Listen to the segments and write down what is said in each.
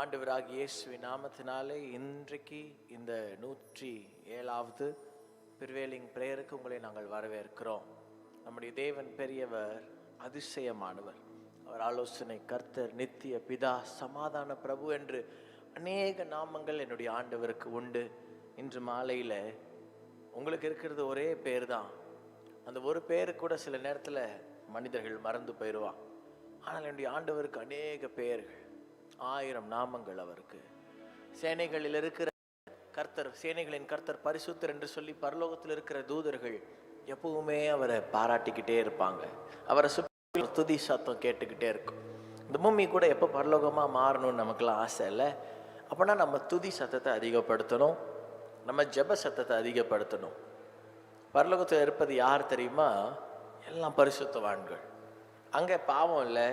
ஆண்டவராகிய இயேசுவின் நாமத்தினாலே இன்றைக்கு இந்த 107வது பிரிவேலிங் பிரேயருக்கு உங்களை நாங்கள் வரவேற்கிறோம். நம்முடைய தேவன் பெரியவர், அதிசயமானவர். அவர் ஆலோசனை கர்த்தர், நித்திய பிதா, சமாதான பிரபு என்று அநேக நாமங்கள் என்னுடைய ஆண்டவருக்கு உண்டு. இன்று மாலையில் உங்களுக்கு இருக்கிறது ஒரே பேர் தான். அந்த ஒரு பேரு கூட சில நேரத்தில் மனிதர்கள் மறந்து போயிடுவான். ஆனால் என்னுடைய ஆண்டவருக்கு அநேக பெயர்கள், 1000 நாமங்கள் அவருக்கு. சேனைகளில் இருக்கிற கர்த்தர், சேனைகளின் கர்த்தர் பரிசுத்தர் என்று சொல்லி பரலோகத்தில் இருக்கிற தூதர்கள் எப்பவுமே அவரை பாராட்டிக்கிட்டே இருப்பாங்க. அவரை சுற்றி துதி சத்தம் கேட்டுக்கிட்டே இருக்கும். இந்த பூமி கூட எப்போ பரலோகமாக மாறணும்னு நமக்குலாம் ஆசை இல்லை. அப்படின்னா நம்ம துதி சத்தத்தை அதிகப்படுத்தணும், நம்ம ஜெப சத்தத்தை அதிகப்படுத்தணும். பரலோகத்தில் இருப்பது யார் தெரியுமா? எல்லாம் பரிசுத்தவான்கள். அங்கே பாவம் இல்லை,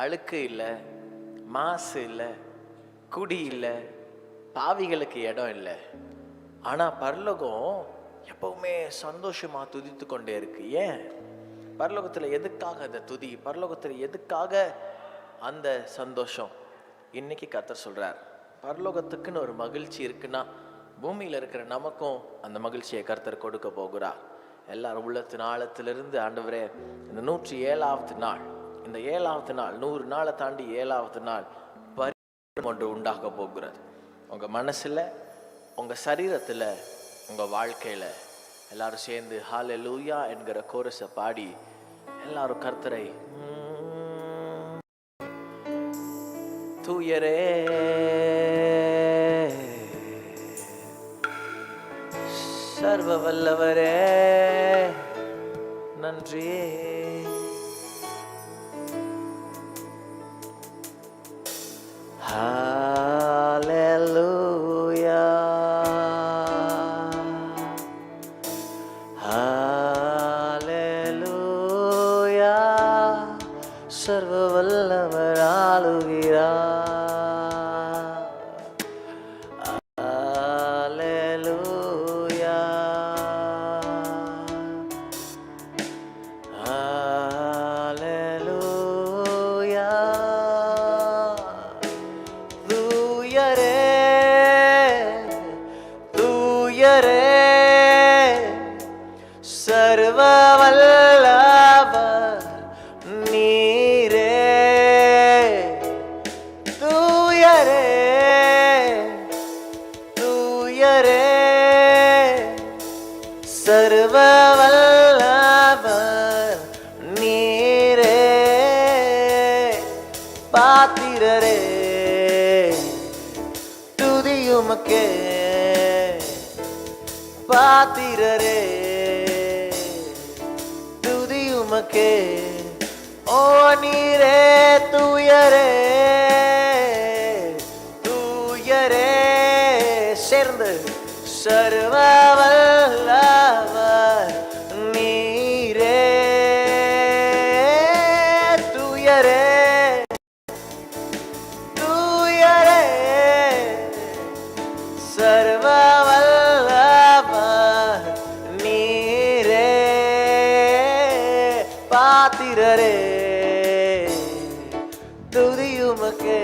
அழுக்கு இல்லை, மாசு இல்லை, குடி இல்லை, பாவிகளுக்கு இடம் இல்லை. ஆனால் பரலோகம் எப்பவுமே சந்தோஷமாக துதித்து கொண்டே இருக்கு. ஏன்? பரலோகத்தில் எதுக்காக அந்த துதி? பரலோகத்தில் எதுக்காக அந்த சந்தோஷம்? இன்னைக்கு கர்த்தர் சொல்றார், பரலோகத்துக்குன்னு ஒரு மகிழ்ச்சி இருக்குன்னா பூமியில் இருக்கிற நமக்கும் அந்த மகிழ்ச்சியை கர்த்தர் கொடுக்க போகிறார். எல்லாரும் உள்ளத்தின் ஆழத்திலிருந்து, ஆண்டவரே, இந்த 107வது நாள், இந்த 7வது நாள், 100 நாளை தாண்டி 7வது நாள் பரிசுத்தம் ஒன்று உண்டாக போகிறது. உங்கள் மனசில், உங்கள் சரீரத்தில், உங்கள் வாழ்க்கையில். எல்லாரும் சேர்ந்து ஹல்லேலூயா என்கிற கோரஸை பாடி எல்லாரும் கர்த்தரை தூயரே சர்வ வல்லவரே நன்றியே, ஹல்லேலூயா ஹல்லேலூயா, சர்வ வல்லவர் ஆளுகிறார். சர்வ வல்லவர் நீரே, தூயரே தூயரே, சர்வ வல்லவர் நீரே, பாத்திரரே துதியுமக்கே, பாத்திரரே துதியுமக்கே. ஓ நீரே தூயரே தூயரே, சேர்ந்து சர்வ வல்லவர் நீரே, தூயரே தூயரே, சர்வ வல்லவர் நீரே, பாத்திரரே துதியுமக்கே.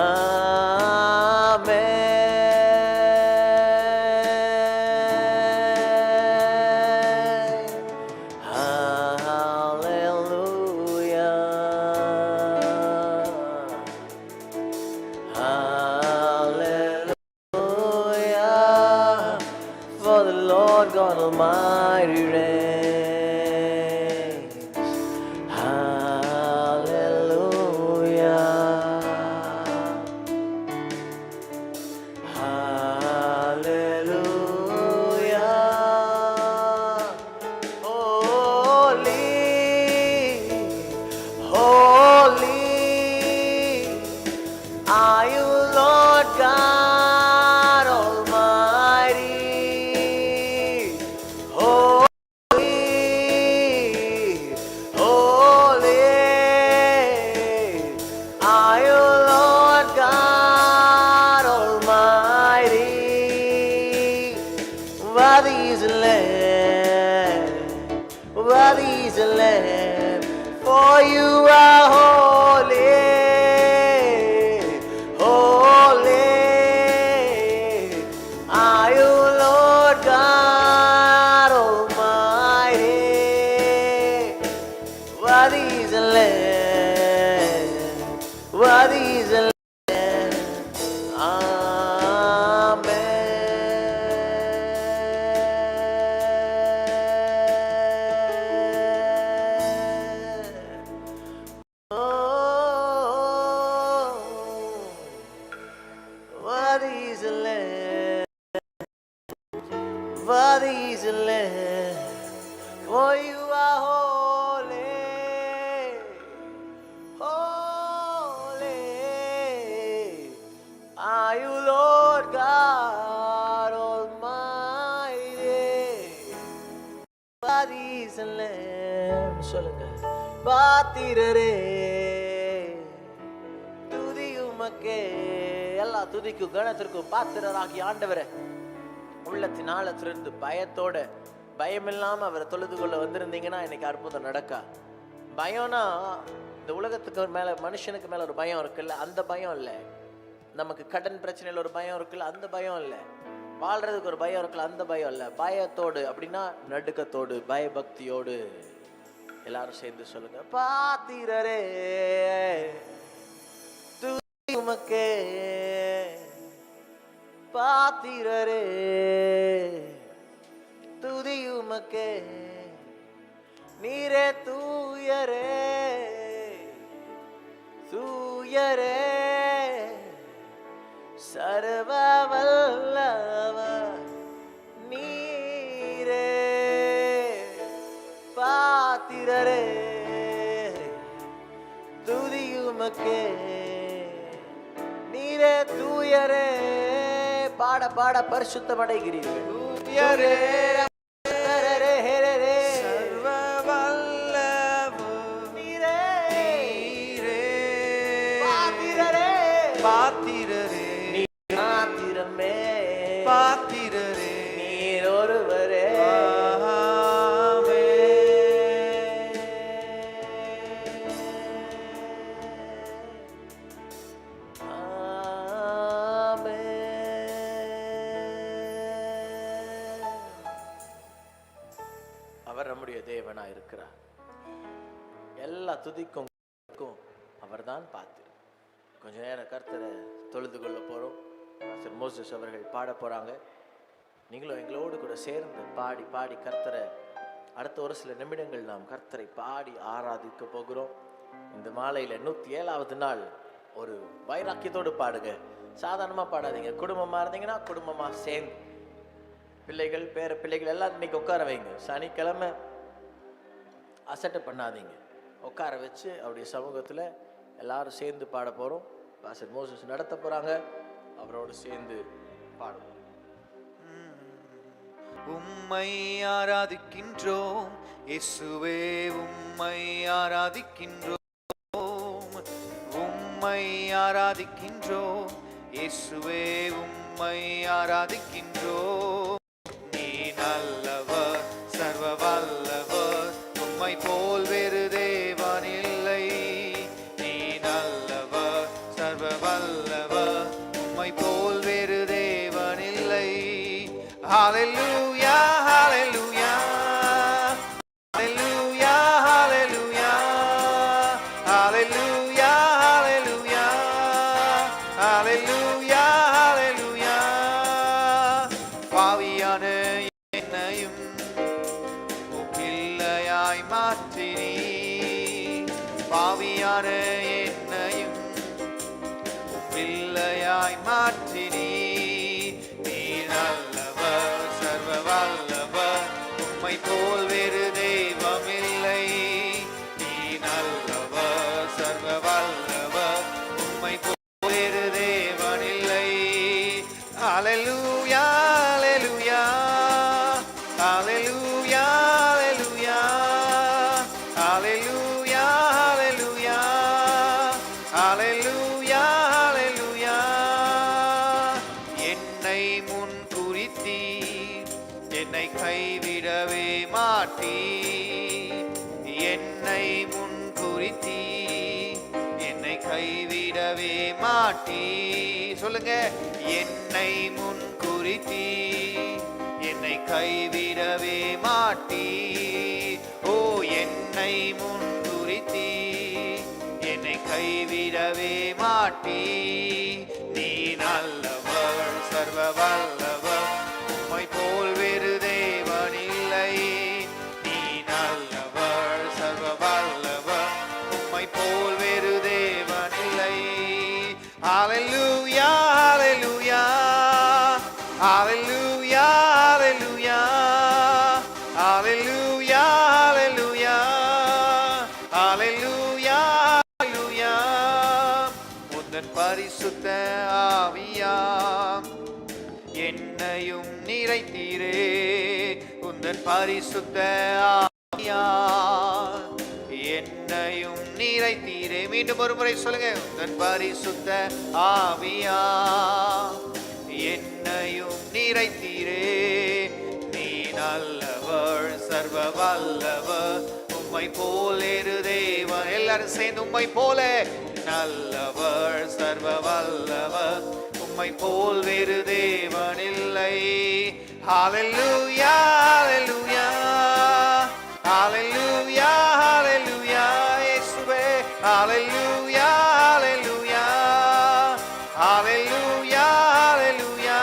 ஆமென். ஹல்லேலூயா ஹல்லேலூயா, for the Lord God Almighty reigns. Hallelujah hallelujah, holy holy are you, Lord God Almighty. Holy holy are you, Lord God Almighty. Worthy is the Lamb, worthy is the Lamb, for you are holy. Worthy is the Lamb, for you are holy, holy. Are you Lord God Almighty? Worthy is the Lamb. சொல்லுங்க. பாத்திரரே துதி உமக்கே. எல்லா துதிக்கும் கணத்திற்கும் பாத்திரராகி ஆண்டவரே, உள்ளத்தின் ஆழத்திலிருந்து பயத்தோட, பயமில்லாம அவரை தொழுது கொள்ள வந்திருந்தீங்கன்னா இன்னைக்கு அற்புதம் நடக்கா. பயம்னா இந்த உலகத்துக்கு மேல, மனுஷனுக்கு மேல ஒரு பயம் இருக்குல்ல, அந்த பயம் இல்லை. நமக்கு கடன் பிரச்சனையில் ஒரு பயம் இருக்குல்ல, அந்த பயம் இல்லை. வாழ்றதுக்கு ஒரு பயம் இருக்குல்ல, அந்த பயம் இல்லை. பயத்தோடு அப்படின்னா நடுக்கத்தோடு, பயபக்தியோடு எல்லாரும் சேர்ந்து சொல்லுங்க. பாத்திரரே துதி உமக்கே, பாத்திரரே துதி உமக்கே, நீரே தூயரே தூயரே, சர்வ வல்லவர் நீரே. பாத்திரரே துதி உமக்கே, நீரே தூயரே. பாட பாட பரிசுத்தம் அடைகிறீர்கள். தூயரே சர்வ வல்லவர் நீரே, பாத்திரரே பாத்திரரே, பாத்திரமே பாத்திரரே, நீர் ஒருவரே. அவர் நம்முடைய தேவனா இருக்கிறார். எல்லா துதிக்கும் அவர்தான் பாத்திரம். கொஞ்ச நேரம் கர்த்தரை தொழுது கொள்ள போறோம். பாஸ்டர் மோசஸ் அவர்கள் பாட போறாங்க. நீங்களும் எங்களோடு கூட சேர்ந்து பாடி பாடி கர்த்தரை அடுத்த ஒரு சில நிமிடங்கள் நாம் கர்த்தரை பாடி ஆராதிக்க போகிறோம். இந்த மாலையில 107வது நாள் ஒரு வைராக்கியத்தோடு பாடுங்க. சாதாரணமா பாடாதீங்க. குடும்பமா இருந்தீங்கன்னா குடும்பமா சேர்ந்து, பிள்ளைகள் பேர பிள்ளைகள் எல்லாம் இன்னைக்கு உட்கார வைங்க. சனிக்கிழமை அசட்டை பண்ணாதீங்க. உட்கார வச்சு அவருடைய சமூகத்தில் எல்லாரும் சேர்ந்து பாட போகிறோம். பாஸ்டர் மோசஸ் நடத்த போகிறாங்க. அவரோடு சேர்ந்து பாடுவோம். உம்மை ஆராதிக்கின்றோம் இயேசுவே, உம்மை ஆராதிக்கின்றோம், உம்மை ஆராதிக்கின்றோம் இயேசுவே, உம்மை ஆராதிக்கின்றோம். நீ நல்லவர், சர்வ வல்லவர், உம்மை போல் வேறு தேவன் இல்லை. நீ நல்லவர், சர்வ வல்லவர், உம்மை போல் வேறு தேவன் இல்லை. Hallelujah, hallelujah, hallelujah, hallelujah, hallelujah, hallelujah, hallelujah, hallelujah. பாவியான என்னையும் பிள்ளையாய் மாற்றினீ, பாவியான என்னையும் பிள்ளையாய் மாற்றினீ. நீ நல்லவர், சர்வ வல்லவர், உம்மை போல் வேறு தெய்வம் இல்லை. நீ நல்லவர், சர்வ வல்லவர், உம்மை போல் வேறு தேவன் இல்லை. ஹல்லேலூயா, ஹல்லேலூயா, ஹல்லேலூயா, ஹல்லேலூயா, ஹல்லேலூயா, ஹல்லேலூயா, ஹல்லேலூயா, ஹல்லேலூயா. என்னை முன் குறித்தீர், என்னை கைவிடவே மாட்டீர். என்னை முன் குறித்தீர், என்னை கைவிடவே மாட்டீர். சொல்லுங்க. என்னை முன் குறித்தீர், என்னை கைவிடவே மாட்டீர். ஓ, என்னை முன் குறித்தீர், என்னை கைவிடவே மாட்டீர். நீ நல்லவர், சர்வ வல்லவர், உம்மை போல் வேறு தேவன் இல்லை. நீ நல்லவர், சர்வ வல்லவர், உம்மை போல் வேறு தேவன் இல்லை. Hallelujah, hallelujah, hallelujah, hallelujah, நிறைத்தீரே உந்தன் பரிசுத்த ஆவியால் என்னையும் நிறைத்தீரே. மீண்டும் ஒரு முறை சொல்லுங்க. உந்தன் பரிசுத்த ஆவியால் என்னையும் நிறைத்தீரே. நீ நல்லவர் சர்வ வல்லவர் உம்மை போலேரு தேவன். எல்லாரும் சேர்ந்து உம்மை போல. நல்லவர் சர்வ வல்லவர் உம்மை போல் வேறு தேவன் இல்லை. ஹalleluya ஹalleluya ஹalleluya ஹalleluya இயேசுவே. ஹalleluya ஹalleluya ஹalleluya ஹalleluya.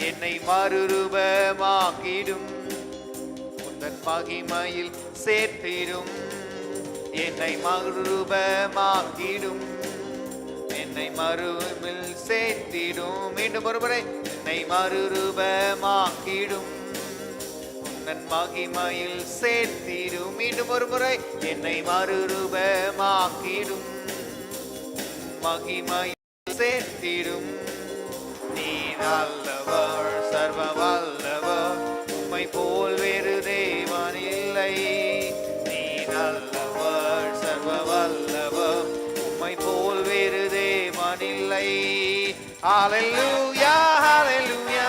என்னை மறுரூபமாக்கிடும் உந்தன் மகிமையில் சேர்த்திடும். என்னை மறுரூபமாக்கிடும் என்னை மறுவில் சேர்த்திடும். மீண்டும் ஒருமுறை. என்னை மறுரூபமாக்கிடும் உந்தன் மகிமையில் சேர்த்திடும். மீண்டும் ஒருமுறை. என்னை மறுரூபமாக்கிடும் மகிமையில் சேர்த்திடும். நீ நல்லவர் சர்வ வல்லவர் உம்மை போல் வேறு தேவன் இல்லை. நீ நல்லவர் சர்வ வல்லவர் உம்மை போல் வேறு தேவன் இல்லை. ஹalleluya ஹalleluya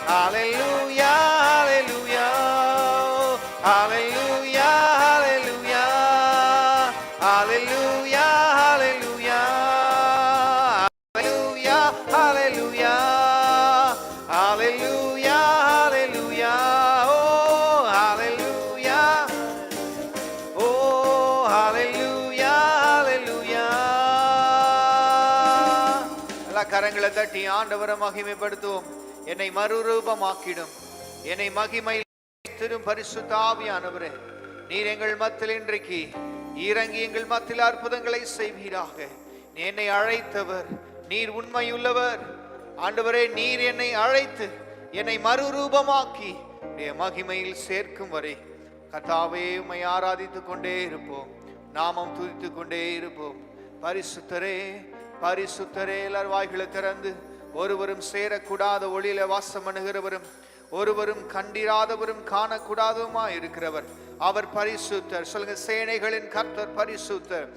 ஹalleluya ஹalleluya ஹalleluya ஹalleluya ஹalleluya ஹalleluya ஹalleluya ஹalleluya ஹalleluya ஹalleluya. Oh hallelujah. Oh hallelujah hallelujah. எல்லா கரங்களை தட்டி ஆண்டவரை மகிமைப்படுத்துவோம். என்னை மறுரூபமாக்கிடும் என்னை மகிமை திரும் பரிசுத்த ஆவியானவரே, நீர் எங்கள் மத்தியில் இன்றைக்கு இறங்கி எங்கள் மத்தியில் அற்புதங்களை செய்வீராக. என்னை அழைத்தவர் நீர் உண்மையுள்ளவர். ஆண்டவரே, நீர் என்னை அழைத்து என்னை மறுரூபமாக்கி மகிமையில் சேர்க்கும் வரை கர்த்தாவே உம்மை ஆராதித்துக் கொண்டே இருப்போம். நாமம் துதித்துக் கொண்டே இருப்போம். பரிசுத்தரே பரிசுத்தரே. எல்லார் வாய்களை திறந்து ஒருவரும் சேரக்கூடாத ஒளியில வாசம் பண்ணுகிறவரும் ஒருவரும் கண்டிராதவரும் காணக்கூடாதவமா இருக்கிறவர் அவர் பரிசுத்தர். சொல்லுங்க. சேனைகளின் கர்த்தர் பரிசுத்தர்.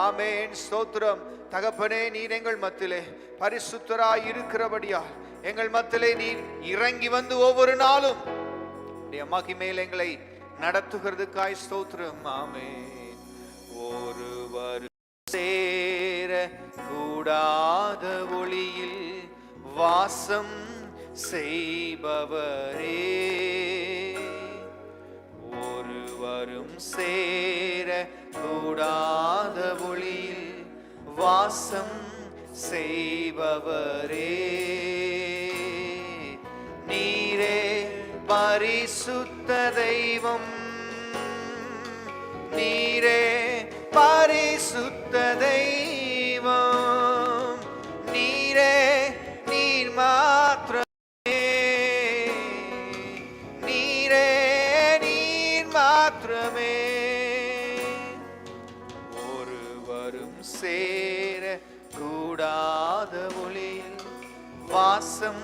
ஆமென். ஸ்தோத்திரம். தகப்பனே, நீர் எங்கள் மத்தியிலே பரிசுத்தராய் இருக்கிறபடியா எங்கள் மத்தியிலே நீர் இறங்கி வந்து ஒவ்வொரு நாளும் மகிமையில் எங்களை நடத்துகிறதுக்காய் ஸ்தோத்திரம். ஆமென். ஒருவர் சேர கூடாத ஒளியில் வாசம் செய்பவரே, ஒருவரும் சேர கூடாத ஒளியில் வாசம் செய்பவரே, நீரே பரிசுத்த தெய்வம், நீரே பரிசுத்த தெய்வம், நீரே நீர் மாத்திரமே, நீரே நீர் மாத்திரமே, ஒருவரும் சேர கூடாத ஒளியில் வாசம்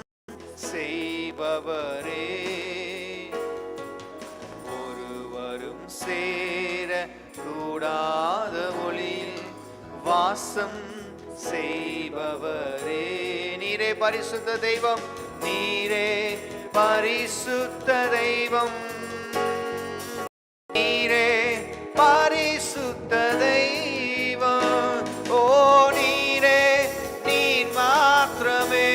செய்பவரே, ஒருவரும் சேர கூடாத ஒளியில் வாசம் செய்பவரே, நீரே பரிசுத்த தெய்வம், நீரே பரிசுத்த தெய்வம், நீரே பரிசுத்த தெய்வம், ஓ நீரே நீர் மாத்திரமே,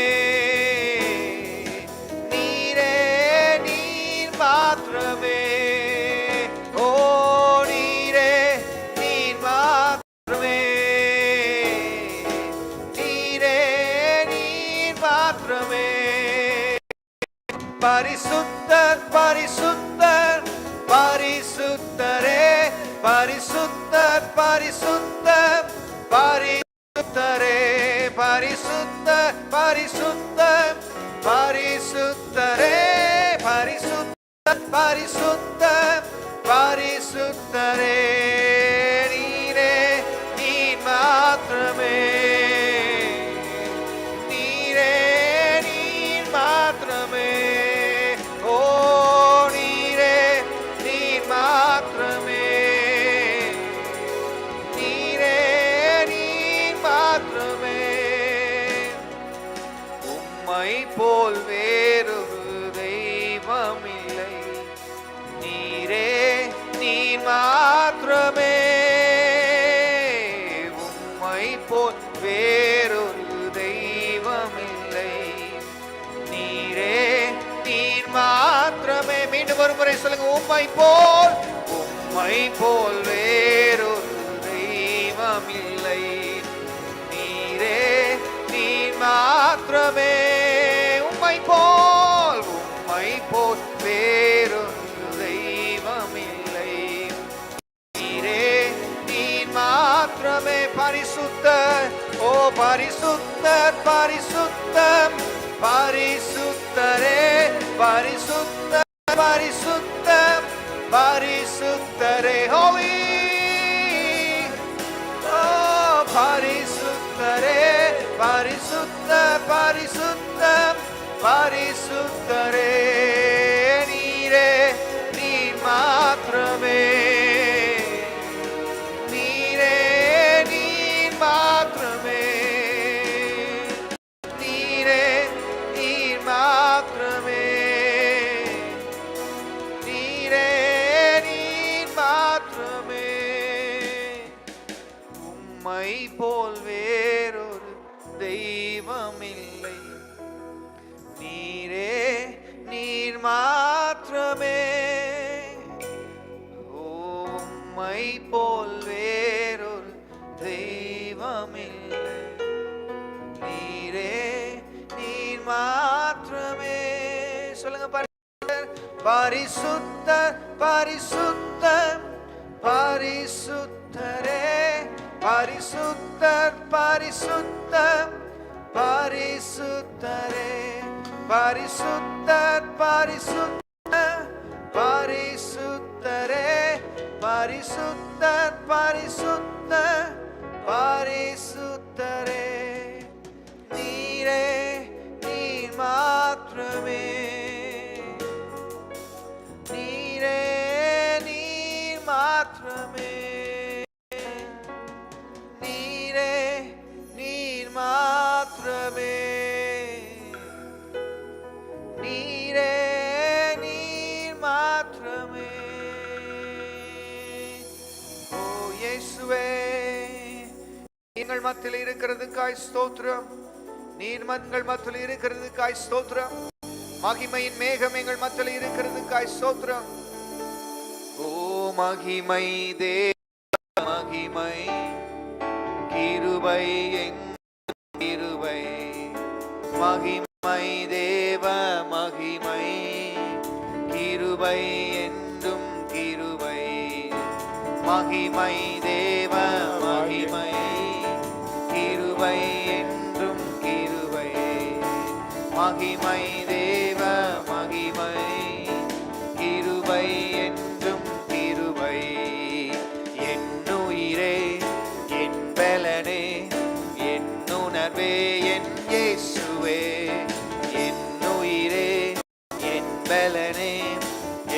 நீரே நீர் மாத்திரமே, ஓ நீரே நீர் மாத்திரமே, நீரே நீர் மாத்திரமே, பரிசுத்தர் பரிசுத்தர் பரிசுத்தரே, பரிசுத்தர் பரிசுத்தர் பரிசுத்தரே, பரிசுத்தர் பரிசுத்தர் பரிசுத்தரே, பரிசுத்தர் பரிசுத்தர் பரிசுத்தரே, நீரே நீர் மாத்திரமே, நீரே நீர் மாத்திரமே, மீண்டும் ஒரு முறை சொல்லுங்க. உம்மை போல் வேறொரு தெய்வம் இல்லை, நீரே நீர் மாத்திரமே. உம்மை போல் வேறொரு தெய்வம் இல்லை, நீரே நீர் மாத்திரமே. பரிசுத்தர், ஓ பரிசுத்தர், பரிசுத்தம் பரிசுத்தரே, பரிசுத்தர், பரிசுத்தம் பரிசுத்தரே. ஹோலி, ஓ பரிசுத்தரே, பரிசுத்த பரிசுத்தம் பரிசுத்தரே. நீரே நீர் மாத்திரமே, நீரே நீர் மாத்திரமே, நீரே நீர் மாத்திரமே, நீரே நீர் மாத்திரமே. உம்மை போல் வேறொரு தெய்வம் இல்லை, நீரே நீர் மாத்திரமே. உம்மை போல் வேறொரு தெய்வம் இல்லை, நீரே நீர் மாத்திரமே. சொல்லுங்க. பரிசுத்தர், பரிசுத்தர், பரிசுத்தரே, பரிசுத்தர், பரிசுத்தர், பரிசுத்தரே, பரிசுத்தர், பரிசுத்தர், பரிசுத்தரே, பரிசுத்தர், பரிசுத்தர், பரிசுத்தரே. நீரே நீர் மாத்திரமே, நீரே நீர் மாத்திரமே, நீரே நீர் மாத்திரமே, நீரே நீர் மாத்திரமே. ஓ இயேசுவே, எங்கள் மத்தியில் இருக்கிறதுக்காய் ஸ்தோத்திரம். நீர் எங்கள் மத்தியில் இருக்கிறதுக்காய் ஸ்தோத்திரம். மகிமையின் மேகம் எங்கள் மத்தியில் இருக்கிறதுக்காய் ஸ்தோத்திரம். ஓ மகிமை தேவ மகிமை, கிருபை கிருபை, மகிமை தேவ மகிமை, கிருபை என்றும் கிருபை, மகிமை தேவ மகிமை, கிருபை என்றும் கிருபை, மகிமை தேவ மகிமை, கிருபை என்றும் கிருபை. என்னுயிரே என் பலனே என் உணர்வே என் இயேசுவே, என்னுயிரே என் பலனே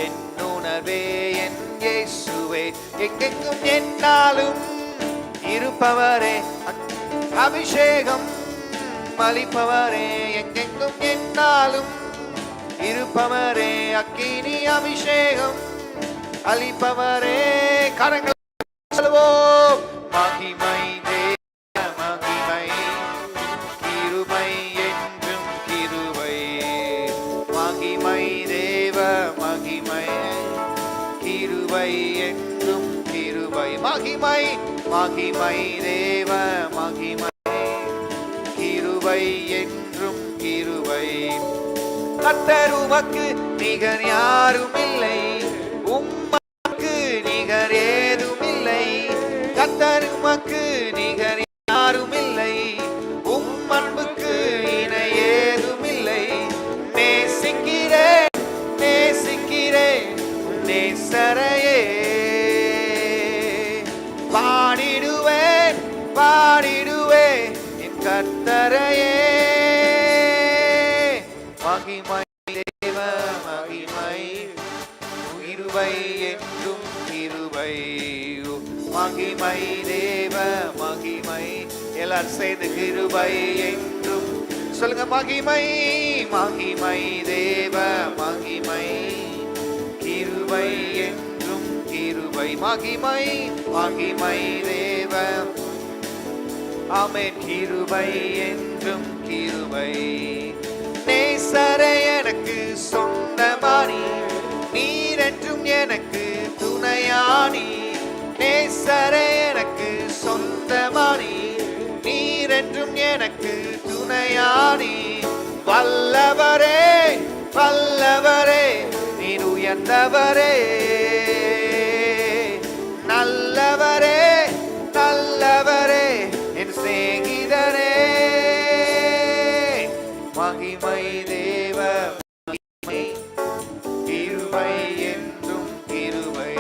என் உணர்வே என் இயேசுவே. எங்கெங்கும் என்னாலும் இருப்பவரே, அபிஷேகம் அளிப்பவரே, எங்கெங்கும் என்னாலும் இருப்பவரே, அக்கினி அபிஷேகம் அளிப்பவரே. கரங்கள் சொல்லுவோம். மகிமை தேவ மகிமை, கிருபை என்றும் கிருபை, மகிமை தேவ மகிமை, கிருபை என்றும் கிருபை, மகிமை மகிமை தேவ மகிமை, கிருபை என்றும் கிருபை. கர்த்தர் உமக்கு நிகர் யாரும் இல்லை, உமக்கு நிகர் ஏதும் இல்லை. கர்த்தர் உமக்கு நிகர் யாரும் இல்லை, அன்புக்கு இணை ஏதும் இல்லை. நேசிக்கிறேன் நேசிக்கிறேன் நேசரையே, பாடிடுவேன் பாடிடுவேன் என் கர்த்தரையே. மகிமை தேவ மகிமை, கிருபை என்றும் கிருபை, மகிமை தேவ மகிமை. எல்லாரும் சேர்ந்து கிருபை என்றும் சொல்லுங்க. மகிமை மகிமை தேவ மகிமை, கிருபை என்றும் கிருபை, மகிமை மகிமை தேவ ஆமென், கிருபை என்றும் கிருபை. நேசரே எனக்கு சொந்தமானி, நீ நேசரே எனக்கு சொந்தமானி, நீரென்றும் எனக்கு துணையானி. வல்லவரே வல்லவரே நீர் உயர்ந்தவரே, நல்லவரே நல்லவரே என் சிநேகிதரே. மகிமை தேவ மகிமை, கிருபை என்றும் கிருபை.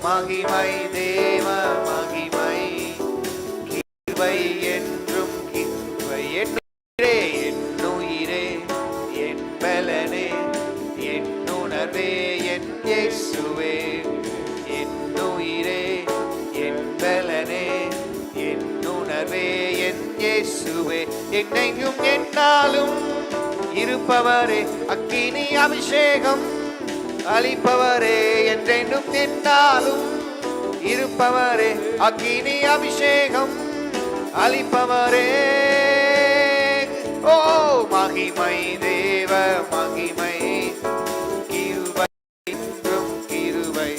மகிமை தேவ மகிமை, கிருபை என்றும் கிருபை. என்னுயிரே என்னுயிரே என் பலனே, என் உணர்வே என் இயேசுவே. என்னுயிரே என் பலனே, என் உணர்வே என் இயேசுவே. என்னையும் என்னாலும் இருப்பவரே, அக்கினி அபிஷேகம் அளிப்பவரே. என்றென்றும் என்னாலும் இருப்பவரே, அக்கினி அபிஷேகம் அளிப்பவரே. ஓ மகிமை தேவ மகிமை, கிருபை என்றும் கிருபை.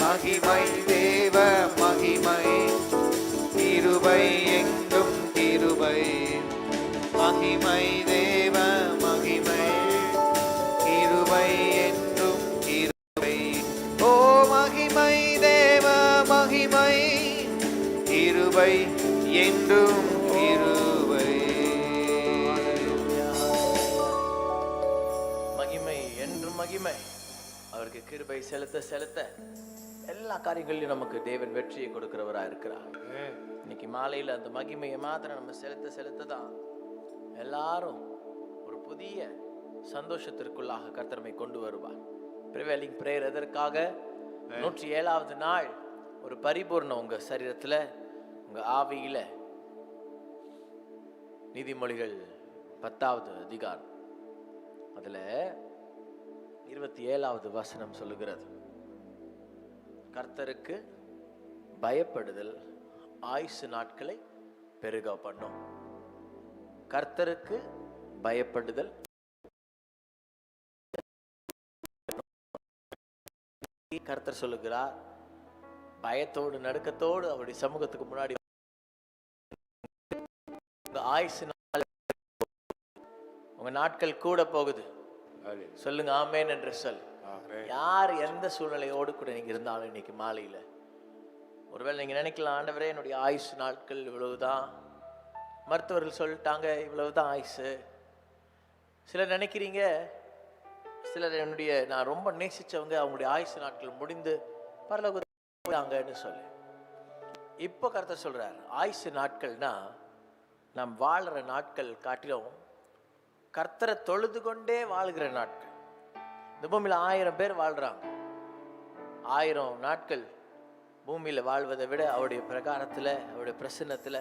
மகிமை தேவ மகிமை, கிருபை எங்கும் கிருபை. மகிமை தேவ மகிமை, கிருபை என்றும் கிருபை. ஓ மகிமை தேவ மகிமை, கிருபை என்றும் கிருபை. மகிமை என்றும் மகிமை. அவருக்கு கிருபை செலுத்த செலுத்த எல்லா காரியங்களிலும் நமக்கு தேவன் வெற்றியை கொடுக்கிறவரா இருக்கிறார். இன்னைக்கு மாலையில் அந்த மகிமையை மாத்திரம் நம்ம செலுத்த செலுத்த தான் எல்லாரும் ஒரு புதிய சந்தோஷத்திற்குள்ளாக கர்த்தரை கொண்டு வருவார். ப்ரிவேலிங் பிரேயர் எதற்காக? 107வது நாள் ஒரு பரிபூர்ணம் உங்க சரீரத்துல, உங்க ஆவியில. நீதிமொழிகள் 10வது அதிகாரம் அதுல 27வது வசனம் சொல்லுகிறது, கர்த்தருக்கு பயப்படுதல் ஆயுசு நாட்களை பெருக பண்ணும். கர்த்தருக்கு பயப்படுதல் கர்த்தர் சொல்லுகிறார், பயத்தோடு நடுக்கத்தோடு அவருடைய சமூகத்துக்கு முன்னாடி ஆயுசு நாள், உங்க நாட்கள் கூட போகுது. சொல்லுங்க ஆமேன் என்று சொல். யார் எந்த சூழ்நிலையோடு கூட நீங்க இருந்தாலும் இன்னைக்கு மாலையில ஒருவேளை நீங்க நினைக்கலாம், ஆண்டவரே என்னுடைய ஆயுசு நாட்கள் இவ்வளவுதான், மருத்துவர்கள் சொல்லிட்டாங்க இவ்வளவுதான் ஆயுசு. சிலர் நினைக்கிறீங்க, சிலர் என்னுடைய நான் ரொம்ப நேசிச்சவங்க அவங்களுடைய ஆயுசு நாட்கள் முடிந்து பரலோகத்தாங்கன்னு சொல்லி. இப்போ கர்த்தர் சொல்றார், ஆயுசு நாட்கள்னா நாம் வாழற நாட்கள் காட்டிலும் கர்த்தரை தொழுது கொண்டே வாழ்கிற நாட்கள். இந்த பூமியில 1000 பேர் வாழ்றாங்க. 1000 நாட்கள் பூமியில வாழ்வதை விட அவருடைய பிரகாரத்துல அவருடைய பிரசன்னத்துல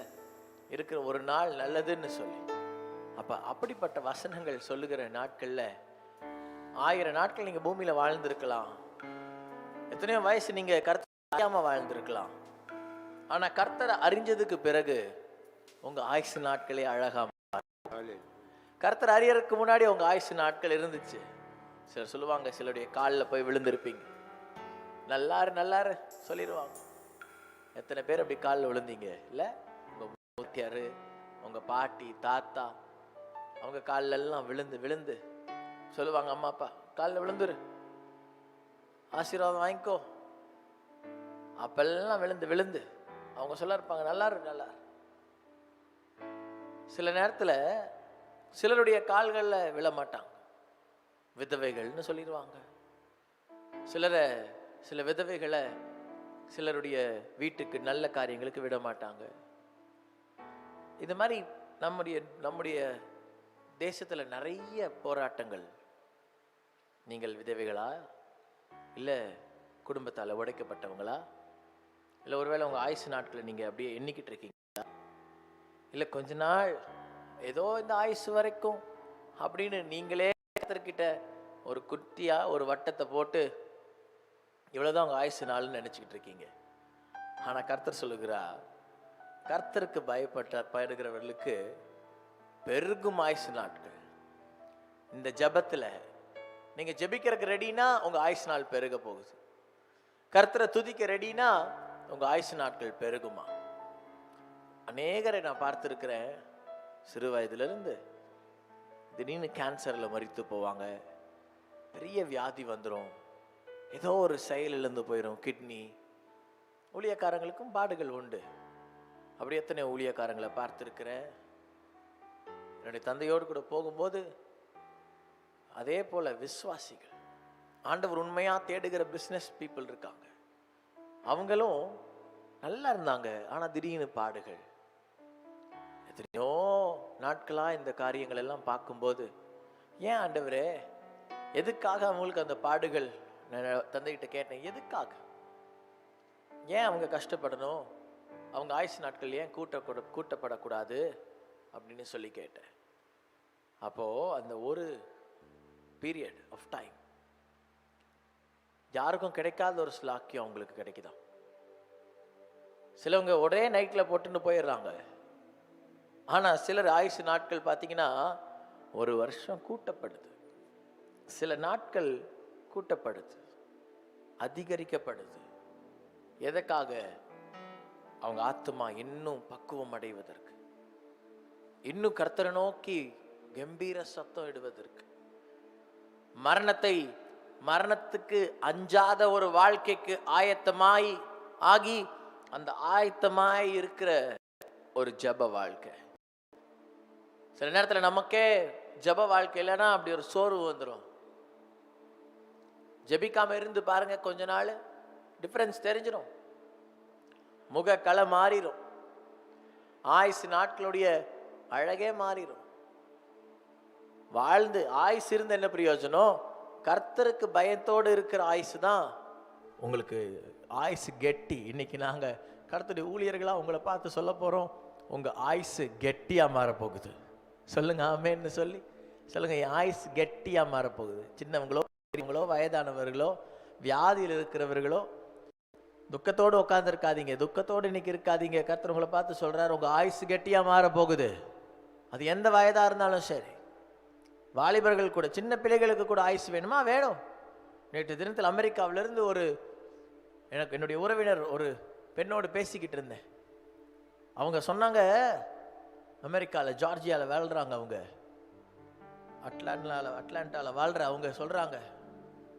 இருக்கிற ஒரு நாள் நல்லதுன்னு சொல்லி, அப்ப அப்படிப்பட்ட வசனங்கள் சொல்லுகிற நாட்கள்ல 1000 நாட்கள் நீங்க பூமியில வாழ்ந்திருக்கலாம். எத்தனையோ வயசு நீங்க கர்த்தரை அறியாம வாழ்ந்திருக்கலாம். ஆனா கர்த்தரை அறிஞ்சதுக்கு பிறகு உங்க ஆயுசு நாட்களே அழகா. கர்த்தர் அறியறதுக்கு முன்னாடி உங்க ஆயுசு நாட்கள் இருந்துச்சு. சிலர் சொல்லுவாங்க, சிலருடைய காலில் போய் விழுந்திருப்பீங்க, நல்லாரு நல்லாரு சொல்லிடுவாங்க. எத்தனை பேர் அப்படி காலில் விழுந்தீங்க இல்ல? உங்க மூத்தியாரு, உங்க பாட்டி, தாத்தா, அவங்க காலில் எல்லாம் விழுந்து விழுந்து சொல்லுவாங்க, அம்மா அப்பா காலில் விழுந்துரு, ஆசீர்வாதம் வாங்கிக்கோ. அப்பெல்லாம் விழுந்து விழுந்து அவங்க சொல்ல இருப்பாங்க, நல்லாரு நல்லாரு. சில நேரத்துல சிலருடைய கால்களில் விழ மாட்டாங்க, விதவைகள்னு சொல்லிடுவாங்க. சில விதவைகளை சிலருடைய வீட்டுக்கு நல்ல காரியங்களுக்கு விட மாட்டாங்க. இது மாதிரி நம்முடைய தேசத்துல நிறைய போராட்டங்கள். நீங்கள் விதவைகளா, இல்ல குடும்பத்தால உடைக்கப்பட்டவங்களா, இல்ல ஒருவேளை உங்க ஆயுசு நாட்களை நீங்க அப்படியே எண்ணிக்கிட்டு இருக்கீங்களா, இல்ல கொஞ்ச நாள் ஏதோ இந்த ஆயுசு வரைக்கும் அப்படின்னு நீங்களே கர்த்தர்கிட்ட ஒரு குட்டியா ஒரு வட்டத்தை போட்டு இவ்வளவுதான் உங்க ஆயுசு நாள்னு நினைச்சுக்கிட்டு இருக்கீங்க. ஆனா கர்த்தர் சொல்லுகிறார், கர்த்தருக்கு பயப்படுகிறவர்களுக்கு பெருகும் ஆயுசு நாட்கள். இந்த ஜபத்துல நீங்க ஜெபிக்கிறதுக்கு ரெடினா உங்க ஆயுசு நாள் பெருக போகுது. கர்த்தரை துதிக்க ரெடினா உங்க ஆயுசு நாட்கள் பெருகுமா. அநேகரை நான் பார்த்துருக்கிறேன், சிறு வயதிலிருந்து திடீர்னு கேன்சரில் மரித்து போவாங்க. பெரிய வியாதி வந்துடும், ஏதோ ஒரு செயல் இழந்து போயிடும், கிட்னி. ஊழியக்காரங்களுக்கும் பாடுகள் உண்டு. அப்படி எத்தனை ஊழியக்காரங்களை பார்த்துருக்கிறேன். என்னுடைய தந்தையோடு கூட போகும்போது அதே போல விசுவாசிகள், ஆண்டவர் உண்மையா தேடுகிற பிஸ்னஸ் பீப்புள் இருக்காங்க. அவங்களும் நல்லா இருந்தாங்க, ஆனா திடீர்னு பாடுகள். எத்தனையோ நாட்களா இந்த காரியங்கள் எல்லாம் பார்க்கும்போது, ஏன் ஆண்டவரே எதுக்காக அவங்களுக்கு அந்த பாடுகள்? தந்தைகிட்ட கேட்டேன், எதுக்காக, ஏன் அவங்க கஷ்டப்படணும், அவங்க ஆயுசு நாட்கள் ஏன் கூட்டப்படக்கூடாது அப்படின்னு சொல்லி கேட்டேன். அப்போ அந்த ஒரு பீரியட் ஆஃப் டைம் யாருக்கும் கிடைக்காத ஒரு ஸ்லாக்கியம் அவங்களுக்கு கிடைக்குதான். சிலவங்க ஒரே நைட்ல போட்டுன்னு போயிடுறாங்க. ஆனா சிலர் ஆயுசு நாட்கள் பார்த்தீங்கன்னா ஒரு வருஷம் கூட்டப்படுது, சில நாட்கள் கூட்டப்படுது, அதிகரிக்கப்படுது. எதற்காக? அவங்க ஆத்துமா இன்னும் பக்குவம் அடைவதற்கு, இன்னும் கர்த்தரை நோக்கி கம்பீர சத்தம் இடுவதற்கு, மரணத்துக்கு அஞ்சாத ஒரு வாழ்க்கைக்கு ஆயத்தமாய் ஆகி அந்த ஆயத்தமாய் இருக்கிற ஒரு ஜப வாழ்க்கை. சில நேரத்தில் நமக்கே ஜப வாழ்க்கை இல்லைன்னா அப்படி ஒரு சோர்வு வந்துடும். ஜபிக்காம இருந்து பாருங்க, கொஞ்ச நாள் டிஃபரன்ஸ் தெரிஞ்சிடும், முகக்கலை மாறிடும், ஆயுசு நாட்களுடைய அழகே மாறிடும். வாழ்ந்து ஆயுசு இருந்து என்ன பிரயோஜனம்? கர்த்தருக்கு பயத்தோடு இருக்கிற ஆயுசு தான் உங்களுக்கு ஆயுசு கெட்டி. இன்னைக்கு நாங்க கர்த்தருடைய ஊழியர்களா உங்களை பார்த்து சொல்ல போறோம், உங்க ஆயுசு கெட்டியா மாறப்போகுது. சொல்லுங்க ஆமேன்னு சொல்லி சொல்லுங்க. என் ஆயுசு கெட்டியா மாறப்போகுது. சின்னவங்களோ பெரியவங்களோ வயதானவர்களோ வியாதியில் இருக்கிறவர்களோ துக்கத்தோடு உட்கார்ந்து இருக்காதீங்க, துக்கத்தோடு இன்னைக்கு இருக்காதீங்க. கர்த்தர் உங்களை பார்த்து சொல்றாரு, உங்க ஆயுசு கெட்டியா மாற போகுது. அது எந்த வயதா இருந்தாலும் சரி. வாலிபர்கள் கூட, சின்ன பிள்ளைகளுக்கு கூட ஆயுசு வேணுமா? வேணும். நேற்று தினத்தில் அமெரிக்காவிலிருந்து என்னுடைய உறவினர் ஒரு பெண்ணோடு பேசிக்கிட்டு இருந்தேன். அவங்க சொன்னாங்க, அமெரிக்காவில் ஜார்ஜியாவில் வாழ்றாங்க, அவங்க அட்லாண்டாவில் வாழ்ற அவங்க சொல்றாங்க,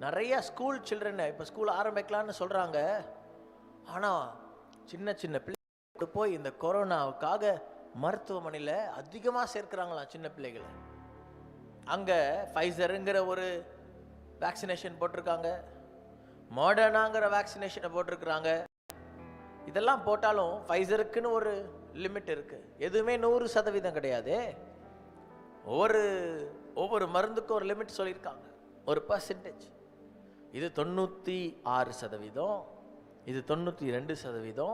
நிறைய ஸ்கூல் சில்ட்ரன் இப்போ ஸ்கூல் ஆரம்பிக்கலான்னு சொல்றாங்க. ஆனால் சின்ன சின்ன பிள்ளை போய் இந்த கொரோனாவுக்காக மருத்துவமனையில் அதிகமாக சேர்க்கிறாங்களாம் சின்ன பிள்ளைகளை. அங்கே ஃபைசருங்கிற ஒரு வேக்சினேஷன் போட்டிருக்காங்க, மாடர்னாங்கிற வேக்சினேஷனை போட்டிருக்கிறாங்க. இதெல்லாம் போட்டாலும் ஃபைசருக்குன்னு ஒரு லிமிட் இருக்கு. எதுவுமே 100% கிடையாது. ஒவ்வொரு மருந்துக்கும் ஒரு லிமிட் சொல்லியிருக்காங்க, ஒரு பர்சன்டேஜ். இது 96%, இது 92%.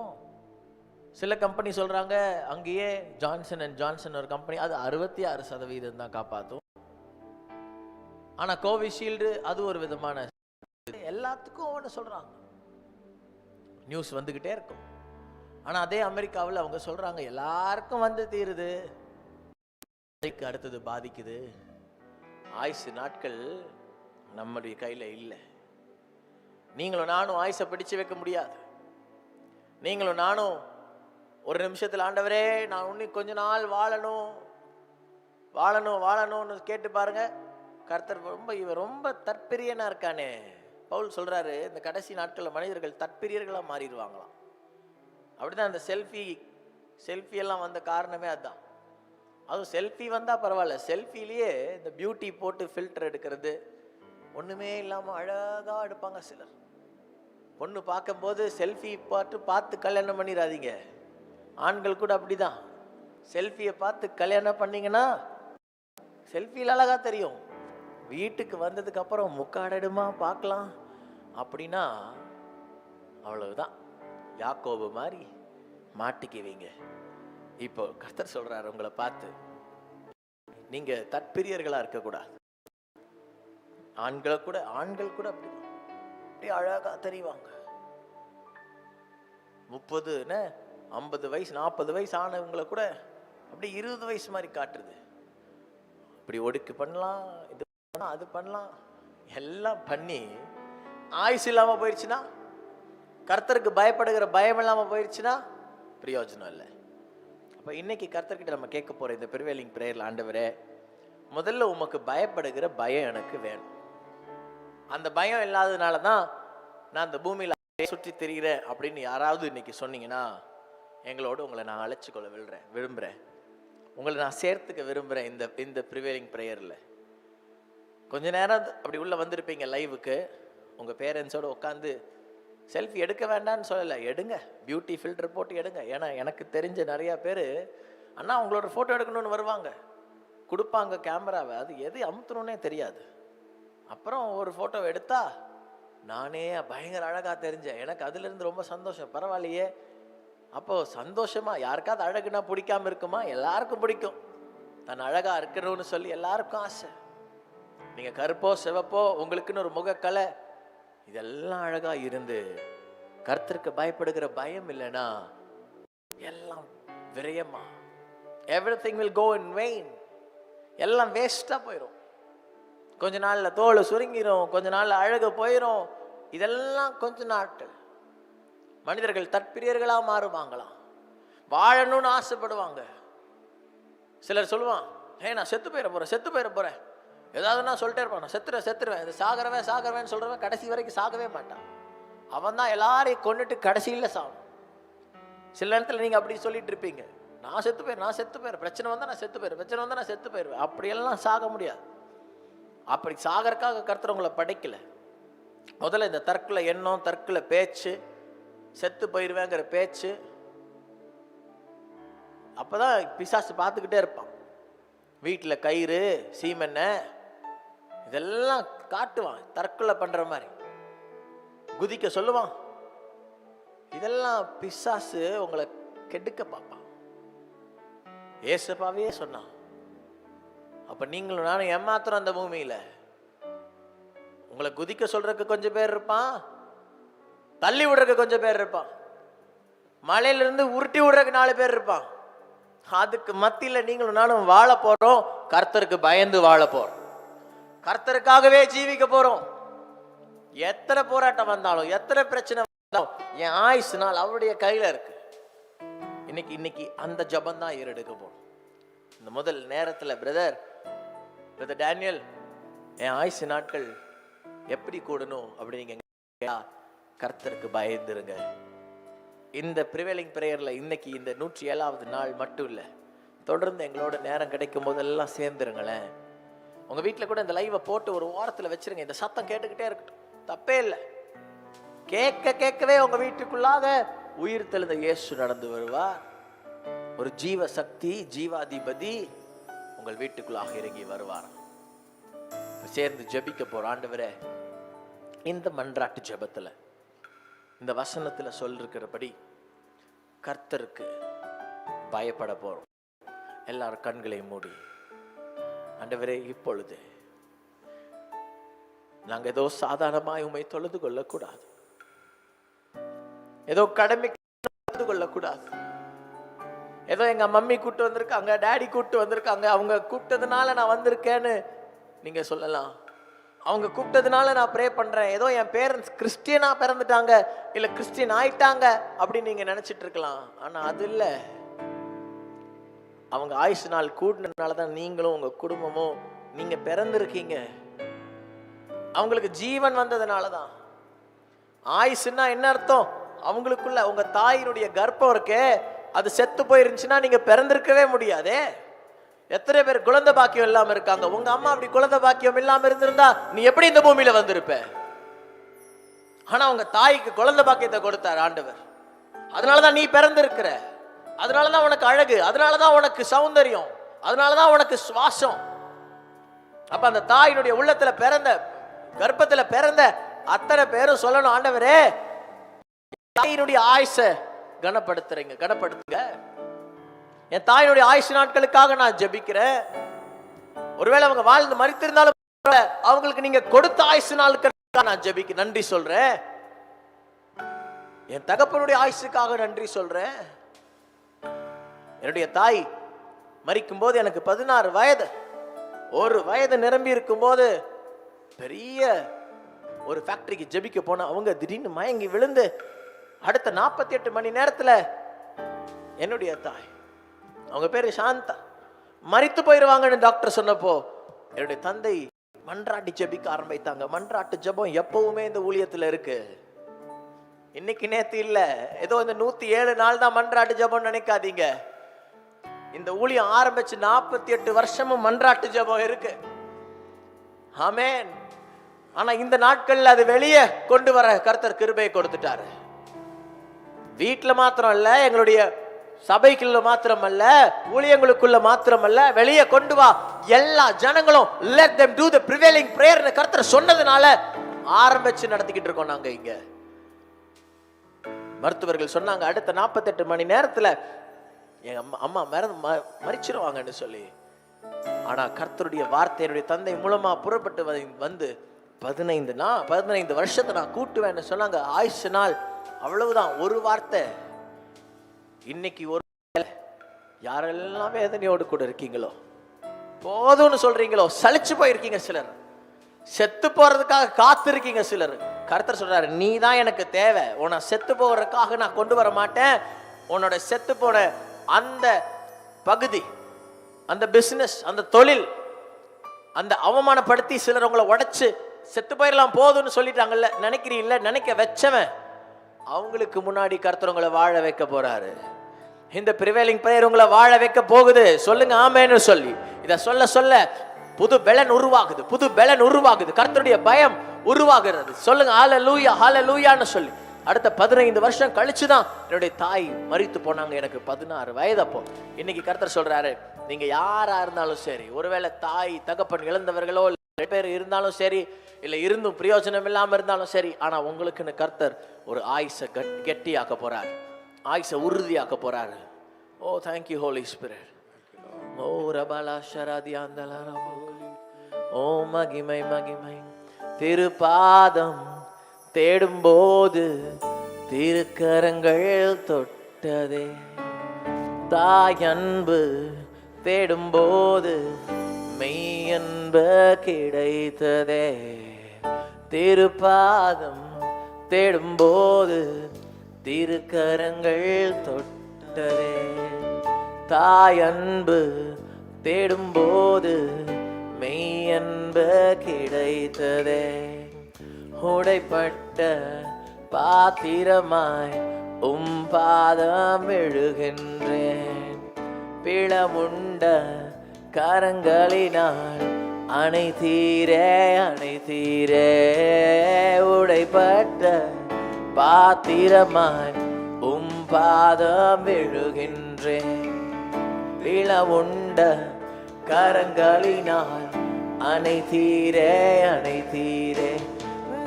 சில கம்பெனி சொல்றாங்க, அங்கேயே ஜான்சன் அண்ட் ஜான்சன் ஒரு கம்பெனி, அது 66% தான் காப்பாற்றும். ஆனா கோவிஷீல்டு அது ஒரு விதமான, எல்லாத்துக்கும் ஒன்று சொல்றாங்க, நியூஸ் வந்துகிட்டே இருக்கும். ஆனா அதே அமெரிக்காவில் அவங்க சொல்றாங்க, எல்லாருக்கும் வந்து தீருது, அடுத்தது பாதிக்குது. ஆயுசு நாட்கள் நம்முடைய கையில இல்லை. நீங்களும் நானும் ஆயுசை பிடிச்சு வைக்க முடியாது. நீங்களும் நானும் ஒரு நிமிஷத்தில் ஆண்டவரே நான் இன்னும் கொஞ்ச நாள் வாழணும்னு கேட்டு பாருங்க. கர்த்தர் இவன் ரொம்ப தற்பிரியனா இருக்கானே. பவுல் சொல்றாரு, இந்த கடைசி நாட்களில் மனிதர்கள் தற்பிரியர்களா மாறிடுவாங்களாம். அப்படிதான் இந்த செல்ஃபி எல்லாம் வந்த காரணமே அதுதான். அதுவும் செல்ஃபி வந்தா பரவாயில்ல, செல்ஃபிலேயே இந்த பியூட்டி போட்டு ஃபில்டர் எடுக்கிறது, ஒண்ணுமே இல்லாம அழகா எடுப்பாங்க சிலர். பொண்ணு பார்க்கும்போது செல்ஃபி பார்த்து கல்யாணம் பண்ணிடாதீங்க. ஆண்கள் கூட அப்படிதான். செல்ஃபியை பார்த்து கல்யாணம் பண்ணீங்கன்னா செல்ஃபியில் அழகா தெரியும், வீட்டுக்கு வந்ததுக்கு அப்புறம் முக்காடடுமா பார்க்கலாம் அப்படின்னா அவ்வளவுதான், யாக்கோபு மாதிரி மாட்டிக்குவீங்க. இப்போ கர்த்தர் சொல்றாரு உங்களை பார்த்து, நீங்க தற்பிரியர்களா இருக்கக்கூடாது. ஆண்கள் கூட அப்படி அழகா தெரிவாங்க. 30 50 வயசு 40 வயசு ஆனவங்களை கூட அப்படி 20 வயசு மாதிரி காட்டுறது. இப்படி ஒடுக்கு பண்ணலாம், இது பண்ணலாம், அது பண்ணலாம், எல்லாம் பண்ணி ஆயுசு இல்லாம போயிடுச்சுன்னா கர்த்தருக்கு பயப்படுகிற பயம் இல்லாமல் போயிடுச்சுன்னா பிரயோஜனம் இல்லை. அப்போ இன்னைக்கு கர்த்தர்கிட்ட நம்ம கேட்க போகிற இந்த ப்ரிவேலிங் ப்ரேயரில், ஆண்டவரே முதல்ல உமக்கு பயப்படுகிற பயம் எனக்கு வேணும். அந்த பயம் இல்லாததுனால தான் நான் அந்த பூமியில் சுற்றி திரிகிறேன் அப்படின்னு யாராவது இன்னைக்கு சொன்னீங்கன்னா, எங்களோடு உங்களை நான் அழைச்சிக்கொள்ள விரும்புகிறேன். உங்களை நான் சேர்த்துக்க விரும்புகிறேன். இந்த ப்ரிவேலிங் ப்ரேயரில் கொஞ்ச நேரம் அப்படி உள்ளே வந்திருப்பீங்க லைவுக்கு. உங்கள் பேரண்ட்ஸோடு உட்காந்து செல்ஃபி எடுக்க வேண்டாம்னு சொல்லலை, எடுங்க, பியூட்டி ஃபில்டர் போட்டு எடுங்க. ஏன்னா எனக்கு தெரிஞ்ச நிறையா பேர், அண்ணா உங்களோட ஃபோட்டோ எடுக்கணும்னு வருவாங்க, கொடுப்பாங்க கேமராவை, அது எது அமுத்தணுன்னே தெரியாது. அப்புறம் ஒரு ஃபோட்டோ எடுத்தா நானே பயங்கர அழகாக தெரிஞ்சேன். எனக்கு அதுலேருந்து ரொம்ப சந்தோஷம். பரவாயில்லையே, அப்போது சந்தோஷமாக யாருக்காவது அழகுனா பிடிக்காம இருக்குமா? எல்லாருக்கும் பிடிக்கும். தன் அழகாக இருக்கணும்னு சொல்லி எல்லாருக்கும் ஆசை. நீங்கள் கருப்போ சிவப்போ உங்களுக்குன்னு ஒரு முகக்கலை இதெல்லாம் அழகாக இருந்து கர்த்தருக்கு பயப்படுகிற பயம் இல்லைன்னா எல்லாம் விரயமா, everything will go in vain. எல்லாம் வேஸ்ட்டாக போயிடும். கொஞ்ச நாளில் தோல் சுருங்கிரும், கொஞ்ச நாளில் அழகு போயிடும். இதெல்லாம் கொஞ்ச நாட்கள். மனிதர்கள் தற்பிரியர்களாக மாறுவாங்களாம், வாழணும்னு ஆசைப்படுவாங்க. சிலர் சொல்லுவான், நான் செத்து போயிட போகிறேன் ஏதாவது நான் சொல்லிட்டே இருப்பான், நான் செத்துருவேன் இது சாகிறவேன்னு சொல்கிறவன் கடைசி வரைக்கும் சாகவே மாட்டான். அவன் தான் எல்லாரையும் கொண்டுட்டு கடைசியில் சாகும். சில நேரத்தில் நீங்கள் அப்படி சொல்லிட்டு இருப்பீங்க, நான் செத்து போயிடுறேன், பிரச்சனை வந்தால் நான் செத்து போயிடுவேன். அப்படியெல்லாம் சாக முடியாது. அப்படி சாகறக்காக கர்த்தர் உங்களை படைக்கல. முதல்ல இந்த தற்கொலை எண்ணம், தற்கொலை பேச்சு, செத்து போயிடுவேங்கிற பேச்சு, அப்போதான் பிசாசு பார்த்துக்கிட்டே இருப்பான். வீட்டில் கயிறு, சீமெண்ணெய் இதெல்லாம் காட்டுவான், தற்கொலை பண்ணுற மாதிரி குதிக்க சொல்லுவான். இதெல்லாம் பிசாசு உங்களை கெடுக்க பார்ப்பான். ஏசப்பாவே சொன்னான். அப்ப நீங்களும் நானும் ஏமாத்திரம் அந்த பூமியில. உங்களை குதிக்க சொல்றதுக்கு கொஞ்சம் பேர் இருப்பான், தள்ளி விடுறதுக்கு கொஞ்சம் பேர் இருப்பான், மலையிலிருந்து உருட்டி விடுறதுக்கு 4 பேர் இருப்பான். அதுக்கு மத்தியில நீங்களும் நானும் வாழ போறோம். கர்த்தருக்கு பயந்து வாழ போறோம், கர்த்தருக்காகவே ஜீவிக்க போறோம். எத்தனை போராட்டம் வந்தாலும், எத்தனை பிரச்சனை வந்தாலும், என் ஆயுசு நாள் அவருடைய கையில இருக்கு. இன்னைக்கு அந்த ஜபம் தான் ஏறெடுக்க போறோம். இந்த முதல் நேரத்தில் பிரதர் டேனியல், என் ஆயுசு நாட்கள் எப்படி கூடணும் அப்படின்னு நீங்க கர்த்தருக்கு பயந்துருங்க. இந்த ப்ரிவேலிங் ப்ரேயர்ல இன்னைக்கு இந்த 107வது நாள் மட்டும் இல்லை, தொடர்ந்து எங்களோட நேரம் கிடைக்கும் போதெல்லாம் சேர்ந்துருங்களேன். உங்க வீட்டில் கூட இந்த லைவை போட்டு ஒரு ஓரத்தில் வச்சிருங்க. இந்த சத்தம் கேட்டுக்கிட்டே இருக்கட்டும், தப்பே இல்லை. கேட்கவே உங்க வீட்டுக்குள்ளாக உயிர் தெழுந்த இயேசு நடந்து வருவார். ஒரு ஜீவ சக்தி, ஜீவாதிபதி உங்கள் வீட்டுக்குள்ளாக இறங்கி வருவார். சேர்ந்து ஜெபிக்க போறோம். ஆண்டவரே, இந்த மன்றாட்டு ஜெபத்துல இந்த வசனத்துல சொல்லிருக்கிறபடி கர்த்தருக்கு பயப்பட போறோம். எல்லாரும் கண்களை மூடி, ஆண்டவரே இப்பொழுது நாங்க ஏதோ சாதாரணமாய் உம்மை தொழுது கொள்ளக்கூடாது, ஏதோ கடமைக்கு தொழுது கொள்ளக்கூடாது, ஏதோ எங்க மம்மி கூட்டு வந்திருக்காங்க, டாடி கூட்டு வந்திருக்காங்க, அவங்க கூப்பிட்டதுனால நான் வந்திருக்கேன்னு நீங்க சொல்லலாம். அவங்க கூப்பிட்டதுனால நான் ப்ரே பண்றேன், ஏதோ என் பேரண்ட்ஸ் கிறிஸ்டியனா பிறந்துட்டாங்க இல்ல கிறிஸ்டியன் ஆயிட்டாங்க அப்படின்னு நீங்க நினைச்சிட்டு இருக்கலாம். ஆனா அது இல்லை. அவங்க ஆயுசு நாள் கூட்டினதுனாலதான் நீங்களும் உங்க குடும்பமும் நீங்க பிறந்திருக்கீங்க. அவங்களுக்கு ஜீவன் வந்ததுனாலதான். ஆயுசுன்னா என்ன அர்த்தம்? அவங்களுக்குள்ள உங்க தாயினுடைய கர்ப்பம் இருக்கே, அது செத்து போயிருந்துச்சுன்னா நீங்க பிறந்திருக்கவே முடியாதே. எத்தனை பேர் குழந்தை பாக்கியம் இல்லாம இருக்காங்க? உங்க அம்மா அப்படி குழந்தை பாக்கியம் இல்லாம இருந்திருந்தா நீ எப்படி இந்த பூமியில வந்திருப்ப? ஆனா உங்க தாய்க்கு குழந்தை பாக்கியத்தை கொடுத்தார் ஆண்டவர். அதனாலதான் நீ பிறந்திருக்கிற. அதனாலதான் உனக்கு அழகு, அதனாலதான் உனக்கு சௌந்தரியம், அதனாலதான் உனக்கு சுவாசம். அப்ப அந்த தாயினுடைய உள்ளத்துல பிறந்த, கர்ப்பத்துல பிறந்த அத்தனை பேரும் சொல்லணும், ஆண்டவரே தாயினுடைய ஆயுச கனப்படுத்துங்க. என் தாயினுடைய ஆயுசு நாட்களுக்காக நான் ஜெபிக்கிறேன். ஒருவேளை அவங்க வாழ்ந்து மரித்திருந்தாலும் அவங்களுக்கு நீங்க கொடுத்த ஆயுசு நாட்களுக்காக நான் ஜெபிக்க நன்றி சொல்றேன். என் தகப்பனுடைய ஆயுசுக்காக நன்றி சொல்றேன். என்னுடைய தாய் மரிக்கும் போது எனக்கு 16 வயது. 1 வயது நிரம்பி இருக்கும் போது பெரிய ஒரு ஃபேக்டரிக்கு ஜெபிக்க போன அவங்க திடீர்னு மயங்கி விழுந்து அடுத்த 48 மணி நேரத்துல என்னுடைய தாய், அவங்க பேரு சாந்தா, மரித்து போயிருவாங்கன்னு டாக்டர் சொன்னப்போ என்னுடைய தந்தை மன்றாட்டி ஜெபிக்க ஆரம்பித்தாங்க. மன்றாட்டு ஜெபம் எப்பவுமே இந்த ஊழியத்துல இருக்கு. இன்னைக்கு நேத்து இல்ல, ஏதோ இந்த 107 நாள் தான் மன்றாட்டு ஜெபம் நினைக்காதீங்க. இந்த ஊழியம் ஆரம்பிச்சு 48 வருஷமும் மன்றாட்டு ஜெபம் இருக்கு. ஆமென். ஆனா இந்த நாட்கள்ல அது வெளியே கொண்டு வர கர்த்தர் கிருபையை கொடுத்துட்டாரு. வீட்டுல மாத்திரம் இல்ல, எங்களுடைய சபைக்குள்ள மாத்திரம் அல்ல, ஊழியங்களுக்குள்ள மாத்திரம் அல்ல, வெளியே கொண்டு வா. எல்லா ஜனங்களும் let them do the prevailing prayer ன்னு கர்த்தர் சொன்னதுனால ஆரம்பிச்சு நடத்திக்கிட்டு இருக்கோம் நாங்க இங்க. மருத்துவர்கள் சொன்னாங்க அடுத்த 48 மணி நேரத்துல எங்க அம்மா மரிச்சிருவாங்கன்னு சொல்லி. ஆனா கர்த்தருடைய வார்த்தை என்னுடைய தந்தை மூலமா புறப்பட்டு வந்து 15 வருஷத்தை நான் கூட்டுவேன்னு சொன்னாங்க. ஆயுசு நாள் அவ்வளவுதான். ஒரு வார்த்தை. இன்னைக்கு ஒரு யாரெல்லாம் வேதனையோடு கூட இருக்கீங்களோ, போதும்னு சொல்றீங்களோ, சலிச்சு போயிருக்கீங்க சிலர், செத்து போறதுக்காக காத்திருக்கீங்க சிலர், கர்த்தர் சொல்றாரு நீ தான் எனக்கு தேவை. உன்னை செத்து போகிறதுக்காக நான் கொண்டு வர மாட்டேன். உன்னோட செத்து போன அந்த பகுதி, அந்த பிசினஸ், அந்த தொழில், அந்த அவமானப்படுத்தி சிலர் உங்களை உடைச்சு செத்து போயிடலாம் போதும்னு சொல்லிட்டாங்கல்ல, நினைக்கிறீங்கல்ல, நினைக்க வச்சவன் அவங்களுக்கு முன்னாடி கர்த்தர் உங்களை வாழ வைக்க போறாரு. இந்த பிரிவேலிங் பிரேயர் உங்களை வாழ வைக்க போகுது. சொல்லுங்க ஆமென்னு சொல்லி. இத சொல்ல சொல்ல புது பெலன் உருவாகுது, புது பெலன் உருவாகுது, கர்த்தருடைய பயம் உருவாகிறது. சொல்லுங்க ஹல்லேலூயா ஹல்லேலூயான்னு சொல்லி. அடுத்த 15 வருஷம் கழிச்சு தான் என்னுடைய தாய் மரித்து போனாங்க. எனக்கு 16 வயது அப்போ. இன்னைக்கு கர்த்தர் சொல்றாரு நீங்க யாரா இருந்தாலும் சரி, ஒருவேளை தாய் தகப்பன் இழந்தவர்களோ பேர் இருந்தாலும் சரி, இல்ல இருந்தும் பிரயோஜனம் இல்லாம இருந்தாலும் சரி, ஆனா உங்களுக்குன்னு கர்த்தர் ஒரு ஆயுசை கெட்டியாக்க போறாரு, ஆயுசை உறுதியாக்க போறாரு. ஓ தேங்க்யூ ஹோலி ஸ்பிரிட். ஓ ரபாலா ஷராதியாந்தலா ஓ மகிமை மகிமை. திருப்பாதம் தேடும்போது திருக்கரங்கள் தொட்டதே, தாயன்பு தேடும்போது மெய்யன்பு கிடைத்ததே. திருப்பாதம் தேடும்போது திருக்கரங்கள் தொட்டதே, தாயன்பு தேடும்போது மெய்யன்பு கிடைத்ததே. உடைப்பட்ட பாத்திரமாய் பாதம் எழுகின்றேன், பிளமுண்ட கரங்களினால் அணைத்தீரே அணைத்தீரே. உடைப்பட்ட பாத்திரமாய் பாதம் எழுகின்றேன், பிளவுண்ட கரங்களினால் அணைத்தீரே அணைத்தீரே.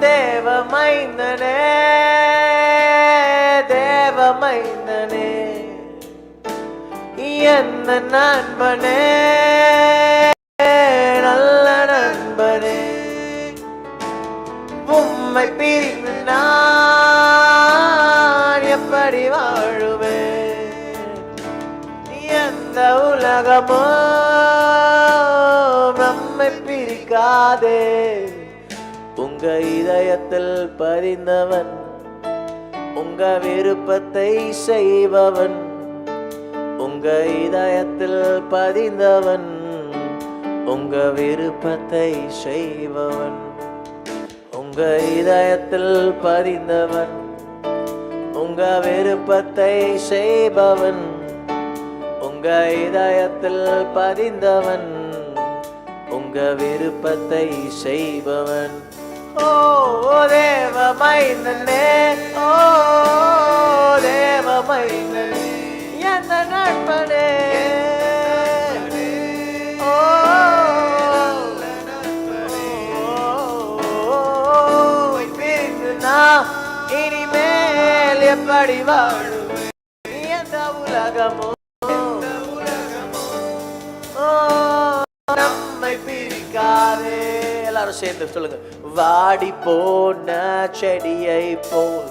தேவமைந்தனே தேவமைந்தனே என்ன நண்பனே நல்ல நண்பனே, உம்மை பிரிந்து நான் எப்படி வாழுவேன்? எந்த உலகமோ நம்மை பிரிக்காதே. உங்க இதயத்தில் பதிந்தவன், உங்க விருப்பத்தை செய்பவன், உங்க இதயத்தில் பதிந்தவன், உங்க விருப்பத்தை செய்பவன், உங்க இதயத்தில் பதிந்தவன், உங்க விருப்பத்தை செய்பவன், உங்க இதயத்தில் பதிந்தவன், உங்க விருப்பத்தை செய்பவன். ஓ தேவமைந்தனே ஓ தேவமைந்தனே எந்த நண்பனே, ஓ பிரிந்து நான் இனிமேல் எப்படி வாழுவேன்? எந்த உலகமோ நம்மை பிரிக்காதே. எல்லாரும் சேர்ந்து சொல்லுங்க. வாடி போன செடியை போல்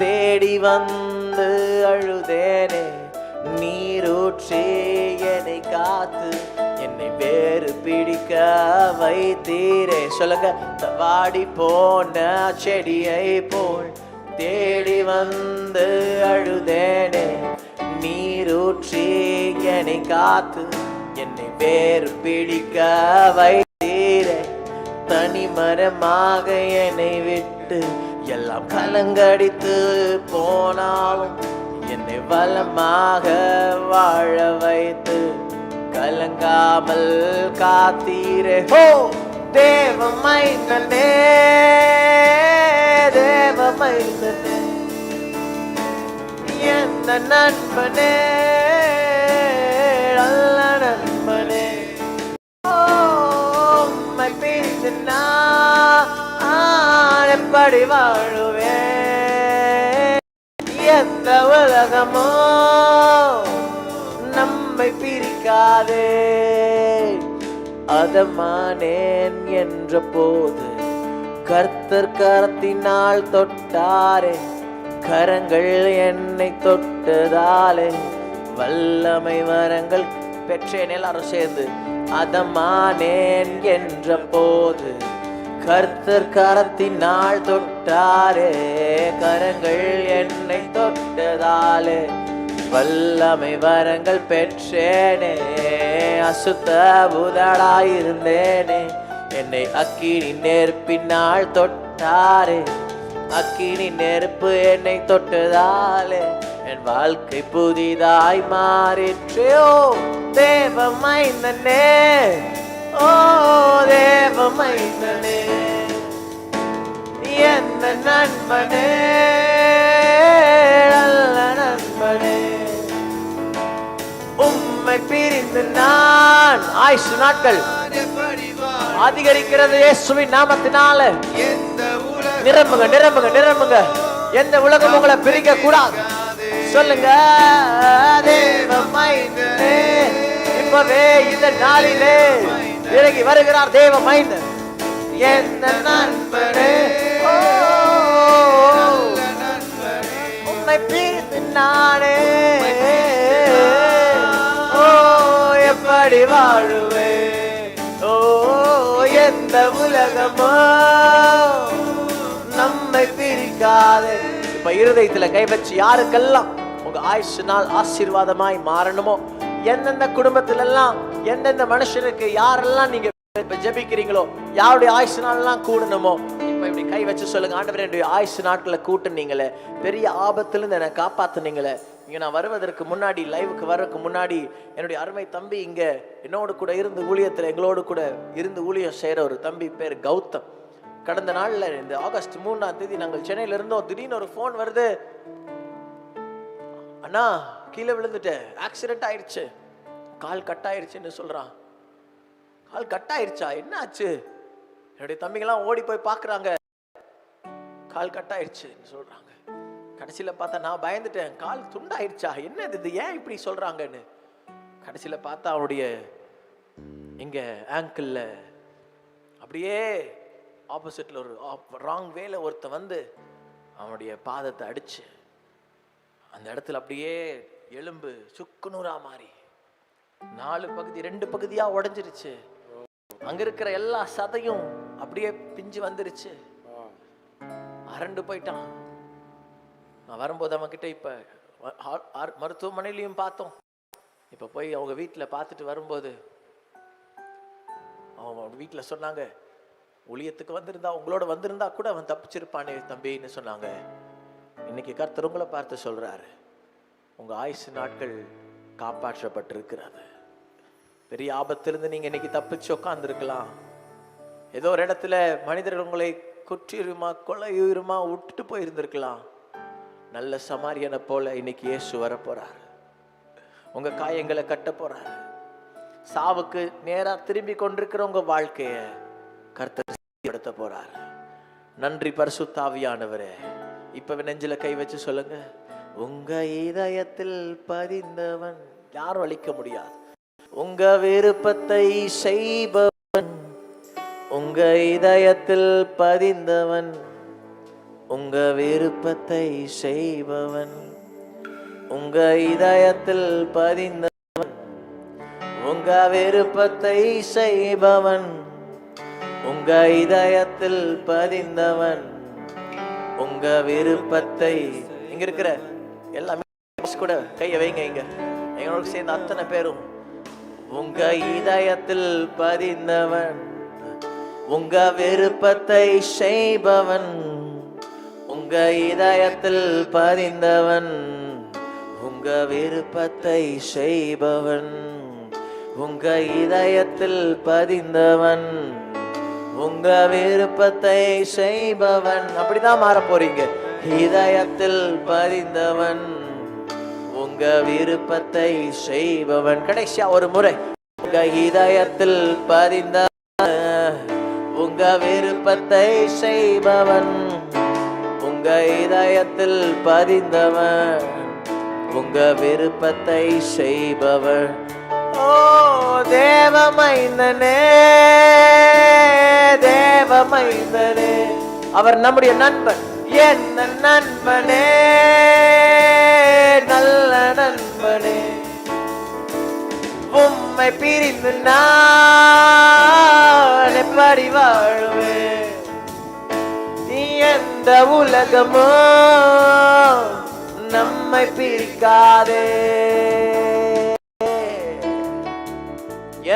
தேடி வந்து அழுதேனே, நீரூற்றி என்னை காத்து என்னை வேறு பிடிக்க வைத்தீரே. சொல்லுங்க. வாடி போன செடியை போல் தேடி வந்து அழுதேனே, நீரூற்றி என்னை காத்து என்னை வேறு பிடிக்க வைத்தீரே. தனிமரமாக என்னை விட்டு எல்லாம் கலங்கடித்து போனாலும் என்னை வளமாக வாழ வைத்து கலங்காமல் காத்தீரே. ஹோ தேவமைந்தனே, தேவமைந்தனே, என்ன நண்பனே, நல்ல நண்பனே. உம்மை பிரிந்து நான் எப்படி வாழுவேன்? எந்த உலகமோ நம்மை பிரிக்காதே. அதமானேன் என்ற போது கர்த்தர் கரத்தினால் தொட்டாரே. கரங்கள் என்னை தொட்டதாலே வல்லமை வரங்கள் பெற்றேன். எல்லாரும் சேர்ந்து அதமானேன் என்ற போது கர்த்தர் கரத்தினால் தொட்டாரே. கரங்கள் என்னை தொட்டதாலே வல்லமை வரங்கள் பெற்றேனே. அசுத்த புதடாயிருந்தேனே, என்னை அக்கினி நெருப்பினால் தொட்டாரே. அக்கினி நெருப்பு என்னை தொட்டதாலே என் வாழ்க்கை புதிதாய் மாறிற்று. ஓ தேவமைந்தனே, ஓ தேவமைந்தனே, என்ன நண்பனே, நல்ல நண்பனே. உம்மை பிரிந்து நான் ஆயுசு நாட்கள் அதிகரிக்கிறது இயேசுவின் நாமத்தினால. நிரம்புங்க நிரம்புங்க நிரம்புங்க. எந்த உலகம் உங்களை பிரிக்க கூடாது. சொல்லுங்க தேவமைந்தனே. இப்பவே இந்த நாளிலே இறங்கி வருகிறார் தேவமைந்தன். என்ன நண்பனே, உம்மை பிரிந்து நானே எப்படி வாழுவேன்? ஓ எந்த உலகமோ நம்மை பிரிக்காதே. இப்ப இருதயத்துல கை வச்சு யாருக்கெல்லாம் உங்க ஆயுசு நாள் ஆசீர்வாதமாய் மாறணுமோ, எந்தெந்த குடும்பத்துல எல்லாம் எந்தெந்த மனுஷனுக்கு யாரெல்லாம் நீங்க இப்ப ஜெபிக்கிறீங்களோ, யாருடைய ஆயுசு நாள் எல்லாம் கூடணுமோ, இப்ப இப்படி கை வச்சு சொல்லுங்க, ஆண்டவரே என்னுடைய ஆயுசு நாட்களை கூட்டுனீங்களே, பெரிய ஆபத்துல இருந்து என்னை காப்பாத்துனீங்களே. இங்க நான் வருவதற்கு முன்னாடி, லைவுக்கு வர்றதுக்கு முன்னாடி என்னுடைய அருமை தம்பி இங்க என்னோடு கூட இருந்து ஊழியத்துல எங்களோடு கூட இருந்து ஊழியம் செய்யற ஒரு தம்பி பேர் கௌதம். கடந்த நாள்ல இந்த ஆகஸ்ட் 3ஆம் தேதி நாங்கள் சென்னையில இருந்தோம். திடீர்னு ஒரு போன் வருது, அண்ணா கீழே விழுந்துட்டேன், ஆக்சிடென்ட் ஆயிடுச்சு, கால் கட் ஆயிடுச்சுன்னு சொல்றான். கால் கட் ஆயிடுச்சா, என்ன ஆச்சு? என்னுடைய தம்பிங்கெல்லாம் ஓடி போய் பாக்குறாங்க, கால் கட் ஆயிடுச்சுன்னு சொல்றாங்க. கடைசியில பார்த்தா நான் பயந்துட்டேன், கால் துண்டாயிடுச்சா, என்ன இது, ஏன் இப்படி சொல்றாங்கன்னு. கடைசியில பார்த்தா அவனுடைய இங்க ஆங்கிள் அப்படியே ஆப்போசிட்ல ஒரு ராங் வேல ஒருத்த வந்து அவனுடைய பாதத்தை அடிச்சு அந்த இடத்துல அப்படியே எலும்பு சுக்குநூறா மாறி 4 பகுதி 2 பகுதியா உடைஞ்சிருச்சு. அங்க இருக்கிற எல்லா சதையும் அப்படியே பிஞ்சு வந்துருச்சு, அரண்டு போயிட்டான். நான் வரும்போது அவன் கிட்ட இப்ப மருத்துவமனையிலையும் பார்த்தோம். இப்ப போய் அவங்க வீட்டுல பார்த்துட்டு வரும்போது அவங்க வீட்டுல சொன்னாங்க, ஊழியத்துக்கு வந்திருந்தா, உங்களோட வந்திருந்தா கூட அவன் தப்பிச்சிருப்பானே தம்பின்னு சொன்னாங்க. இன்னைக்கு கர்த்தர் உங்களை பார்த்து சொல்றாரு, உங்க ஆயுசு நாட்கள் காப்பாற்றப்பட்டிருக்கிறது. பெரிய ஆபத்திலிருந்து நீங்க இன்னைக்கு தப்பிச்சு உட்கார்ந்துருக்கலாம். ஏதோ ஒரு இடத்துல மனிதர்கள் உங்களை குற்றியுமா கொலையுமா விட்டுட்டு போயிருந்திருக்கலாம். நல்ல சமாரியனை போல இன்னைக்கு இயேசு வர போறாரு, உங்க காயங்களை கட்ட போறாரு. சாவுக்கு நேரா திரும்பி கொண்டிருக்கிற உங்க வாழ்க்கைய கர்த்தர் படுத்த போறாரு. நன்றி பரிசுத்த ஆவியானவரே. இப்ப நெஞ்சில கை வச்சு சொல்லுங்க, உங்க இதயத்தில் பதிந்தவன் யாரும் அழிக்க முடியாது. உங்க விருப்பத்தை செய்பவன், உங்க இதயத்தில் பதிந்தவன், உங்க விருப்பத்தை செய்பவன், உங்க இதயத்தில் பதிந்தவன், உங்க விருப்பத்தை செய்பவன், உங்க இதயத்தில் பதிந்தவன், உங்க உங்க விருப்பத்தை இங்க இருக்கிற எல்லாமே கூட கையை வைங்க. இங்க எங்களோட சேர்ந்த அத்தனை பேரும் உங்க இதயத்தில் பதிந்தவன், உங்க விருப்பத்தை செய்பவன், உங்க இதயத்தில் பதிந்தவன், உங்க விருப்பத்தை செய்பவன், உங்க இதயத்தில் பதிந்தவன், உங்க விருப்பத்தை செய்பவன். அப்படிதான் மாற போறீங்க. இதயத்தில் பதிந்தவன், உங்க விருப்பத்தை செய்பவன். கடைசியா ஒரு முறை, உங்க இதயத்தில் பதிந்த உங்க விருப்பத்தை செய்பவன், உங்க இதயத்தில் பதிந்தவன், உங்க விருப்பத்தை செய்பவன். ஓ தேவமைந்தனே, தேவமைந்தனே, அவர் நம்முடைய நண்பன், என்ன நண்பனே, நல்ல நண்பனே. உம்மை பிரிந்து நான் எப்படி வாழுவேன்? எந்த உலகமோ நம்மை பிரிக்காதே.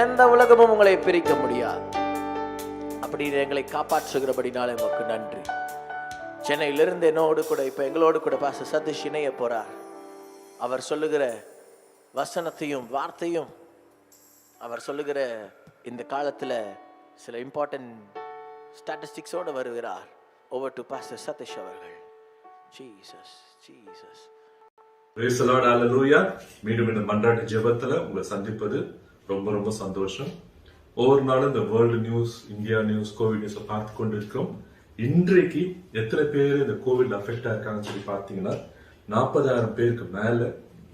எந்த உலகமும் உங்களை பிரிக்க முடியாது. அப்படி எங்களை காப்பாற்றுகிறபடினால உமக்கு நன்றி. சென்னையிலிருந்து என்னோடு கூட இப்ப எங்களோடு கூட பாஸ்டர் சதீஷ் இணைய போறார். அவர் சொல்லுகிற வசனத்தையும் வார்த்தையும், அவர் சொல்லுகிற இந்த காலத்துல சில இம்பார்ட்டன்ட் ஸ்டாட்டிஸ்டிக்ஸோடு வருகிறார். ஓவர் டு பாஸ்டர் சதீஷ் அவர்கள். Jesus Jesus. Praise the lord. Hallelujah. மீண்டும் இந்த மன்றாட்டு ஜெபத்துல உங்களை சந்திப்பது ரொம்ப ரொம்ப சந்தோஷம். ஒவ்வொரு நாளும் இந்த world news, India news, Covid news பார்த்து கொண்டிருக்கிறோம். இன்றைக்கு எத்தனை பேர் இந்த கோவிட் அஃபெக்ட் ஆயிருக்காங்கன்னு சொல்லி பார்த்தீங்கன்னா 40,000 பேருக்கு மேல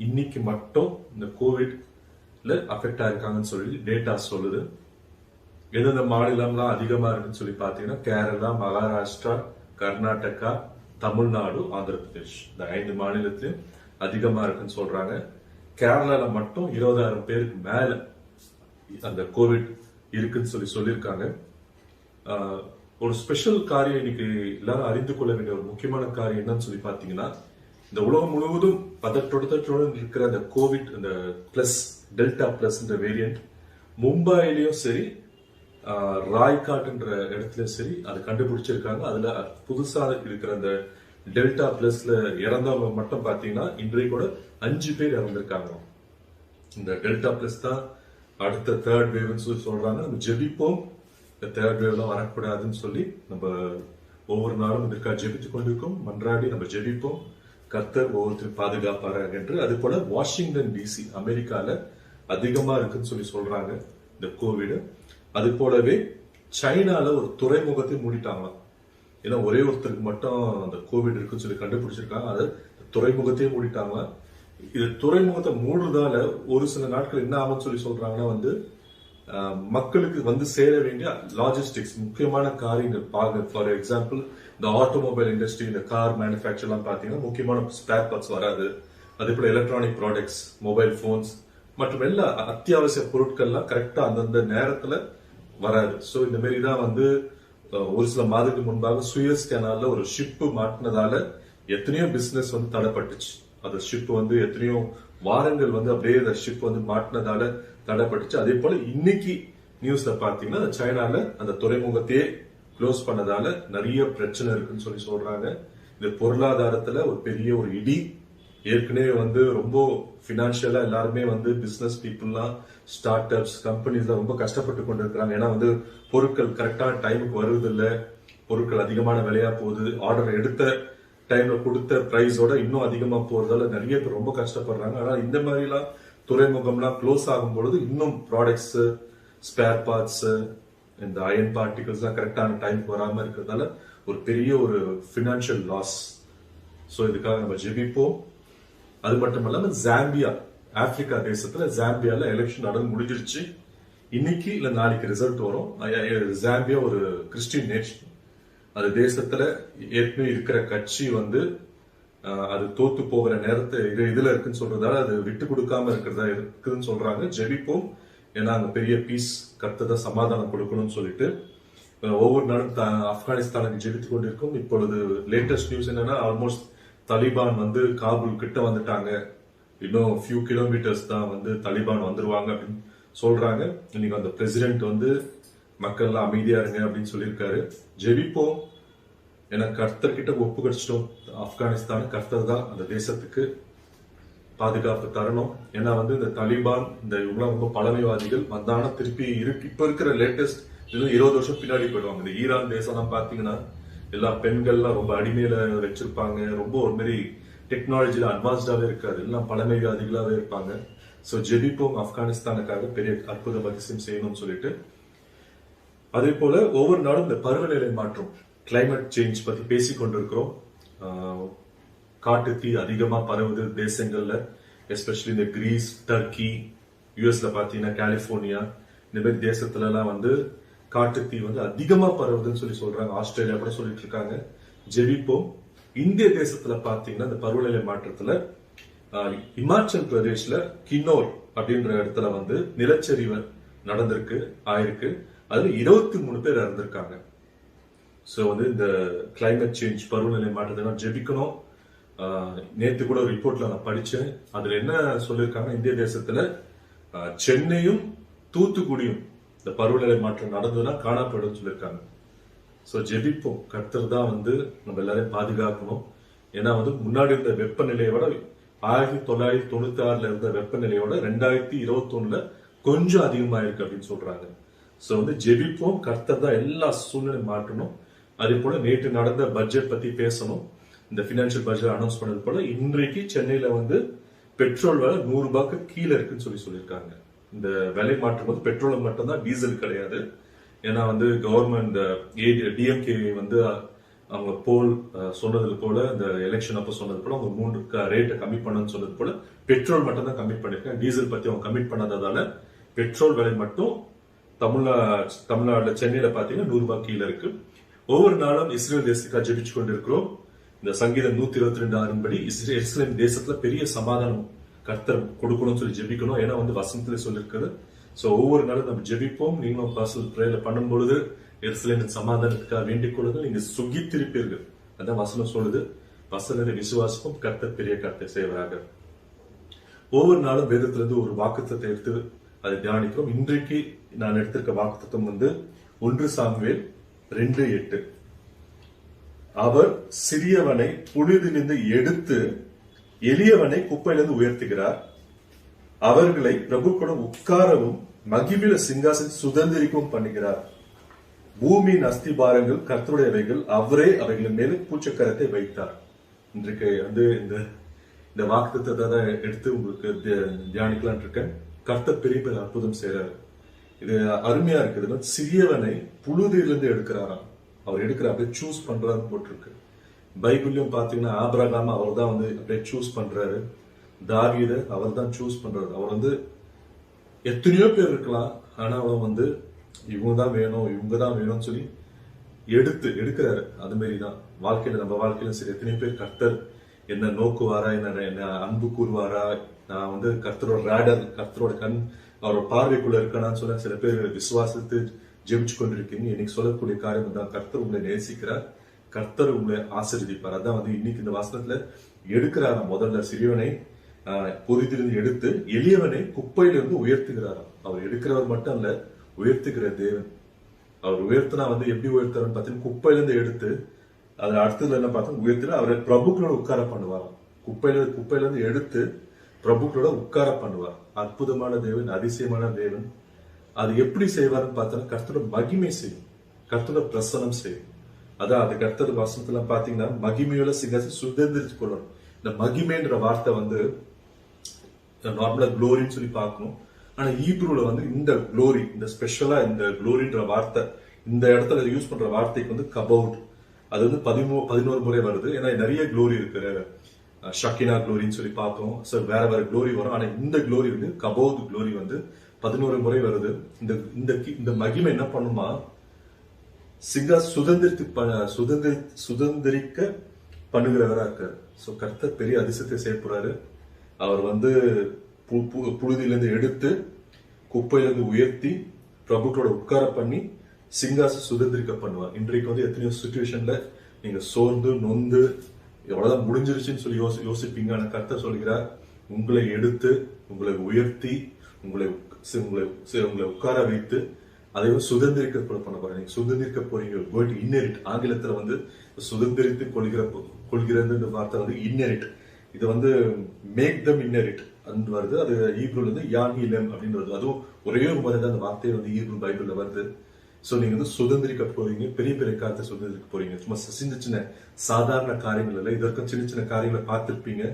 இன்னைக்கு மட்டும் இந்த கோவிட்ல அஃபெக்ட் ஆயிருக்காங்கன்னு சொல்லி டேட்டா சொல்லுது. எந்தெந்த மாநிலம்லாம் அதிகமா இருக்குன்னு சொல்லி பார்த்தீங்கன்னா கேரளா, மகாராஷ்டிரா, கர்நாடகா, தமிழ்நாடு, ஆந்திர பிரதேஷ், இந்த 5 மாநிலத்திலும் அதிகமா இருக்குன்னு சொல்றாங்க. கேரளால மட்டும் 20,000 பேருக்கு மேல அந்த கோவிட் இருக்குன்னு சொல்லி சொல்லியிருக்காங்க. ஒரு ஸ்பெஷல் காரியம் இன்னைக்கு எல்லாரும் அறிந்து கொள்ள வேண்டிய ஒரு முக்கியமான காரியம் என்னன்னு சொல்லி பாத்தீங்கன்னா, இந்த உலகம் முழுவதும் பதற்றத்தோடு இருக்கிற அந்த கோவிட், அந்த பிளஸ் டெல்டா பிளஸ் வேரியன்ட் மும்பையிலயும் சரி, ராய்காட்ன்ற இடத்துலயும் சரி அது கண்டுபிடிச்சிருக்காங்க. அதுல புதுசா இருக்கிற அந்த டெல்டா பிளஸ்ல இறந்தவங்க மட்டும் பாத்தீங்கன்னா இன்றைக்கு கூட 5 பேர் இறந்திருக்காங்க. இந்த டெல்டா பிளஸ் தான் அடுத்த தேர்ட் வேவ்னு சொல்லி சொல்றாங்க. நம்ம ஜெபிப்போம், இந்த தேர்ட் வேவ்லாம் வரக்கூடாதுன்னு சொல்லி நம்ம ஒவ்வொரு நாளும் இதற்காக ஜெபித்து கொண்டிருக்கோம். மன்றாடி நம்ம ஜெபிப்போம், கர்த்தர் ஒவ்வொருத்தரும் பாதுகாப்பாராங்க என்று. அது போல வாஷிங்டன் டிசி அமெரிக்கால அதிகமா இருக்குன்னு சொல்லி சொல்றாங்க இந்த கோவிட். அது போலவே சைனால ஒரு துறைமுகத்தை மூடிட்டாங்களாம். ஏன்னா ஒரே ஒருத்தருக்கு மட்டும் அந்த கோவிட் இருக்குன்னு சொல்லி கண்டுபிடிச்சிருக்காங்க. அது துறைமுகத்தையே மூடிட்டாங்களாம். இது துறைமுகத்தை மூடுறதால ஒரு சில நாட்கள் என்ன ஆகும்னு சொல்லி சொல்றாங்கன்னா மக்களுக்கு வந்து சேர வேண்டிய லாஜிஸ்டிக்ஸ், முக்கியமான காரியங்கள் ஃபார் எக்ஸாம்பிள் இந்த ஆட்டோமொபைல் இண்டஸ்ட்ரி, இந்த கார் மேனுஃபேக்சர் எல்லாம் பாத்தீங்கன்னா முக்கியமான ஸ்பேர் பார்ட்ஸ் வராது. அதே போல எலக்ட்ரானிக் ப்ராடக்ட்ஸ், மொபைல் போன்ஸ் மற்றும் எல்லா அத்தியாவசிய பொருட்கள்லாம் கரெக்டா அந்தந்த நேரத்துல வராது. சோ இந்த மாதிரி தான் ஒரு சில மாதத்துக்கு முன்பாக சுயஸ் கேனால்ல ஒரு ஷிப் மாட்டினதால எத்தனையோ பிசினஸ் தடைப்பட்டுச்சு. அந்த ஷிப் எத்தனையோ வாரங்கள் அப்படியே அந்த ஷிப் மாட்டினதால தடைப்பட்டுச்சு. அதே போல இன்னைக்கு நியூஸ்ல பாத்தீங்கன்னா சைனால அந்த துறைமுகத்தையே க்ளோஸ் பண்ணதால நிறைய பிரச்சனை இருக்குன்னு சொல்லி சொல்றாங்க. இந்த பொருளாதாரத்துல ஒரு பெரிய ஒரு இடி. ஏற்கனவே ரொம்ப பினான்சியலா எல்லாருமே பிசினஸ் பீப்புள்லாம், ஸ்டார்ட் அப்ஸ், கம்பெனிஸ் ரொம்ப கஷ்டப்பட்டு கொண்டு இருக்கிறாங்க. ஏன்னா பொருட்கள் கரெக்டான டைமுக்கு வருது இல்ல, பொருட்கள் அதிகமான விலையா போகுது, ஆர்டர் எடுத்த டைம்ல கொடுத்த பிரைஸோட இன்னும் அதிகமா போறதால நிறைய பேர் ரொம்ப கஷ்டப்படுறாங்க. ஆனா இந்த மாதிரி எல்லாம் துறைமுகம்லாம் க்ளோஸ் ஆகும் பொழுது இன்னும் ப்ராடக்ட்ஸ், ஸ்பேர் பார்ட்ஸ், இந்த அயன் பார்ட்டிகல்ஸ் எல்லாம் கரெக்டான டைமுக்கு வராம இருக்கிறதால ஒரு பெரிய ஒரு பினான்சியல் லாஸ். சோ இதுக்காக நம்ம ஜெபிப்போம். அது மட்டும் இல்லாம ஜாம்பியா, ஆப்பிரிக்கா தேசத்துல ஜாம்பியால எலெக்ஷன் நடந்து முடிஞ்சிருச்சு. இன்னைக்கு இல்ல நாளைக்கு ரிசல்ட் வரும். ஜாம்பியா ஒரு கிறிஸ்டியன் நேஷன். அது தேசத்துல ஏற்கனவே இருக்கிற கட்சி அது தோத்து போகிற நேரத்தை இதுல இருக்குன்னு சொல்றதால அது விட்டு கொடுக்காம இருக்கிறதா இருக்குதுன்னு சொல்றாங்க. ஜெபிப்போம், ஏன்னா அங்க பெரிய பீஸ், கர்த்தர் சமாதானம் கொடுக்கணும்னு சொல்லிட்டு. ஒவ்வொரு நாளும் ஆப்கானிஸ்தானுக்கு ஜெபித்துக் கொண்டிருக்கும். இப்பொழுது லேட்டஸ்ட் நியூஸ் என்னன்னா, ஆல்மோஸ்ட் தாலிபான் வந்து காபூல் கிட்ட வந்துட்டாங்க, இன்னும் ஃபியூ கிலோமீட்டர்ஸ் தான் வந்து தாலிபான் வந்துருவாங்க அப்படின்னு சொல்றாங்க. இன்னைக்கு அந்த பிரசிடென்ட் வந்து மக்கள் எல்லாம் அமைதியா இருங்க அப்படின்னு சொல்லியிருக்காரு. ஜெபிப்போம், ஏன்னா கர்த்தர் கிட்ட ஒப்பு கடிச்சிட்டோம். ஆப்கானிஸ்தான் கர்த்தர் தான் அந்த தேசத்துக்கு பாதுகாப்பு தரணும். ஏன்னா வந்து இந்த தாலிபான் இந்த இவங்களாம் ரொம்ப பழமைவாதிகள் வந்தாங்கன்னா திருப்பி இப்ப இருக்கிற லேட்டஸ்ட் 20 வருஷம் பின்னாடி போயிடுவாங்க. இந்த ஈரான் தேசம்லாம் பாத்தீங்கன்னா எல்லா பெண்கள்லாம் ரொம்ப அடிமையில வச்சிருப்பாங்க, ரொம்ப ஒரு மாதிரி டெக்னாலஜில அட்வான்ஸ்டாவே இருக்காது, எல்லாம் பழமைவாதிகளாவே இருப்பாங்க. சோ ஜெபிப்போம் ஆப்கானிஸ்தானுக்காக பெரிய அற்புத அதிசயம் செய்யணும்னு சொல்லிட்டு. அதே போல ஒவ்வொரு நாளும் இந்த பருவநிலை மாற்றம், கிளைமேட் சேஞ்ச் பத்தி பேசிக் கொண்டிருக்கிறோம். காட்டு தீ அதிகமா பரவுது தேசங்கள்ல, எஸ்பெஷலி இந்த கிரீஸ், டர்க்கி, யூஎஸ்ல பாத்தீங்கன்னா கலிபோர்னியா, இந்த மாதிரி தேசத்துல எல்லாம் வந்து காட்டு தீ வந்து அதிகமா பரவுதுன்னு சொல்லி சொல்றாங்க. ஆஸ்திரேலியா கூட சொல்லிட்டு இருக்காங்க. ஜெபிப்போம். இந்திய தேசத்துல பாத்தீங்கன்னா இந்த பருவநிலை மாற்றத்துல இமாச்சல் பிரதேஷ்ல கின்னோர் அப்படின்ற இடத்துல வந்து நிலச்சரிவு ஆயிருக்கு. அதுல 23 பேர் இறந்திருக்காங்க. சோ வந்து இந்த கிளைமேட் சேஞ்ச், பருவநிலை மாற்றத்தை ஜெபிக்கணும். நேத்து கூட ஒரு ரிப்போர்ட்ல நான் படிச்சேன். அதுல என்ன சொல்லிருக்காங்க, இந்திய தேசத்துல சென்னையும் தூத்துக்குடியும் இந்த பருவநிலை மாற்றம் நடந்ததுன்னா காணப்படும் சொல்லியிருக்காங்க. சோ ஜெபிப்போம், கர்த்தர் தான் வந்து நம்ம எல்லாரையும் பாதுகாக்கணும். ஏன்னா வந்து முன்னாடி இருந்த வெப்பநிலையை விட 1996 இருந்த வெப்பநிலையோட 2021 கொஞ்சம் அதிகமா இருக்கு அப்படின்னு சொல்றாங்க. சோ வந்து ஜெபிப்போம், கர்த்தர் தான் எல்லா சூழ்நிலையும் மாற்றணும். அதே போல நேற்று நடந்த பட்ஜெட் பத்தி பேசணும். இந்த பினான்சியல் பட்ஜெட் அனௌன்ஸ் பண்ணது போல இன்றைக்கு சென்னையில வந்து பெட்ரோல் விலை 100 ரூபாய்க்கு கீழே இருக்குன்னு சொல்லியிருக்காங்க. இந்த விலை மாற்றும் போது பெட்ரோல் மட்டும்தான், டீசல் கிடையாது. ஏன்னா வந்து கவர்மெண்ட் டிஎம்கே வந்து அவங்க போல் சொன்னது போல, இந்த எலெக்ஷன் அப்ப சொன்னது போல அவங்க 3 ரேட்டை கம்மி பண்ணணும்னு சொன்னது போல பெட்ரோல் மட்டும் தான் கம்மி பண்ணிருக்காங்க. டீசல் பத்தி அவங்க கம்மி பண்ணாததால பெட்ரோல் விலை மட்டும் தமிழ்நாடுல சென்னையில பாத்தீங்கன்னா 100 ரூபாய் கீழே இருக்கு. ஒவ்வொரு நாளும் இஸ்ரேல் தேசத்துக்காக ஜெபிச்சு கொண்டிருக்கிறோம். இந்த சங்கீதம் 122 படி இஸ்ரேல் தேசத்துல பெரிய சமாதானம் கர்த்தர் கொடுக்கணும்னு சொல்லி ஜெபிக்கணும். ஏன்னா வந்து வசனத்துல சொல்லிருக்குது. சோ ஒவ்வொரு நாளும் நம்ம ஜெபிப்போம். நீங்களும் பர்சனல் பிரேயர் பண்ணும் பொழுது எருசலேமின் சமாதானத்துக்காக வேண்டிக் கொள்ளுங்கள், நீங்க சுகித்திருப்பீர்கள். அதான் வசனம் சொல்லுது. வசனத்தை விசுவாசமும் கர்த்தர் பெரிய கர்த்தர் செய்வராக. ஒவ்வொரு நாளும் வேதத்திலிருந்து ஒரு வாக்குத்தத்தை எடுத்து அதை தியானிக்கிறோம். இன்றைக்கு நான் எடுத்திருக்க வாக்குத்தம் வந்து 1 சாமுவேல் 2:8. அவர் சிறியவனை புழுதிலிருந்து எடுத்து எளியவனை குப்பையிலிருந்து உயர்த்துகிறார். அவர்களை பிரபுக்களும் உட்காரவும் மகிமையில சிங்காசனம் சுதந்திரிக்கவும் பண்ணுகிறார். பூமியின் அஸ்திபாரங்கள் கர்த்தருடையவைகள், அவரே அவைகளின் மேல பூச்சக்கரத்தை வைத்தார். இன்றைக்கு வந்து இந்த வாக்குத்தத்தை தான் எடுத்து உங்களுக்கு தியானிக்கலாம் இருக்கேன். கர்த்தர் பெரிய பெரிய அற்புதம் செய்யறாரு. இது அருமையா இருக்குது. சிறியவனை புழுதியிலிருந்து எடுக்கிறாராம். அவர் எடுக்கிற அப்படியே சூஸ் பண்றாரு போட்டிருக்கு. பைபிள்லயும் பாத்தீங்கன்னா ஆபிரகாம் அவர் தான் வந்து அப்படியே சூஸ் பண்றாரு. தாவீத அவர் தான் சூஸ் பண்றாரு. அவர் வந்து எத்தனையோ பேர் இருக்கலாம், ஆனா அவன் வந்து இவங்க தான் வேணும்னு சொல்லி எடுக்கிறாரு. அது மாதிரிதான் வாழ்க்கையில, நம்ம வாழ்க்கையில சரி, எத்தனை பேர் கர்த்தர் என்ன நோக்குவாரா, என்ன அன்பு கூறுவாரா, நான் வந்து கர்த்தரோட ரேடர், கர்த்தரோட கண் அவரோட பார்வைக்குள்ள இருக்கணும்னு சொல்ல சில பேர் விசுவாசத்து ஜெபிச்சு கொண்டிருக்கீங்க. இன்னைக்கு சொல்லக்கூடிய காரியம் தான், கர்த்தர் உங்களை நேசிக்கிறார், கர்த்தர் உங்களை ஆசீர்வதிப்பார். அதான் வந்து இன்னைக்கு இந்த வசனத்துல எடுக்கிறாராம். முதல்ல சிறியவனை பொறிதிலிருந்து எடுத்து எளியவனை குப்பையிலிருந்து உயர்த்துகிறாராம். அவர் எடுக்கிறவர் மட்டும் இல்ல, உயர்த்துகிற தேவன். அவர் உயர்த்தினா வந்து எப்படி உயர்த்துறான்னு பார்த்தீங்கன்னா, குப்பையிலிருந்து எடுத்து அது அடுத்ததுல என்ன பார்த்தோம், உயர்த்தினா அவரை பிரபுக்களோட உட்கார பண்ணுவாராம். குப்பையில இருந்து எடுத்து பிரபுக்களோட உட்கார பண்ணுவார். அற்புதமான தேவன், அதிசயமான தேவன். அது எப்படி செய்வார்னு பார்த்தா, கர்த்தரோட மகிமை செய்யும், கர்த்தரோட பிரசனம் செய்யும். அதான் அது கர்த்தர் வசனத்துல பாத்தீங்கன்னா, மகிமையோட சிங்காசனம் சுதந்திரித்து கொள்ளணும். இந்த மகிமைன்ற வார்த்தை வந்து நார்மலா குளோரின்னு சொல்லி பார்க்கணும். ஆனா ஈப்ரூல வந்து இந்த குளோரி, இந்த ஸ்பெஷலா இந்த குளோரின்ற வார்த்தை, இந்த இடத்துல யூஸ் பண்ற வார்த்தைக்கு வந்து கபவுட். அது வந்து 11 முறை வருது. ஏன்னா நிறைய குளோரி இருக்கு. ஷக்கினா குளோரின்னு சொல்லி பார்த்தோம். வேற குளோரி வரும். ஆனா இந்த குளோரி வந்து கபவுத் குளோரி வந்து 11 முறை வருது. இந்த மகிமை என்ன பண்ணுமா, சுதந்திரிக்க பண்ணுகிறவரா இருக்காரு. சோ கர்த்தர் பெரிய அதிசயத்தை செய்யப்படுறாரு. அவர் வந்து புழுதியிலிருந்து எடுத்து குப்பையிலிருந்து உயர்த்தி பிரபுக்களோட உட்கார பண்ணி சிங்காசம் சுதந்திரிக்க பண்ணுவார். இன்றைக்கு வந்து எத்தனையோ சுச்சுவேஷன்ல நீங்க சோர்ந்து நொந்து எவ்வளவுதான் முடிஞ்சிருச்சுன்னு சொல்லி யோசிப்பீங்க. ஆனா கர்த்தர் சொல்கிறார், உங்களை எடுத்து உங்களை உயர்த்தி உங்களை உட்கார வைத்து அதை வந்து சுதந்திரிக்க பண்ண போறீங்க. நீங்க சுதந்திரிக்க போறீங்க. கோயிட் இன்னெரிட். ஆங்கிலத்துல வந்து சுதந்திரித்து கொள்கிறது வார்த்தை வந்து இன்னெரிட். இது வந்து மேக் தம் இன்னெரிட் அப்படின்னு வருது. அது ஈப்ரூல இருந்து யானிலம் அப்படின்னு வருது. அதுவும் ஒரே ஒரு முறை தான் அந்த வார்த்தை வந்து ஈப்ரூ பைபிள்ல வருது. சோ நீங்க வந்து சுதந்திரிக்க போறீங்க. பெரிய பெரிய காரியத்தை சுதந்திரிக்க போறீங்க. சும்மா சின்ன சின்ன சாதாரண காரியங்கள் இல்ல. இதற்கும் சின்ன சின்ன காரியங்களை பார்த்திருப்பீங்க.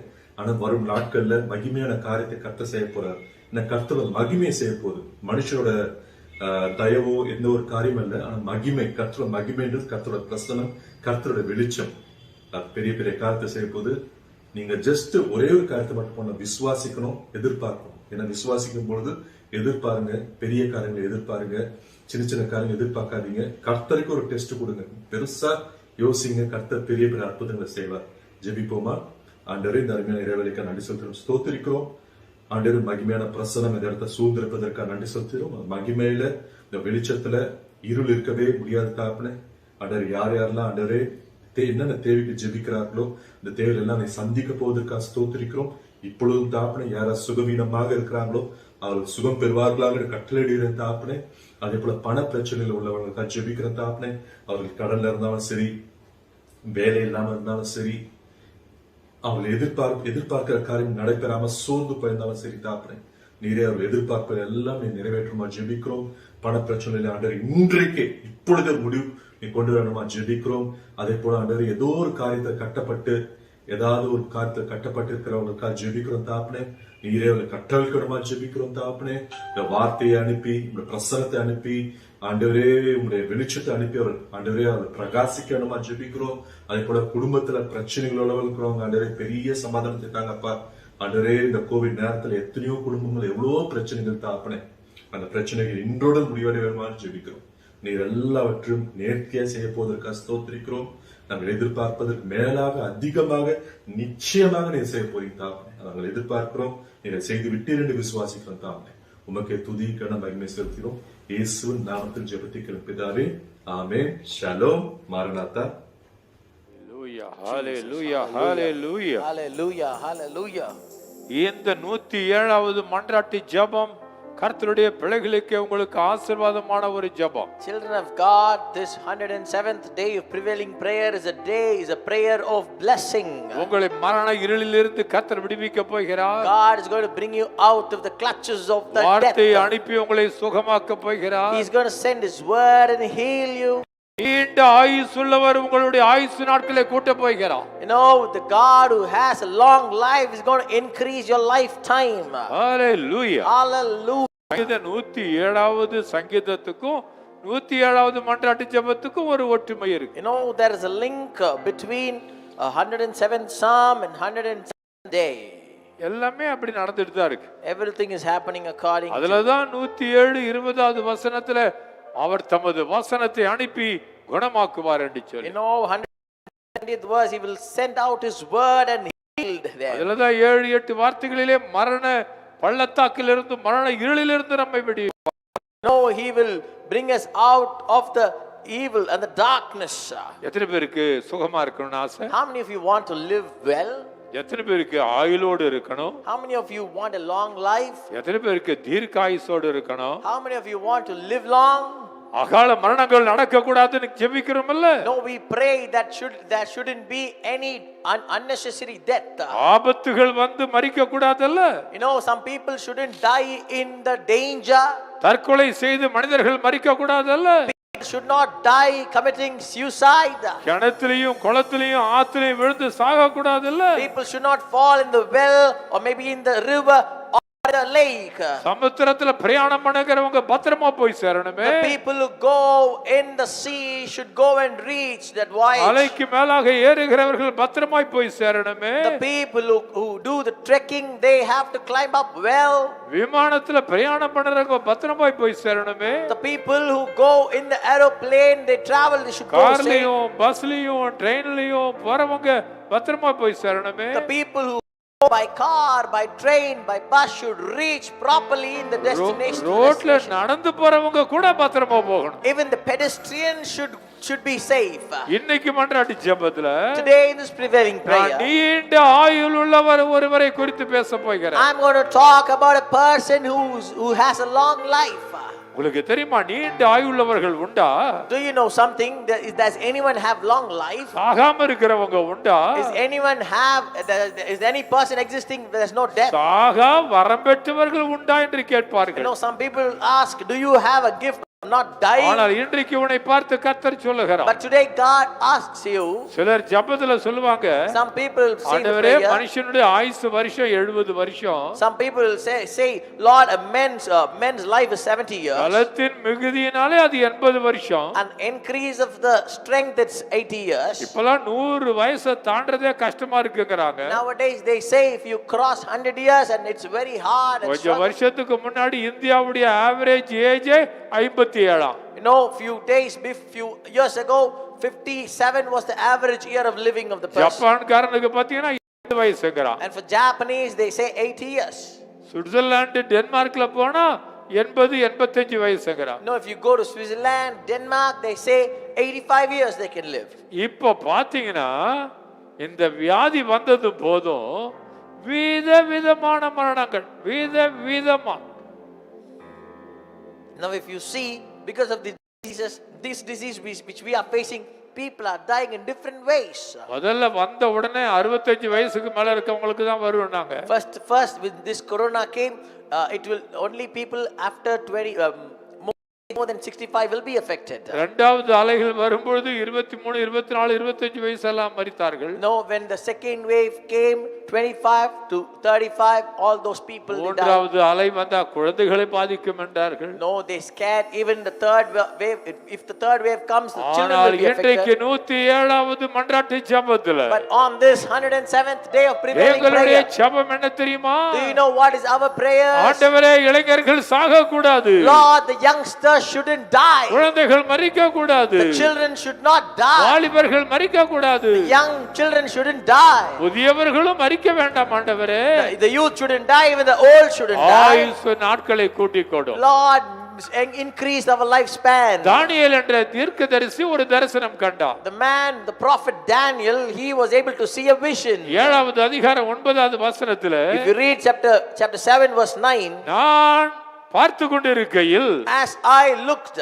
ஆனா வரும் நாட்கள்ல மகிமையான காரியத்தை கர்த்தர் செய்ய போறாரு. கர்த்தர் மகிமையை செய்ய போகுது. மனுஷனோட தயவோ எந்த ஒரு காரியம் இல்ல. ஆனா மகிமை, கர்த்தரோட மகிமைன்றது கர்த்தரோட பிரசனம், கர்த்தரோட வெளிச்சம். பெரிய பெரிய காரியத்தை செய்ய போது நீங்க ஜஸ்ட் ஒரே ஒரு காரியத்தை மட்டும் பண்ண விசுவாசிக்கணும், எதிர்பார்க்கணும். ஏன்னா விசுவாசிக்கும் பொழுது எதிர்பாருங்க, பெரிய காரியங்களை எதிர்பாருங்க, சின்ன சின்ன காரியங்கள் எதிர்பார்க்காதீங்க. கர்த்தருக்கு ஒரு டெஸ்ட் கொடுங்க, பெருசா யோசிங்க. கர்த்தர் பெரிய பெரிய அற்புதங்களை செய்வார். ஜெபிப்போமா? ஆண்டவரே, இந்த அருமையான இறைவனுக்கு நன்றி செலுத்துறோம், ஸ்தோத்திரிக்கிறோம். ஆண்டவர் மகிமையான பிரசனம் இந்த இடத்த சூழ்ந்திருப்பதற்காக நன்றி செலுத்துறோம். மகிமையில இந்த வெளிச்சத்துல இருள் இருக்கவே முடியாது தாப்புனே. ஆண்டவர் யார் யாரெல்லாம் ஆண்டவரே என்னென்ன தேவைக்கு ஜெபிக்கிறார்களோ இந்த தேவைகள் எல்லாம் சந்திக்க போவதற்காக ஸ்தோத்திரிக்கிறோம். இப்பொழுதும் தாப்புனே யாரா சுகவீனமாக இருக்கிறாங்களோ அவர்கள் சுகம் பெறுவார்களாக கட்டளையிடுகிற தாப்புனே. அதே போல பண பிரச்சனைகள் உள்ளவர்களுக்காக ஜெபிக்கிற தாப்புனே. அவர்கள் கடல்ல இருந்தாலும் சரி, வேலை இல்லாம இருந்தாலும் சரி, அவங்களை எதிர்பார்க்கிற காரியம் நடைபெறாம சோர்ந்து போயிருந்தாலும் சரி தாப்புனே, நீரே அவர்கள் எதிர்பார்ப்பதை எல்லாம் நீ நிறைவேற்றுமா ஜெபிக்கிறோம். பண பிரச்சனையில ஆண்டவர் இன்றைக்கு இப்பொழுது முடிவு நீ கொண்டு வரணுமா ஜெபிக்கிறோம். அதே போல ஆண்டவர் ஏதோ ஒரு காரியத்தை கட்டப்பட்டு ஏதாவது ஒரு காரியத்தை கட்டப்பட்டு இருக்கிறவங்களுக்காக ஜெபிக்கிறோம் தாப்புனே. நீரே அவங்களை கட்டவிக்கணுமா ஜெபிக்கிறோம் தாப்புனே. இந்த வார்த்தையை அனுப்பி, இந்த பிரசனத்தை அனுப்பி, ஆண்டவரே உங்களுடைய வெளிச்சத்தை அனுப்பி அவர் ஆண்டவரே அவர் பிரகாசிக்கணுமா ஜெபிக்கிறோம். அதே போல குடும்பத்துல பிரச்சனைகளோட இருக்கிறவங்க ஆண்டவரே பெரிய சமாதானத்தை தாங்கப்பா. ஆண்டவரே இந்த கோவிட் நேரத்துல எத்தனையோ குடும்பங்கள் எவ்வளவோ பிரச்சனைகள் தாப்பனே. அந்த பிரச்சனைகள் இன்றோட முடிவடை வருமானு ஜெபிக்கிறோம். நீர் எல்லாவற்றும் நேர்த்தியா செய்ய போவதற்காக ஸ்தோத்திரிக்கிறோம். நாங்கள் எதிர்பார்ப்பதற்கு மேலாக அதிகமாக நிச்சயமாக நீர் செய்ய போறீங்க தாப்பனே. நாங்கள் எதிர்பார்க்கிறோம். நீங்கள் செய்து விட்டீர் என்று விசுவாசிக்கிறோம் தாப்பனே. உமக்கே துதி கன மகிமை செலுத்துகிறோம். இயேசுவின் நாமத்தில் ஜெபத்திக்கிறோம் பிதாவே, ஆமென். ஷலோம். மாரநாதா. ஹalleluya, ஹalleluya, Hallelujah, hallelujah. இந்த 107வது மன்றாட்டு ஜெபம் கர்த்தருடைய பிள்ளைகளுக்கு உங்களுக்கு ஆசீர்வாதமான ஒரு ஜெபம். Children of God, this 107th day of prevailing prayer is a prayer of blessing. உங்களை மரண இருளிலிருந்து கர்த்தர் விடுவிக்க போகிறார். God is going to bring you out of the clutches of the death. வார்த்தையை அனுப்பி உங்களை சுகமாக்க போகிறார். He is going to send his word and heal you. நீண்ட ஆயுசுள்ளவர் உங்களுடைய ஆயுசு நாட்களை கூட்ட போகிறார். You know, the God who has a long life is going to increase your lifetime. Hallelujah, Hallelujah. இந்த 107வது சங்கீதத்துக்கும் 107வது மன்றாட்டு ஜெபத்துக்கும் ஒரு ஒற்றுமை இருக்கு. You know, there is a link between 107th Psalm and 107th day. எல்லாமே அப்படி நடந்துட்டு தான் இருக்கு. Everything is happening according to. அதுலதான் 107:20வது வசனத்துல அவர் தமது வசனத்தை அனுப்பி குணமாக்குவார் என்று சொல்லி. You know, 120th verse, he will send out his word and healed them. அதுலதான் 7-8 வார்த்தைகளிலே மரண பள்ளத்தாக்கிலிருந்து மரண இருளிலிருந்து நம்மை விடுவிப்பார். No, he will bring us out of the evil and the darkness. எத்தனை பேருக்கு சுகமா இருக்கணும்னு ஆசை? How many of you want to live well? எத்தனை பேருக்கு ஆயுளோடு இருக்கணும்? How many of you want a long life? எத்தனை பேருக்கு தீர்க்காயுசோடு இருக்கணும்? How many of you want to live long? அகால மரணங்கள் நடக்க கூடாதுன்னு ஜெபிக்கிறோம்ல. No, we pray that there shouldn't be any unnecessary death. ஆபத்துகள் வந்து மரிக்க கூடாதல்ல. You know, some people shouldn't die in the danger. தற்கொலை செய்து மனிதர்கள் மரிக்க கூடாதல்ல. People should not die committing suicide. கிணத்துலயும் குளத்துலயும் ஆத்துலயும் விழுந்து சாக கூடாதல்ல. People should not fall in the well or maybe in the river or the lake. சமுத்திரத்துல பிரயாணம் பண்ணுகிறவங்க பத்திரமா போய் சேரணுமே. The people who go in the sea should go and reach that voyage. மலைக்கு மேலாக ஏறுகிறவர்கள் பத்திரமாய் போய் சேரணுமே. The people who do the trekking, they have to climb up well. விமானத்துல பிரயாணம் பண்றவங்க பத்திரமாய் போய் சேரணுமே. The people who go in the aeroplane, they travel, they should go safe. கார்லயும் பஸ்லயும் ட்ரெயின்லயும் போறவங்க பத்திரமா போய் சேரணுமே. The people who by car, by train, by bus should reach properly in the destination. ரோட்ல நடந்து போறவங்க கூட பத்திரமா போகணும். Even the pedestrian should be safe. இன்னைக்கு மன்றாட்டு ஜெபத்துல Today in this prevailing நான் prayer, நீண்ட ஆயுள் உள்ளவர் ஒருவரை குறித்து பேச போகிறேன். I'm going to talk about a person who has a long life. உங்களுக்கு தெரியுமா நீண்ட ஆயுள்ளவர்கள் உண்டா? Do you know something? Does anyone have long life? சாகாம இருக்கிறவங்க உண்டா? Is any person existing where there's no death? சாகா வரம் பெற்றவர்கள் உண்டா என்று You கேட்பார்கள். know, some people ask, do you have a gift of not dying? ஆனால் இன்றைக்கு உன்னை பார்த்து கர்த்தர் சொல்லுகிறார். But today God asks you. சிலர் ஜெபத்துல சொல்லுவாங்க, Some people say in ஆண்டவரே prayer. மனுஷனுடைய ஆயுசு வருஷம் 70 வருஷம். Some people say, Lord, a man's life is 70 years. பலத்தின் மிகுதியினாலே அது 80 வருஷம். An increase of the strength, it's 80 years. இப்பலாம் 100 வயசை தாண்டறதே கஷ்டமா இருக்குங்கறாங்க. Nowadays they say if you cross 100 years and it's very hard and கொஞ்ச வருஷத்துக்கு முன்னாடி இந்தியாவுடைய average age 57. You know, few years ago, 57 was the average year of living of the person. ஜப்பான்காரனுக்கு பாத்தீங்கன்னா 70 வயசுங்கறான். And for Japanese, they say 80 years. Switzerland டென்மார்க்ல போனா 80 85 வயசுங்கறான். No, if you go to Switzerland, Denmark, they say 85 years they can live. இப்போ பாத்தீங்கன்னா இந்த வியாதி வந்தது போதும் விதவிதமான மரணங்கள் விதவிதமா. Now if you see, because of this disease which we are facing, people are dying in different ways. முதல்ல வந்த உடனே 65 வயசுக்கு மேல இருக்கவங்களுக்கு தான் வருவாங்க. First when this corona came, it will only people after 20 more than 65 will be affected. இரண்டாவது அலைகள் வரும்போது 23 24 25 வயசெல்லாம் மரித்தார்கள். No, when the second wave came, 25 to 35, all those people died. மூன்றாவது அலை வந்தா குழந்தைகளை பாதிக்கும் என்றார்கள். No, they scared even the third wave. If the third wave comes, the children will be இன்றைக்கு affected. 107வது மன்றாட்டு ஜெபத்துல But on this 107th day of prevailing எங்களுடைய prayer, ஜெபம் என்ன தெரியுமா? do you know what is our prayer? ஆண்டவரே இளைஞர்கள் சாக கூடாது. Lord, the youngsters shouldn't die. குழந்தைகள் மரிக்க கூடாது. The children should not die. வாலிபர்கள் மரிக்க கூடாது. The young children shouldn't die. புதியவர்களும் மரிக்க வேண்டாம் ஆண்டவரே. The youth shouldn't die, even the old shouldn't die. ஆயுசு நாட்களை கூட்டிக் கொடு. Lord, increase our lifespan. தானியேல் என்ற தீர்க்கதரிசி ஒரு தரிசனம் கண்டான். The prophet Daniel, he was able to see a vision. 7வது அதிகாரம் 9வது வசனத்திலே, If you read chapter 7 verse 9, நான் பார்த்து கொண்டிருக்கையில் as I looked,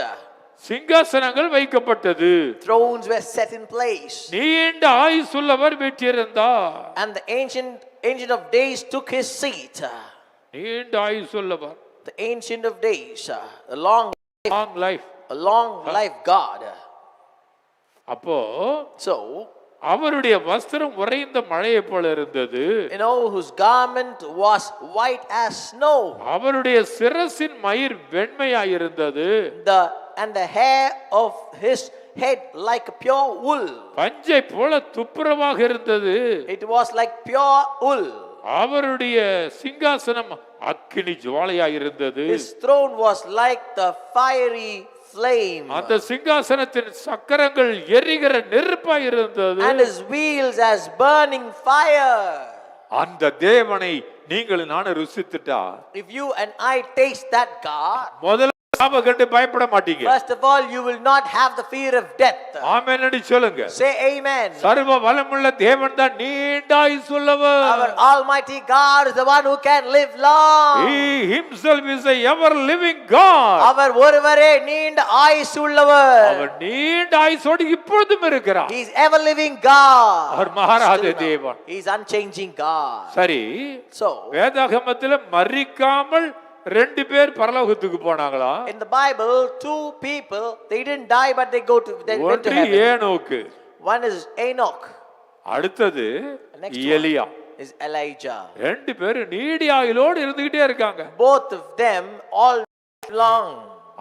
சிங்காசனங்கள் வைக்கப்பட்டது. thrones were set in place. நீண்ட ஆயுசுள்ளவர் வீற்றிருந்தார். And the ancient of days took his seat. நீண்ட ஆயுசுள்ளவர். The ancient of days, a long life God. அப்போ So, அவருடைய வஸ்திரம் உறைந்த மழையை போல இருந்தது. you know, whose garment was white as snow. அவருடைய சிரசின் மயிர் வெண்மையாய் இருந்தது. And the hair of his head like pure wool. பஞ்சை போல துப்புரவாக இருந்தது. It was like pure wool. அவருடைய சிங்காசனம் அக்கினி ஜுவாலையாய் இருந்தது. His throne was like the fiery flame. அந்த சிங்காசனத்தின் சக்கரங்கள் எரிகிற நெருப்பாய் இருந்தது. And his wheels as burning fire. அந்த தேவனை நீங்கள் நானும் ருசித்துட்டா, If you and I taste that God, முதல்ல சாப கண்டு பயப்பட மாட்டீங்க. first of all, you will not have the fear of death. ஆமென் என்று சொல்லுங்க. Say amen. சர்வ வல்லமுள்ள தேவன் தான் நீண்ட ஆயுசுள்ளவர். Our almighty God is the one who can live long. He himself is a ever living God. அவர் ஒருவரே நீண்ட ஆயுசு உள்ளவர். அவர் நீண்ட ஆயுசோடு இப்பொழுதும் இருக்கிறார். He is ever living God. அவர் மாறாத தேவன். He is unchanging God. சரி, So, வேதாகமத்தில் மரிக்காமல் 2 பேர் பரலோகத்துக்கு போனாங்களா? in the Bible, 2 people, they didn't die but they went to heaven. ஏனோக்கு. One is Enoch. அடுத்தது எலியா. Is Elijah. 2 பேர் நீடிய ஆயுளோடு இருந்துகிட்டே இருக்காங்க. Both of them all long.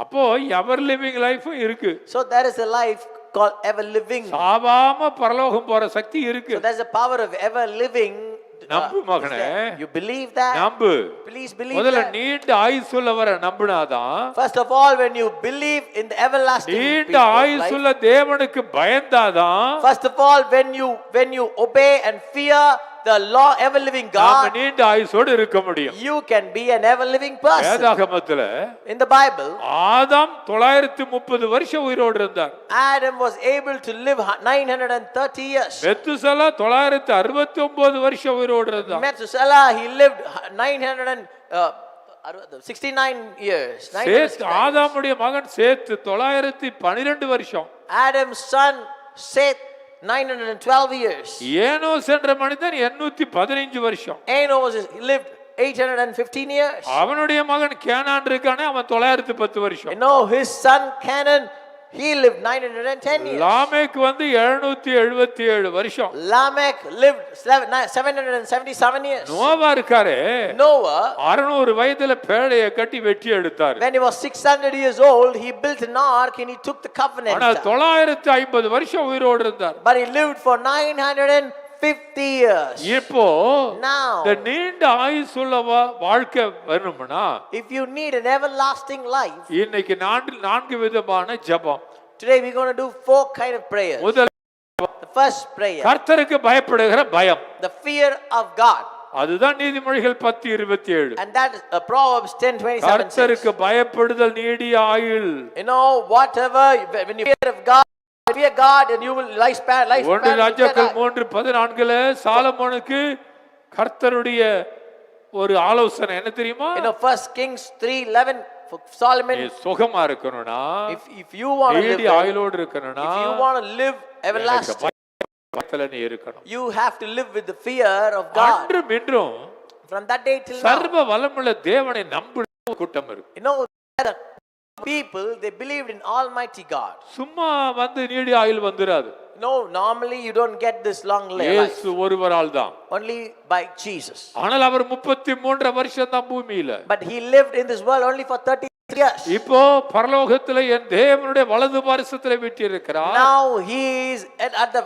அப்போ எவர் லிவிங் லைஃபும் இருக்கு. So there is a life called ever living. சாவாம பரலோகம் போற சக்தி இருக்கு. So there's a power of ever living. நம்பு மகனே. You believe that? நம்பு. Please believe முதல்ல that. நீண்ட ஆயுசுள்ளவரை நம்பினாதான். First of all, when you believe in the everlasting நீண்ட ஆயுசுள்ள தேவனுக்கு பயந்தாதான். First of all, when you obey and fear the ever living நாம God, நீண்ட ஆயுசோடு இருக்க முடியும். you can be an ever living person. வேதாகமத்துல In the Bible, ஆதாம் 930 வருஷம் உயிரோடு இருந்தார். Adam was able to live 930 years. Methuselah 969 வருஷம் உயிரோடு இருந்தார். Methuselah, he lived 969 years. சேத் ஆதாமுடைய மகன் சேத்து 912 வருஷம். Adam's son Seth 912 years. Enos என்ற மனிதன் 815 வருஷம். Enos lived 815 years. அவனுடைய மகன் கேனான் இருக்கானே அவன் 910 வருஷம். You know his son Canaan, he lived 910 years. லாமேக்கு வந்து 777 வருஷம். Lamech lived 777 years. நோவா இருக்காரே Noah, 600 வயதுல பேழையை கட்டி வெட்டி எடுத்தார். when he was 600 years old, he built an ark and he took the covenant. ஆனா 950 வருஷம் உயிரோடு இருந்தார். But he lived for 950 years. இப்போ Now, இந்த நீண்ட ஆயுசுள்ள வாழ்க்கை வரணும்னா if you need an everlasting life, இன்னைக்கு 4 விதமான ஜெபம். today we're going to do 4 kind of prayers. முதல் The first prayer, கர்த்தருக்கு பயப்படுகிற பயம். the fear of God. அதுதான் நீதிமொழிகள் 10:27. And that is Proverbs 10:27 says, கர்த்தருக்கு பயப்படுதல் நீடிய ஆயுள். you know, whatever, when you fear God and you will lifespan. 1 ராஜாக்கள் 3:14 சாலமோனுக்கு கர்த்தருடைய ஒரு ஆலோசனை என்ன தெரியுமா? You know, 1 Kings 3:11 for Solomon, நீ சுகமா இருக்கணும்னா if you want to live நீடிய well, ஆயுளோடு இருக்கணும்னா if you want to live everlasting, பயத்துல நீ இருக்கணும். you have to live with the fear of God. அன்றும் இன்றும் From that day till now, சர்வ வல்லமுள்ள தேவனை நம்புற கூட்டம் இருக்கு. you know, the people, they believed in Almighty God. சும்மா வந்து நீடிய ஆயுள் வந்துராது. No, normally you don't get this long life. இயேசு ஒருவரால் தான். Only by Jesus. ஆனால் அவர் 33 வருஷம் தான் பூமியில. But he lived in this world only for 30 years. இப்போ பரலோகத்திலே என் தேவனுடைய வலது பாரிசத்திலே வீற்றிருக்கிறார். Now he is at the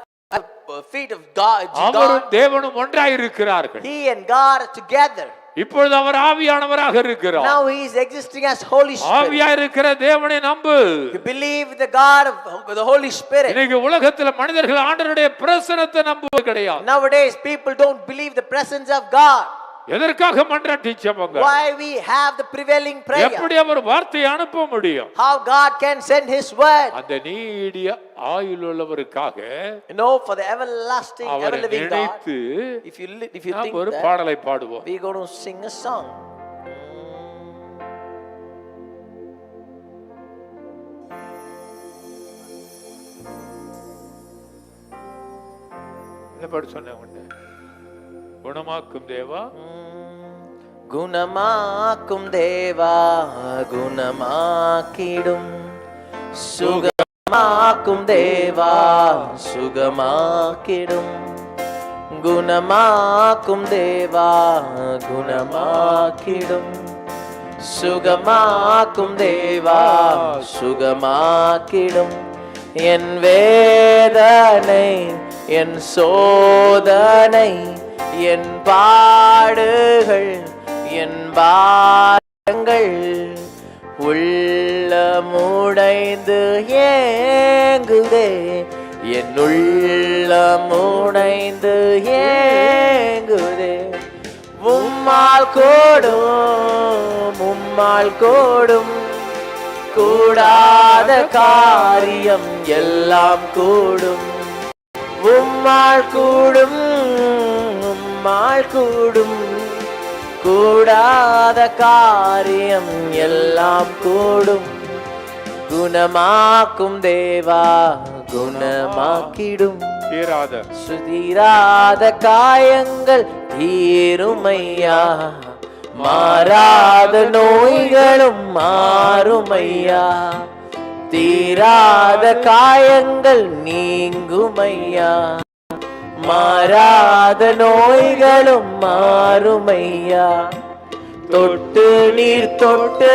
feet of God. அவரும் தேவனும் ஒன்றாய் இருக்கிறார்கள். He and God are together. இப்பொழுது அவர் ஆவியானவராக இருக்கிறார். Now he is existing as Holy Spirit. ஆவியா இருக்கிற தேவனை நம்பு. You believe the God of the Holy Spirit. இன்னைக்கு உலகத்துல மனிதர்கள் ஆண்டவருடைய பிரசன்னத்தை நம்புவது கிடையாது. Nowadays people don't believe the presence of God. எதற்காக மன்றாட்டு ஜெபங்கள்? Why we have the prevailing prayer? எப்படி அவர் வார்த்தையை அனுப்ப முடியும்? How God can send his word? அந்த நீடிய ஆயுளுள்ளவருக்காக You know, for the everlasting, ever அவரை living God. நினைத்து If you think நாம் ஒரு that, பாடலை பாடுவோம். we going to sing a song. என்ன பாட்டு சொன்னேன் உன்னை? குணமாக்கும் தேவா குணமாக்கும் தேவா குணமாக்கிடும், சுகமாக்கும் தேவா சுகமாக்கிடும், குணமாக்கும் தேவா குணமாக்கிடும், சுகமாக்கும் தேவா சுகமாக்கிடும். என் வேதனை என் சோதனை என் பாடுகள் என் பாரங்கள் உள்ளமுடைந்து ஏங்குதே, என் உள்ளமுடைந்து ஏங்குதே. உம்மால் கூடும் கூடாத காரியம் எல்லாம் கூடும். உம்மால் கூடும் கூடாத காரியம் எல்லாம் கூடும். குணமாக்கும் தேவா குணமாக்கிடும், சுதீராத காயங்கள் தீருமையா, மாறாத நோய்களும் மாறுமையா, தீராத காயங்கள் நீங்குமையா, மாறாத நோய்களும் மாறுமையா. தொட்டு நீர் தொட்டு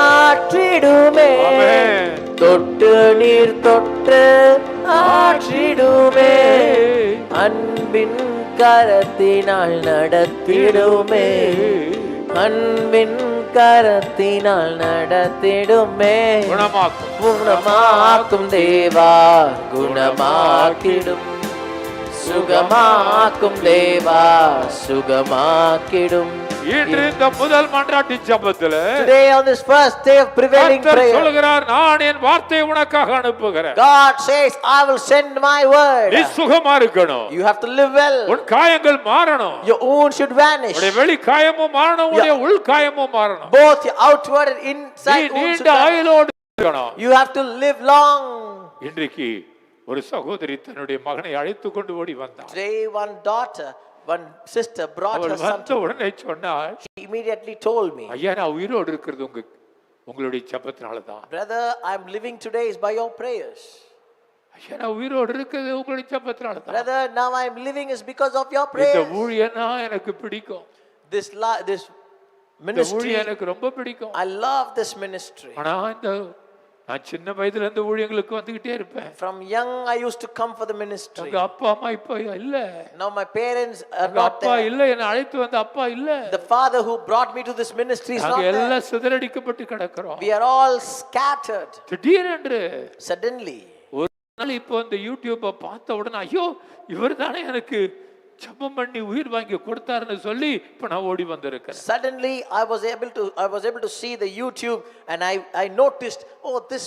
ஆற்றிடுமே, தொட்டு நீர் தொட்டு ஆற்றிடுமே, அன்பின் கரத்தினால் நடத்திடுமே, அன்பின் கரத்தினால் நடத்திடுமே. குணமாக்கும் தேவா குணமாக்கிடும், சுகமாக்கும் தேவா சுகமாக்கிடும். இன்று இந்த முதல் மன்றாட்டு ஜெபத்துல Today on this first day of prevailing கர்த்தர் prayer, சொல்கிறார், நான் என் வார்த்தையை உனக்காக அனுப்புகிறேன். God says, I will send my word. நீ சுகமா இருக்கணும். You have to live well. உன் காயங்கள் மாறணும். Your wound should vanish. உன்னுடைய வெளி காயமும் மாறணும், உன்னுடைய உள் காயமும் மாறணும். Both your outward and நீ inside wounds should நீண்ட vanish. ஆயுளோடு இருக்கணும். You have to live long. இன்றைக்கு ஒரு சகோதரி தன்னுடைய மகனை அழைத்து கொண்டு ஓடி வந்தார். Today one sister brought அவள் her son வந்த to me. உடனே சொன்னாள், She immediately told me, ஐயா நான் உயிரோடு இருக்கிறது உங்களுடைய ஜெபத்தினால தான். brother, I'm living today is by your prayers. ஐயா நான் உயிரோடு இருக்கிறது உங்களுடைய ஜெபத்தினால தான். Brother, now I'm living is because of your இந்த prayers. ஊழியனா எனக்கு பிடிக்கும். This இந்த ministry, ஊழியம் எனக்கு ரொம்ப பிடிக்கும். I love this ministry. ஆனா நான் சின்ன வயதுல இருந்து ஊழியங்களுக்கு வந்துகிட்டே இருப்பேன். From young I used to come for the ministry. எங்க அப்பா அம்மா இப்ப இல்ல. Now my parents are எங்க not அப்பா there. இல்ல, என்னை அழைத்து வந்த அப்பா இல்ல. The father who brought me to this ministry is not நாங்க there. எல்லாம் சிதறடிக்கப்பட்டு கிடக்கிறோம். We are all scattered. திடீரென்று Suddenly, ஒரு நாள் இப்போ இந்த யூடியூப்பை பார்த்த உடனே ஐயோ இவர் தானே எனக்கு ஜெபம் பண்ணி உயிர் வாங்கி கொடுத்தாருன்னு சொல்லி இப்ப நான் ஓடி வந்திருக்கேன். suddenly I was able to see the YouTube, and I noticed, oh, this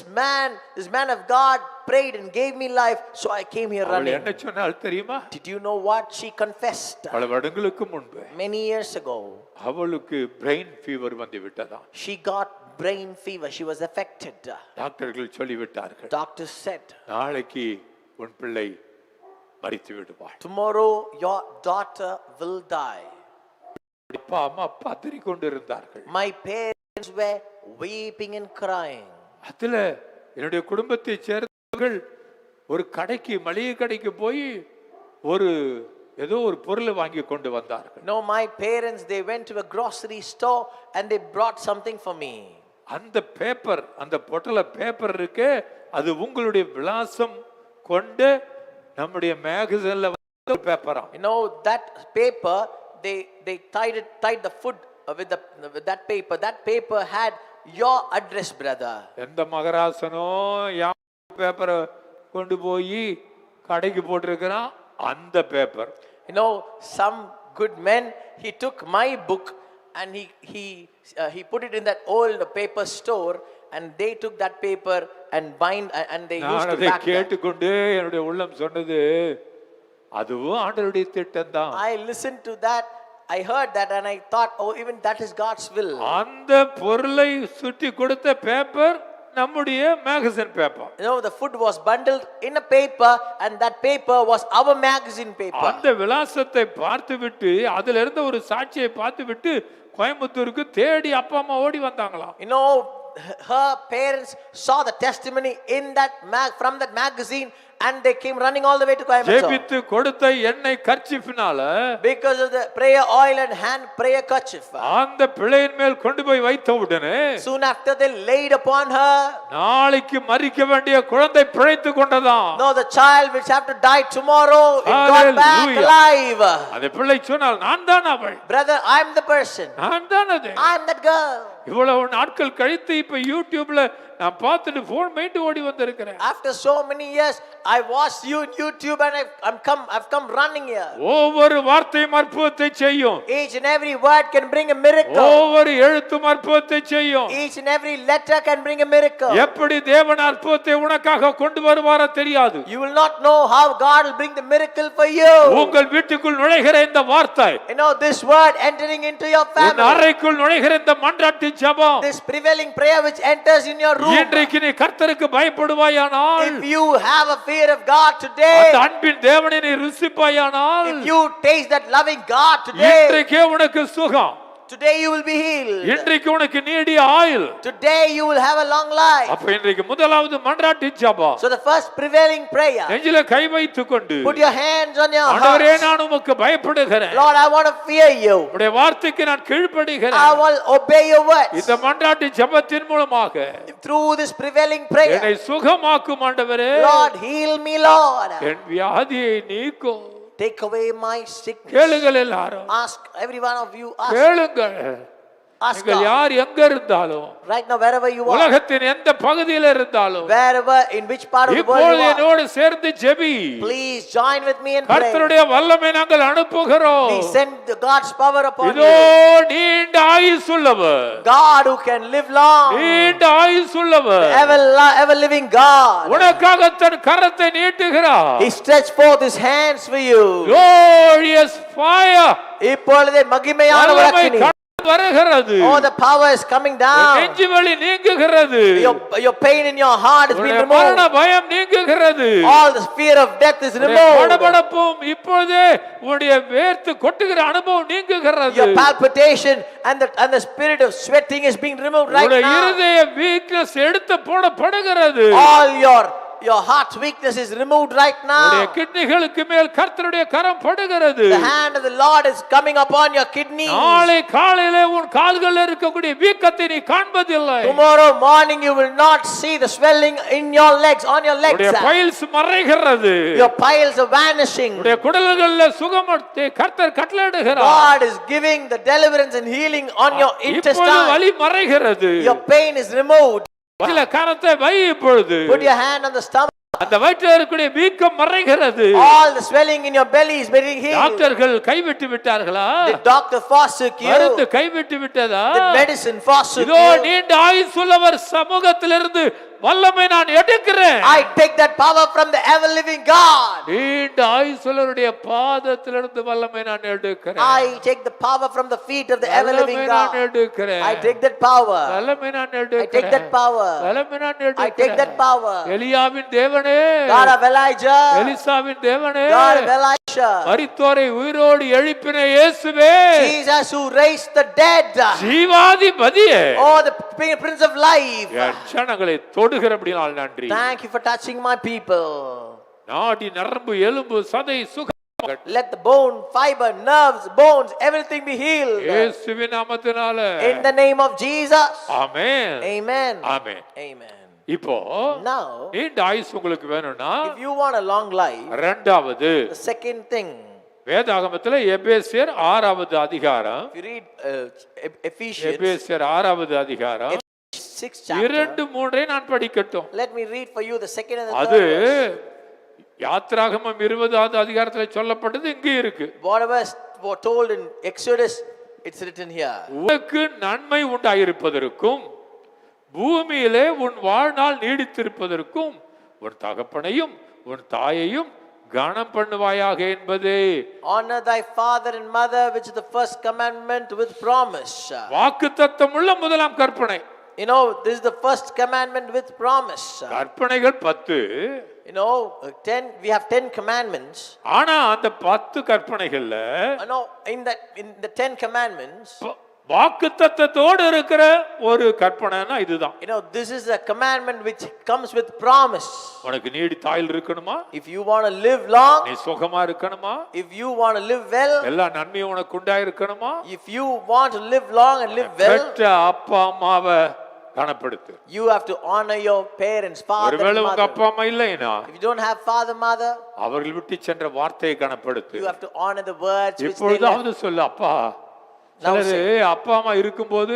man of God prayed and gave me life, so I came here அவள் running. என்ன சொன்னாள் தெரியுமா? Did you know what she confessed? பல வருடங்களுக்கு முன்பு Many years ago, அவளுக்கு brain fever வந்து விட்டதா. she got brain fever. She was affected. டாக்டர்கள் சொல்லிவிட்டார்கள், Doctor said, நாளைக்கு உன் பிள்ளை மரித்து விடுவாள். tomorrow your daughter will die. அப்பா அம்மா பதறி கொண்டு இருந்தார்கள். My parents were weeping and crying. அதுல என்னுடைய குடும்பத்தை சேர்ந்தவர்கள் ஒரு கடைக்கு, மளிகை கடைக்கு போய் ஏதோ ஒரு பொருளை வாங்கி கொண்டு வந்தார்கள். No, my parents, they went to a grocery store and they brought something for me. அந்த பேப்பர், அந்த பொட்டல பேப்பர் இருக்கு, அது உங்களுடைய விலாசம் கொண்டு நம்முடைய மேகசின்ல வந்த பேப்பரா. You know that paper, they tied the food with that paper. That paper had your address, brother. எந்த மகராசனோ பேப்பரை கொண்டு போய் கடைக்கு போட்டிருக்கிறான் அந்த paper. You know, some good men, he took my book and he put it in that old paper store, and they took that paper and they used to back that. கேட்டுக்கொண்டு என்னுடைய உள்ளம் சொன்னது, அதுவும் ஆண்டவருடைய திட்டம் தான். I listened to that, I heard that, and I thought, oh, even that is God's will. அந்த பொருளை சுட்டி கொடுத்த பேப்பர் நம்முடைய magazine paper. You know, the food was bundled in a paper, and that paper was our magazine paper. அந்த விலாசத்தை பார்த்துவிட்டு, அதில இருந்த ஒரு சாட்சியை பார்த்துவிட்டு கோயம்புத்தூருக்கு தேடி அப்பா அம்மா ஓடி வந்தாங்களாம். You know, her parents saw the testimony in that from that magazine, and they came running all the way to Coimbatore. ஜெபித்து கொடுத்த எண்ணெய் கர்ச்சீஃப்னால, because of the prayer oil and hand prayer kerchief, அந்த பிள்ளையின் மேல் கொண்டு போய் வைத்த உடனே, soon after they laid upon her, நாளைக்கு மரிக்க வேண்டிய குழந்தை பிழைத்து கொண்டதாம். no, the child which have to die tomorrow, it got back alive. அந்த பிள்ளை சொன்னால், நான் தான் அவள். Brother, I am the person. நான் தான் அது. I am that girl. இவ்வளவு நாட்கள் கழித்து இப்ப யூடியூப்ல நான் பார்த்துட்டு போன் மைண்ட் ஓடி வந்திருக்கிறேன். After so many years, I watched you on YouTube, and I've come running here. ஒவ்வொரு வார்த்தையும் அற்புதத்தை செய்யும். Each and every word can bring a miracle. ஒவ்வொரு எழுத்தும் அற்புதத்தை செய்யும். Each and every letter can bring a miracle. எப்படி தேவன் அற்புதத்தை உனக்காக கொண்டு வருவாரோ தெரியாது. You will not know how God will bring the miracle for you. உங்கள் வீட்டுக்குள் நுழைகிற இந்த வார்த்தை, You know, this word entering into your உன் family, அறைக்குள் நுழைகிற இந்த மன்றாட்டு ஜெபம், this prevailing prayer which enters in your room. இன்றைக்கு நீ கர்த்தருக்கு பயப்படுவாயானால், If you have a fear of God today, அந்த அன்பின் தேவனை நீ ருசிப்பாயானால், if you taste that loving God today, இன்றைக்கே உனக்கு சுகம், today you will be healed. இன்றைக்கு உனக்கு நீடிய ஆயுள். Today you will have a long life. அப்ப இன்றைக்கு முதலாவது மன்றாட்டு ஜெபம், So the first prevailing prayer, நெஞ்சில கை வைத்துக் கொண்டு, put your hands on your ஆண்டவரே heart. நான் உமக்கு பயப்படுகிறேன், Lord, I want to fear you. உம்முடைய வார்த்தைக்கு நான் I கீழ்ப்படிகிறேன். will obey your words. இந்த மன்றாட்டு ஜெபத்தின் மூலமாக Through this prevailing prayer, என்னை சுகமாக்கும் ஆண்டவரே, Lord, heal me, Lord. என் வியாதியை நீக்கும். Take away my sickness. கேளுங்கள் எல்லாரும், Ask, every one of you, ask. கேளுங்கள். Ask நீங்கள் God. யார் எங்க இருந்தாலும், Right now, wherever you are, உலகத்தின் எந்த பகுதியில் இருந்தாலும், wherever, in which part of the world இப்பொழுது you are, என்னோடு சேர்ந்து JP. please join with me and pray. கர்த்தருடைய வல்லமை நாங்கள் அனுப்புகிறோம். We send God's power upon இதோ you. நீண்ட ஆயுசுள்ளவர், God who can live long, நீண்ட ஆயுசுள்ளவர், ever living God. உனக்காக தன் கரத்தை நீட்டுகிறார். He stretched forth his hands for you. Glorious fire, இப்பொழுதே மகிமையான வல்லமை அக்கினி. கடந்து வருகிறது. Oh, the power is coming down. நெஞ்சு வலி நீங்குகிறது. Your pain in your heart has been உன்னுடைய மரண removed. பயம் நீங்குகிறது. All the fear of death is உன்னுடைய removed. படபடப்பும் இப்பொழுதே உன்னுடைய வேர்த்து கொட்டுகிற அனுபவம் நீங்குகிறது. Your palpitation and the spirit of sweating is being removed right உன்னுடைய now. இருதய வீக்னஸ் எடுத்து போடப்படுகிறது. All your heart's weakness is removed right உன்னுடைய now. கிட்னிகளுக்கு மேல் கர்த்தருடைய கரம் படுகிறது. The hand of the Lord is coming upon your kidneys. நாளை காலையிலே உன் கால்களில் இருக்கக்கூடிய வீக்கத்தை நீ காண்பதில்லை. Tomorrow morning you will not see the swelling in your legs, on your legs. உன்னுடைய files மறைகிறது. Your piles are vanishing. உன்னுடைய குடல்களில் சுகமத்தை கர்த்தர் கட்டளையிடுகிறார். God is giving the deliverance and healing on your இப்பொழுது intestine. வலி மறைகிறது. Your pain is removed. வயிற்றில கரத்தை வை இப்பொழுது. Put your hand on the stomach. அந்த வயிற்றில் இருக்கக்கூடிய வீக்கம் மறைகிறது. All the swelling in your belly is being healed. டாக்டர்கள் கைவிட்டு விட்டார்களா? Did doctor forsake you? மருந்து கைவிட்டு விட்டதா? Did medicine forsake இதோ you? நீண்ட ஆயுசுள்ளவர் சமூகத்திலிருந்து வல்லமை நான் எடுக்கிறேன். I take that power from the ever living God. நீண்ட ஆயுசுள்ளவருடைய பாதத்திலிருந்து வல்லமை நான் எடுக்கிறேன். I take the power from the feet of the ever living வல்லமை நான் God. எடுக்கிறேன். I take that power. வல்லமை நான் I எடுக்கிறேன். take that power. வல்லமை நான் I take எடுக்கிறேன். that power. எலியாவின் தேவனே, God of Elijah. எலிசாவின் தேவனே, God of Elisha. மரித்தோரை உயிரோடு எழுப்பின இயேசுவே, Jesus who raised the dead. ஜீவாதிபதியே, Oh, the Prince of Life. என் ஜனங்களை தொடுகிறபடியால் நன்றி. Thank you for touching my people. நாடி நரம்பு எலும்பு சதை சுகம் Let the bone, fiber, nerves, bones, everything be healed. இயேசுவின் நாமத்தினால. In the name of Jesus. Amen. Amen. Amen. Amen. இப்போ Now, நீண்ட ஆயுசு உங்களுக்கு வேணும்னா if you want a long life, இரண்டாவது the second thing, வேதாகமத்துல எபேசியர் 6வது அதிகாரம், if you read Ephesians எபேசியர் 6வது அதிகாரம் 6th chapter, 2-3 நான் படிக்கட்டும். let me read for you the second and the அது third verse. யாத்ராகமம் 20வது அதிகாரத்துல சொல்லப்பட்டது இங்க இருக்கு. Whatever is told in Exodus, it's written here. உனக்கு நன்மை உண்டாயிருப்பதற்கும் பூமியிலே உன் வாழ்நாள் நீடித்திருப்பதற்கும் உன் தகப்பனையும் உன் தாயையும் கனம் பண்ணுவாயாக என்பதே. Honor thy father and mother, which is the first commandment with promise. வாக்குத்தத்தமுள்ள முதலாம் கற்பனை. You know, this is the first commandment with promise. கற்பனைகள் 10. You know, 10, we have 10 commandments. ஆனா அந்த 10 கற்பனைகள்ல You know, in the 10 commandments, வாக்குத்தத்தத்தோடு இருக்கிற ஒரு கற்பனைனா இதுதான். you know, this is a commandment which comes with promise. உனக்கு நீடித்த ஆயுள் இருக்கணுமா? If you want to live long, நீ சுகமா இருக்கணுமா? if you want to live well, எல்லா நன்மையும் உனக்கு உண்டாயிருக்கணுமா? if you want to live long and live well, பெற்ற அப்பா அம்மாவை கனப்படுத்து. you have to honor your parents, father and ஒருவேளை உங்க mother. அப்பா அம்மா இல்லைனா If you don't have father, mother, அவர்கள் விட்டு சென்ற வார்த்தையை கனப்படுத்து. you have to honor the words which they left. இப்பொழுதாவது சொல்லு, அப்பா Now சிலரு அப்பா அம்மா இருக்கும்போது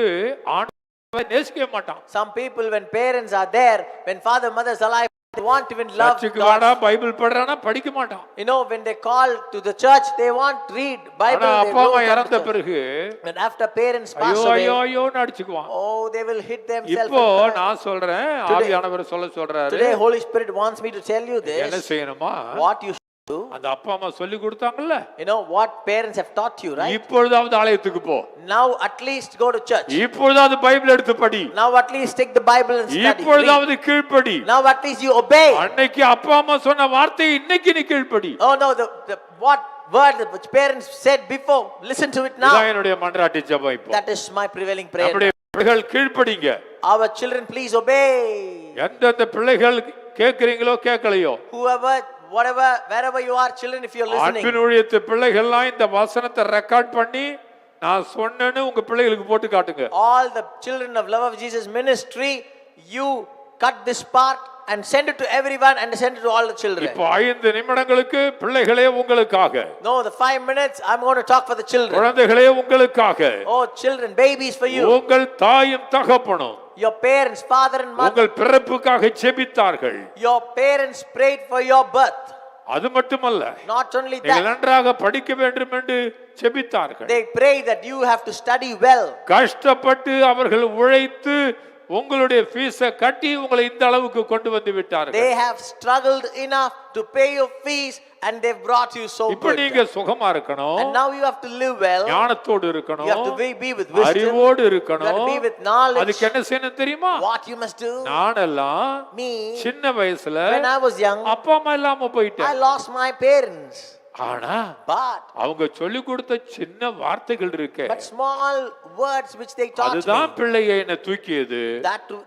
ஆண்டவரை நேசிக்க மாட்டான். Some people, when parents are there, when father, mother is alive, they want to even love சர்ச்சுக்கு வாடா God. பைபிள் பண்றானா படிக்க மாட்டான். You know, when they call to the church, they want to read Bible. ஆனா They அப்பா அம்மா don't come இறந்த to church. பிறகு When after parents pass ஐயோ away, ஐயோ ஐயோன்னு அடிச்சுக்குவான். oh, they will hit themselves. இப்போ and cry. நான் சொல்றேன், ஆவியானவர் சொல்றாரு, Today, Holy Spirit wants me to tell you என்ன this. செய்யணுமா? What you should do. அந்த அப்பா அம்மா சொல்லி கொடுத்தாங்கல்ல, You know what parents have taught you, right? இப்பொழுதாவது ஆலயத்துக்கு போ, Now at least go to church. இப்பொழுதாவது பைபிள் எடுத்து படி, Now at least take the Bible and study. Read. இப்பொழுதாவது கீழ்ப்படி. Now at least you obey. அன்னைக்கு அப்பா அம்மா சொன்ன வார்த்தையை இன்னைக்கு நீ கீழ்ப்படி. Oh no, the what word which parents said before, listen to it now. இதான் என்னுடைய மன்றாட்டு ஜெபம். இப்போ That is my prevailing prayer. நம்முடைய பிள்ளைகள் கீழ்ப்படிங்க. Our children, please obey. எந்தெந்த பிள்ளைகள் கேட்கறீங்களோ கேட்கலையோ, Whatever, wherever you are, children, if you're listening, அன்பின் ஊழியத்து பிள்ளைகள்லாம் இந்த வசனத்தை ரெக்கார்ட் பண்ணி நான் சொன்னேன்னு உங்க பிள்ளைகளுக்கு போட்டு காட்டுங்க. all the children of Love of Jesus ministry, you cut this part and send it to everyone and send it to all the children. இப்போ 5 நிமிடங்களுக்கு பிள்ளைகளே உங்களுக்காக, No, the 5 minutes I'm going to talk for the children. குழந்தைகளே உங்களுக்காக, Oh, children, babies for you. உங்கள் தாயும் தகப்பனும் Your parents, father and mother. உங்கள் பிறப்புக்காக ஜெபித்தார்கள். Your parents prayed for your birth. அது மட்டுமல்ல, Not only நீங்கள் that, நன்றாக படிக்க வேண்டும் என்று ஜெபித்தார்கள். they pray that you have to study well. கஷ்டப்பட்டு அவர்கள் உழைத்து உங்களுடைய ஃபீஸை கட்டி உங்களை இந்த அளவுக்கு கொண்டு வந்து விட்டார்கள். They have struggled enough to pay your fees and they've brought you so இப்போ good. நீங்க சுகமா இருக்கணும், And now you have to live well. ஞானத்தோடு You have இருக்கணும், to be with wisdom. அறிவோடு You have இருக்கணும். to be with knowledge. அதுக்கு என்ன செய்யணும் தெரியுமா? What you must do. நானெல்லாம் Me, சின்ன வயசுல when I was young, அப்பா அம்மா இல்லாம I போயிட்டேன். lost my parents. ஆனா But அவங்க சொல்லி கொடுத்த சின்ன வார்த்தைகள் இருக்கு, small words which they taught அதுதான் me. பிள்ளையை என்னை தூக்கியது,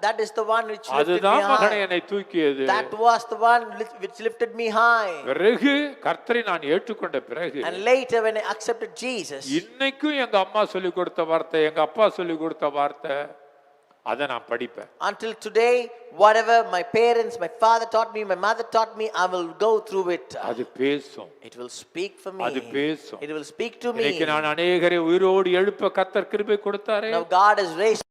That is the one which lifted me அதுதான் மகனை high. என்னை தூக்கியது. That was the one which lifted me high. பிறகு கர்த்தரை நான் ஏற்றுக்கொண்ட பிறகு And later when I accepted Jesus, இன்னைக்கும் எங்க அம்மா சொல்லி கொடுத்த வார்த்தை, எங்க அப்பா சொல்லி கொடுத்த வார்த்தை, அதை நான் படிப்பேன். until today, whatever my parents, my father taught me, my mother taught me, I will go through it. அது பேசும், It will speak for me. அது பேசும். It will speak to me. இன்னைக்கு நான் அநேகரை உயிரோடு எழுப்ப கர்த்தர் கிருபை கொடுத்தாரே. Now God has raised,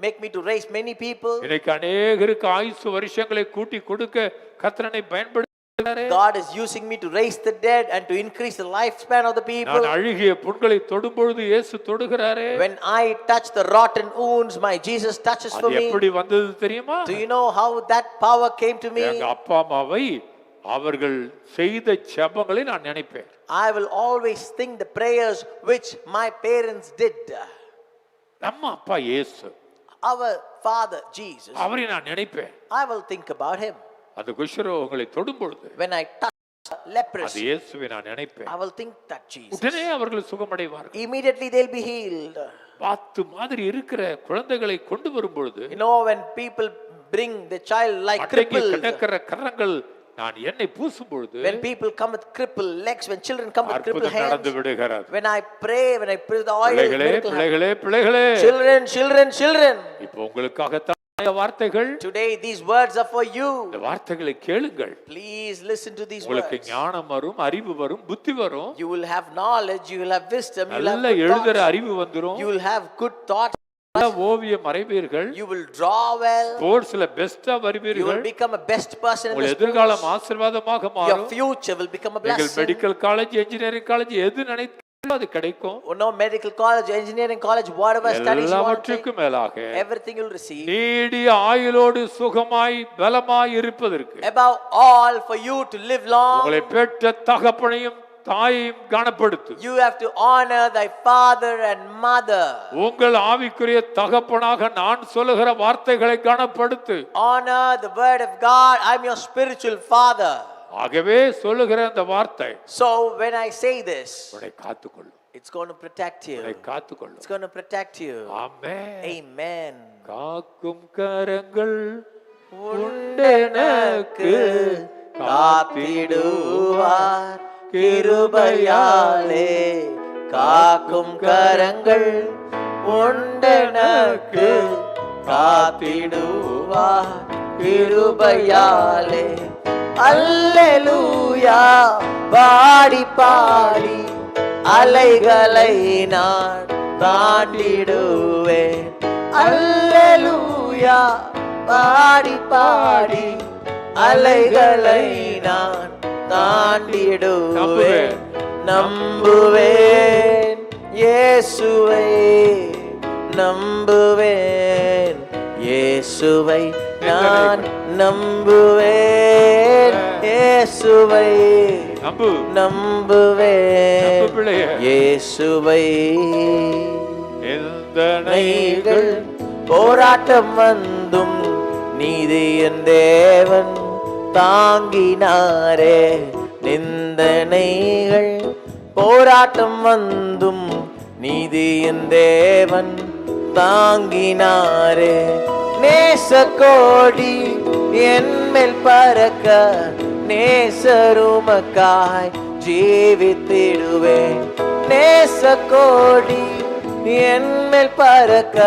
make me to raise many people. இன்னைக்கு அநேகருக்கு ஆயுசு வருஷங்களை கூட்டி கொடுக்க கர்த்தரனை பயன்படுத்தாரே. God is using me to raise the dead and to increase the lifespan of the people. நான் அழுகிய புண்களை தொடும் பொழுது இயேசு தொடுகிறாரே. When I touch the rotten wounds, my Jesus touches for அது me. எப்படி வந்தது தெரியுமா? Do you know how that power came to me? எங்க அப்பா அம்மாவை அவர்கள் செய்த ஜெபங்களை நான் நினைப்பேன். I will always think the prayers which my parents did. நம்ம அப்பா இயேசு, Our Father Jesus, அவரை நான் நினைப்பேன். I will think about him. அந்த குஷ்ரோகங்களை தொடும் பொழுது When I touch அது leprosy, இயேசுவை நான் நினைப்பேன். I will think that Jesus. உடனே அவர்கள் சுகமடைவார்கள். Immediately they'll be healed. வாத்து மாதிரி இருக்கிற குழந்தைகளை கொண்டு வரும் பொழுது You know, when people bring the child like அடங்கி cripples, கிடக்கிற கரங்கள் நான் எண்ணெய் பூசும் பொழுது when people come with crippled legs, when children come with crippled அற்புதம் நடந்து hands, விடுகிறது. when I pray the oil, பிள்ளைகளே miracle happens. பிள்ளைகளே பிள்ளைகளே, Children. இப்போ உங்களுக்காக வார்த்தைகள், Today these words are for you. இந்த வார்த்தைகளை கேளுங்கள். Please listen to these உங்களுக்கு words. ஞானம் வரும், அறிவு வரும், புத்தி வரும், You will have knowledge, you will have wisdom, you will have நல்ல good எழுதுற thoughts. அறிவு வந்துரும், You will have good thoughts. நல்ல ஓவியம் வரைவீர்கள், You will draw well. ஸ்போர்ட்ஸ்ல பெஸ்டா You will வருவீர்கள், become a best person in உங்கள் the எதிர்காலம் sports. ஆசீர்வாதமாக Your மாறும். future will become a நீங்கள் blessing. Medical college, engineering college எது நினைத்தாலும் அது கிடைக்கும். Oh, no, medical college, engineering college, whatever studies you want to take, எல்லாவற்றுக்கும் மேலாக everything you'll receive. நீடிய ஆயுளோடு சுகமாய் பலமாய் இருப்பதற்கு Above all, for you to live long, உங்களை பெற்ற தகப்பனையும் தாயையும் கனப்படுத்து. you have to honor thy father and mother. உங்கள் ஆவிக்குரிய தகப்பனாக நான் சொல்லுகிற வார்த்தைகளை கனப்படுத்து. Honor the word of God. I'm your spiritual father. ஆகவே சொல்லுகிற அந்த வார்த்தை So when I say this, உன்னை காத்துக்கொள்ளும், it's going to protect உன்னை you. காத்துக்கொள்ளும். It's going to protect you. Amen. Amen. காக்கும் கரங்கள் உண்டெனக்கு காத்திடுவார் கிருபையாலே. காக்கும் கரங்கள் உண்டெனக்கு காத்திடுவார் கிருபையாலே. அல்லேலூயா பாடி பாடி அலைகளை நான் தாண்டிடுவேன். அல்லேலூயா பாடி பாடி அலைகளை நான் தாண்டிடுவேன். நம்புவேன் இயேசுவை, நம்புவேன் இயேசுவை, நான் நம்புவேன் இயேசுவை, நம்பு நம்புவேன் பிள்ளையே. இயேசுவை. எந்தனைகள் போராட்டம் வந்தும் நீதியின் தேவன் தாங்கினாரே. நிந்தனைகள் போராட்டம் வந்தும் நீதியின் தேவன் தாங்கினாரே. நேசக்கோடி என்மேல் பறக்க நேசருமக்காய் ஜீவித்திடுவேன். நேசக்கோடி என்மேல் பறக்க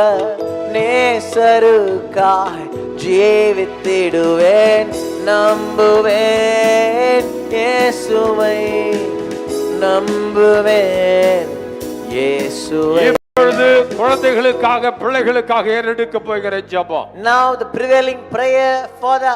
நேசருக்காய் ஜீவித்திடுவேன் நம்புவேன் இயேசுவை நம்புவேன் இயேசுவை. இப்பொழுது குழந்தைகளுக்காக பிள்ளைகளுக்காக ஏறெடுக்க போகிற ஜெபம். Now the prevailing prayer for the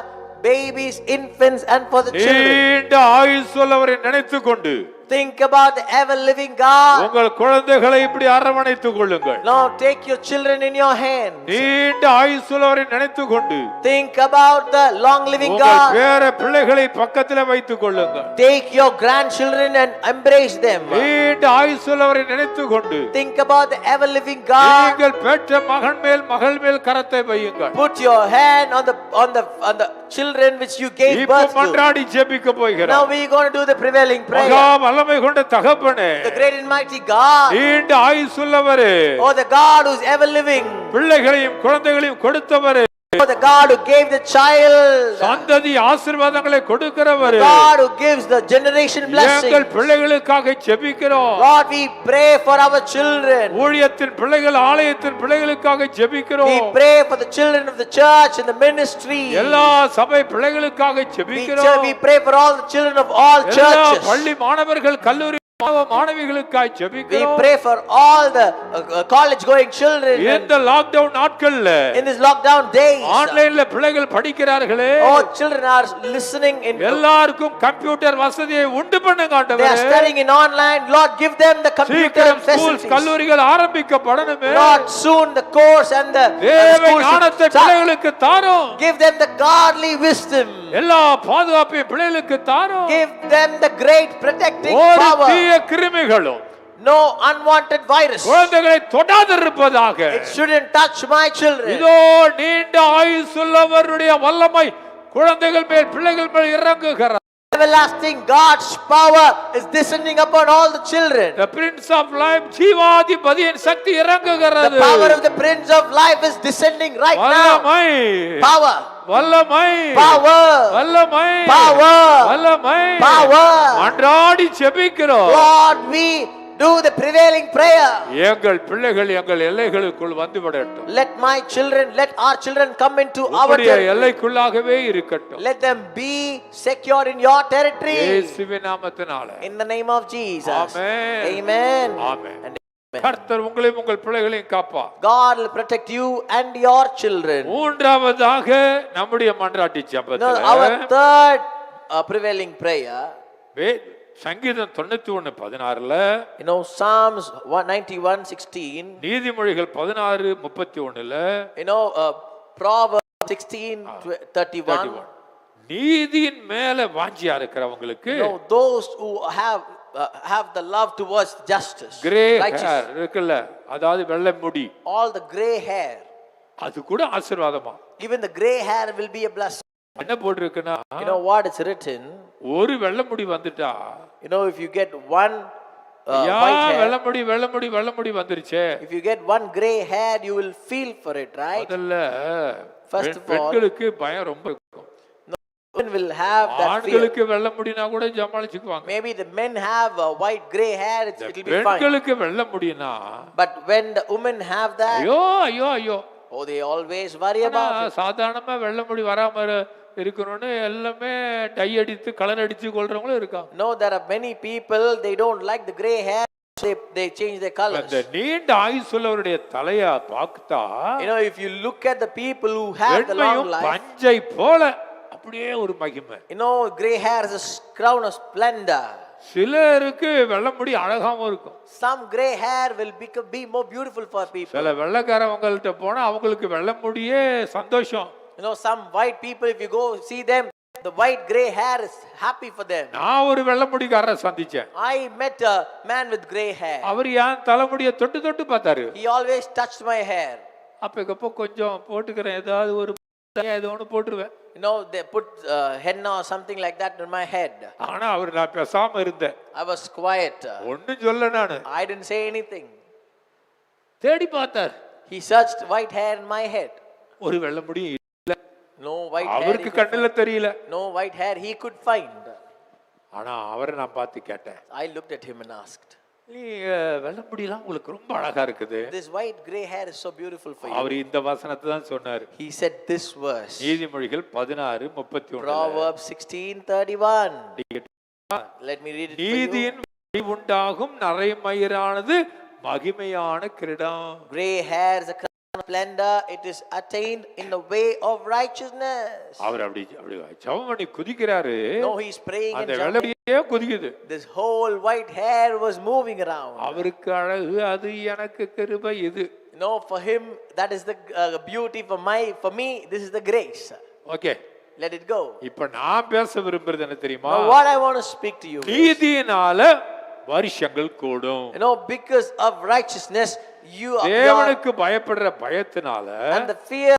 babies, infants and for the children. நீண்ட ஆயுசுள்ளவரை நினைத்துக்கொண்டு Think about the ever living God. உங்கள் குழந்தைகளை இப்படி அரவணைத்துக் கொள்ளுங்கள். Now take your children in your hands. நீண்ட ஆயுசுள்ளவரை நினைத்துக்கொண்டு Think about the long living உங்கள் God. பேர பிள்ளைகளை பக்கத்துல வைத்துக் கொள்ளுங்கள். Take your grandchildren and embrace them. நீண்ட ஆயுசுள்ளவரை நினைத்துக்கொண்டு Think about the ever living God. நீங்கள் பெற்ற மகன் மேல் மகள் மேல் கரத்தை வையுங்கள். Put your hand on the children which you gave இப்ப birth to. மன்றாடி ஜெபிக்க Now போகிறோம். we are going to do the prevailing மகா prayer. வல்லமை கொண்ட தகப்பனே, The great and mighty God. நீண்ட ஆயுசுள்ளவரே, Oh, the God who is ever living. பிள்ளைகளையும் குழந்தைகளையும் கொடுத்தவரே, Oh, the God who gave the child. சந்ததி ஆசீர்வாதங்களை கொடுக்கிறவரே, God who gives the generation blessing. எங்கள் பிள்ளைகளுக்காக ஜெபிக்கிறோம். Lord, we pray for our children. ஊழியத்தின் பிள்ளைகள், ஆலயத்தின் பிள்ளைகளுக்காக We ஜெபிக்கிறோம். pray for the children of the church and the ministry. எல்லா சபை பிள்ளைகளுக்காக We ஜெபிக்கிறோம். pray for all the children of all எல்லா churches. பள்ளி மாணவர்கள், கல்லூரி மாணவிகளுக்காக We ஜெபிக்கிறோம். pray for all the college going children. இந்த லாக்டவுன் நாட்கள்ல In these lockdown days, ஆன்லைன்ல பிள்ளைகள் படிக்கிறார்களே, all children are listening in. எல்லாருக்கும் கம்ப்யூட்டர் வசதியை உண்டு பண்ணுங்க They are ஆண்டவரே. studying in online. Lord, give them the computer சீக்கிரம் ஸ்கூல்ஸ் facilities. கல்லூரிகள் ஆரம்பிக்கப்படணுமே. Lord, soon the course and the தேவ schools ஞானத்தை should start. பிள்ளைகளுக்கு தாரும். Give them the godly wisdom. எல்லா பாதுகாப்பையும் பிள்ளைகளுக்கு தாரும். Give them the great protecting ஒரு power. தீய கிருமிகளும் No unwanted virus. குழந்தைகளை தொடாதிருப்பதாக. It shouldn't touch my children. இதோ நீண்ட ஆயுசுள்ளவருடைய வல்லமை குழந்தைகள் மேல், பிள்ளைகள் மேல் இறங்குகிறார். Everlasting God's power is descending upon all the children. The Prince of Life, ஜீவாதிபதியின் Sakthi The இறங்குகிறது. power of the Prince of Life is descending right now. வல்லமை, Power. வல்லமை, Power. வல்லமை, Power. வல்லமை. Power. மன்றாடி ஜெபிக்கிறோம். Lord, we do the prevailing prayer. எங்கள் பிள்ளைகள் எங்கள் எல்லைகளுக்குள் வந்து விடட்டும். Let my children, let our children come into our உம்முடைய territory. எல்லைக்குள்ளாகவே இருக்கட்டும். Let them be secure in your territory. இயேசுவின் நாமத்தினால. In the name of Jesus. Amen. Amen. Amen. And கர்த்தர் உங்களையும் உங்கள் பிள்ளைகளையும் காப்பா. God will protect you and your children. மூன்றாவதாக நம்முடைய மன்றாட்டு Now, ஜெபத்துல our third prevailing prayer, சங்கீதம் 91:16ல, Psalms 191:16, நீதிமொழிகள் 16:31ல, Proverbs 16:31. நீதியின் மேல வாஞ்சியா இருக்கிறவங்களுக்கு Those who have the love towards justice, grey righteous, hair இருக்குல்ல, அதாவது வெள்ளை முடி, all the gray hair, அது கூட ஆசீர்வாதமா. even the gray hair will be a blessing. என்ன போட்டிருக்குன்னா, What it's written, ஒரு வெள்ளை முடி வந்துட்டா, if you get one white hair, வெள்ளை முடி வந்துருச்சே, if you get one gray hair, you will feel for it, right? முதல்ல First of all, பெண்களுக்கு பயம் ரொம்ப இருக்கும். men will have that fear. ஆண்களுக்கு வெள்ளை முடினா கூட ஜமாளிச்சுக்குவாங்க. Maybe the men have white gray hair, it will be fine. பெண்களுக்கு வெள்ளை முடினா, But when the women have that, ஐயோ they always worry about it. சாதாரணமா வெள்ளை முடி வராம இருக்கணும்னு எல்லாமே டை அடித்து கலர் அடிச்சு கொள்றவங்களும் இருக்காங்க. No, there are many people, they don't like the gray hair, they change their colors. அந்த நீண்ட ஆயுசுள்ளவருடைய தலைய பார்த்தா, If you look at the people who have the long life, பஞ்சை போல அப்படியே ஒரு மகிமை. gray hair is a crown of splendor. சிலருக்கு வெள்ளை முடி அழகாவும் இருக்கும். Some gray hair will be more beautiful for people. சில வெள்ளைக்காரவங்கள்ட்ட போனா அவங்களுக்கு வெள்ளை முடியே சந்தோஷம். Some white people, if you go see them, the white gray hair is happy for them. நான் ஒரு வெள்ளை முடிக்காரரை சந்திச்சேன். I met a man with gray hair. அவர் என் தலைமுடியை தொட்டு பார்த்தாரு. He always touched my hair. அப்போ கொஞ்சம் போட்டுக்கிறேன், ஏதாவது ஒரு ஏதோ ஒன்று போட்டுருவேன். They put henna or something like that in my head. ஆனா அவர், நான் பேசாம இருந்தேன். I was quiet. ஒன்னும் சொல்ல நானு. I didn't say anything. தேடி பார்த்தார். He searched white hair in my head. ஒரு வெள்ளை முடி இல்ல. No white hair. அவருக்கு கண்ணுல தெரியல. No white hair he could find. ஆனா அவரை நான் பார்த்து கேட்டேன். I looked at him and asked, நீ வெள்ளமுடியெல்லாம் உங்களுக்கு ரொம்ப அழகா இருக்குது. This white gray hair is so beautiful for you. அவர் இந்த வசனத்தை தான் சொன்னார். He said this verse. நீதிமொழிகள் 16:31. Proverbs 16:31. Let me read it for you. நீதியின் உண்டாகும் நரைமயிரானது மகிமையான கிரீடம். Gray hair is a crown of splendor. It is attained in the way of righteousness. அவர் அப்படி ஜெபம் பண்ணி குதிக்கிறாரு. No, he's praying and அந்த jumping. வெள்ளமுடியே குதிக்குது. This whole white hair was moving around. அவருக்கு அழகு, அது எனக்கு கிருபை இது. No, for him that is the beauty. For me this is the grace. Okay, Let it go. இப்ப நான் பேச விரும்புறது என்ன தெரியுமா? Now what I want to speak to you is, நீதியினால வருஷங்கள் கூடும். because of righteousness தேவனுக்கு பயப்படுற பயத்தினால and the fear,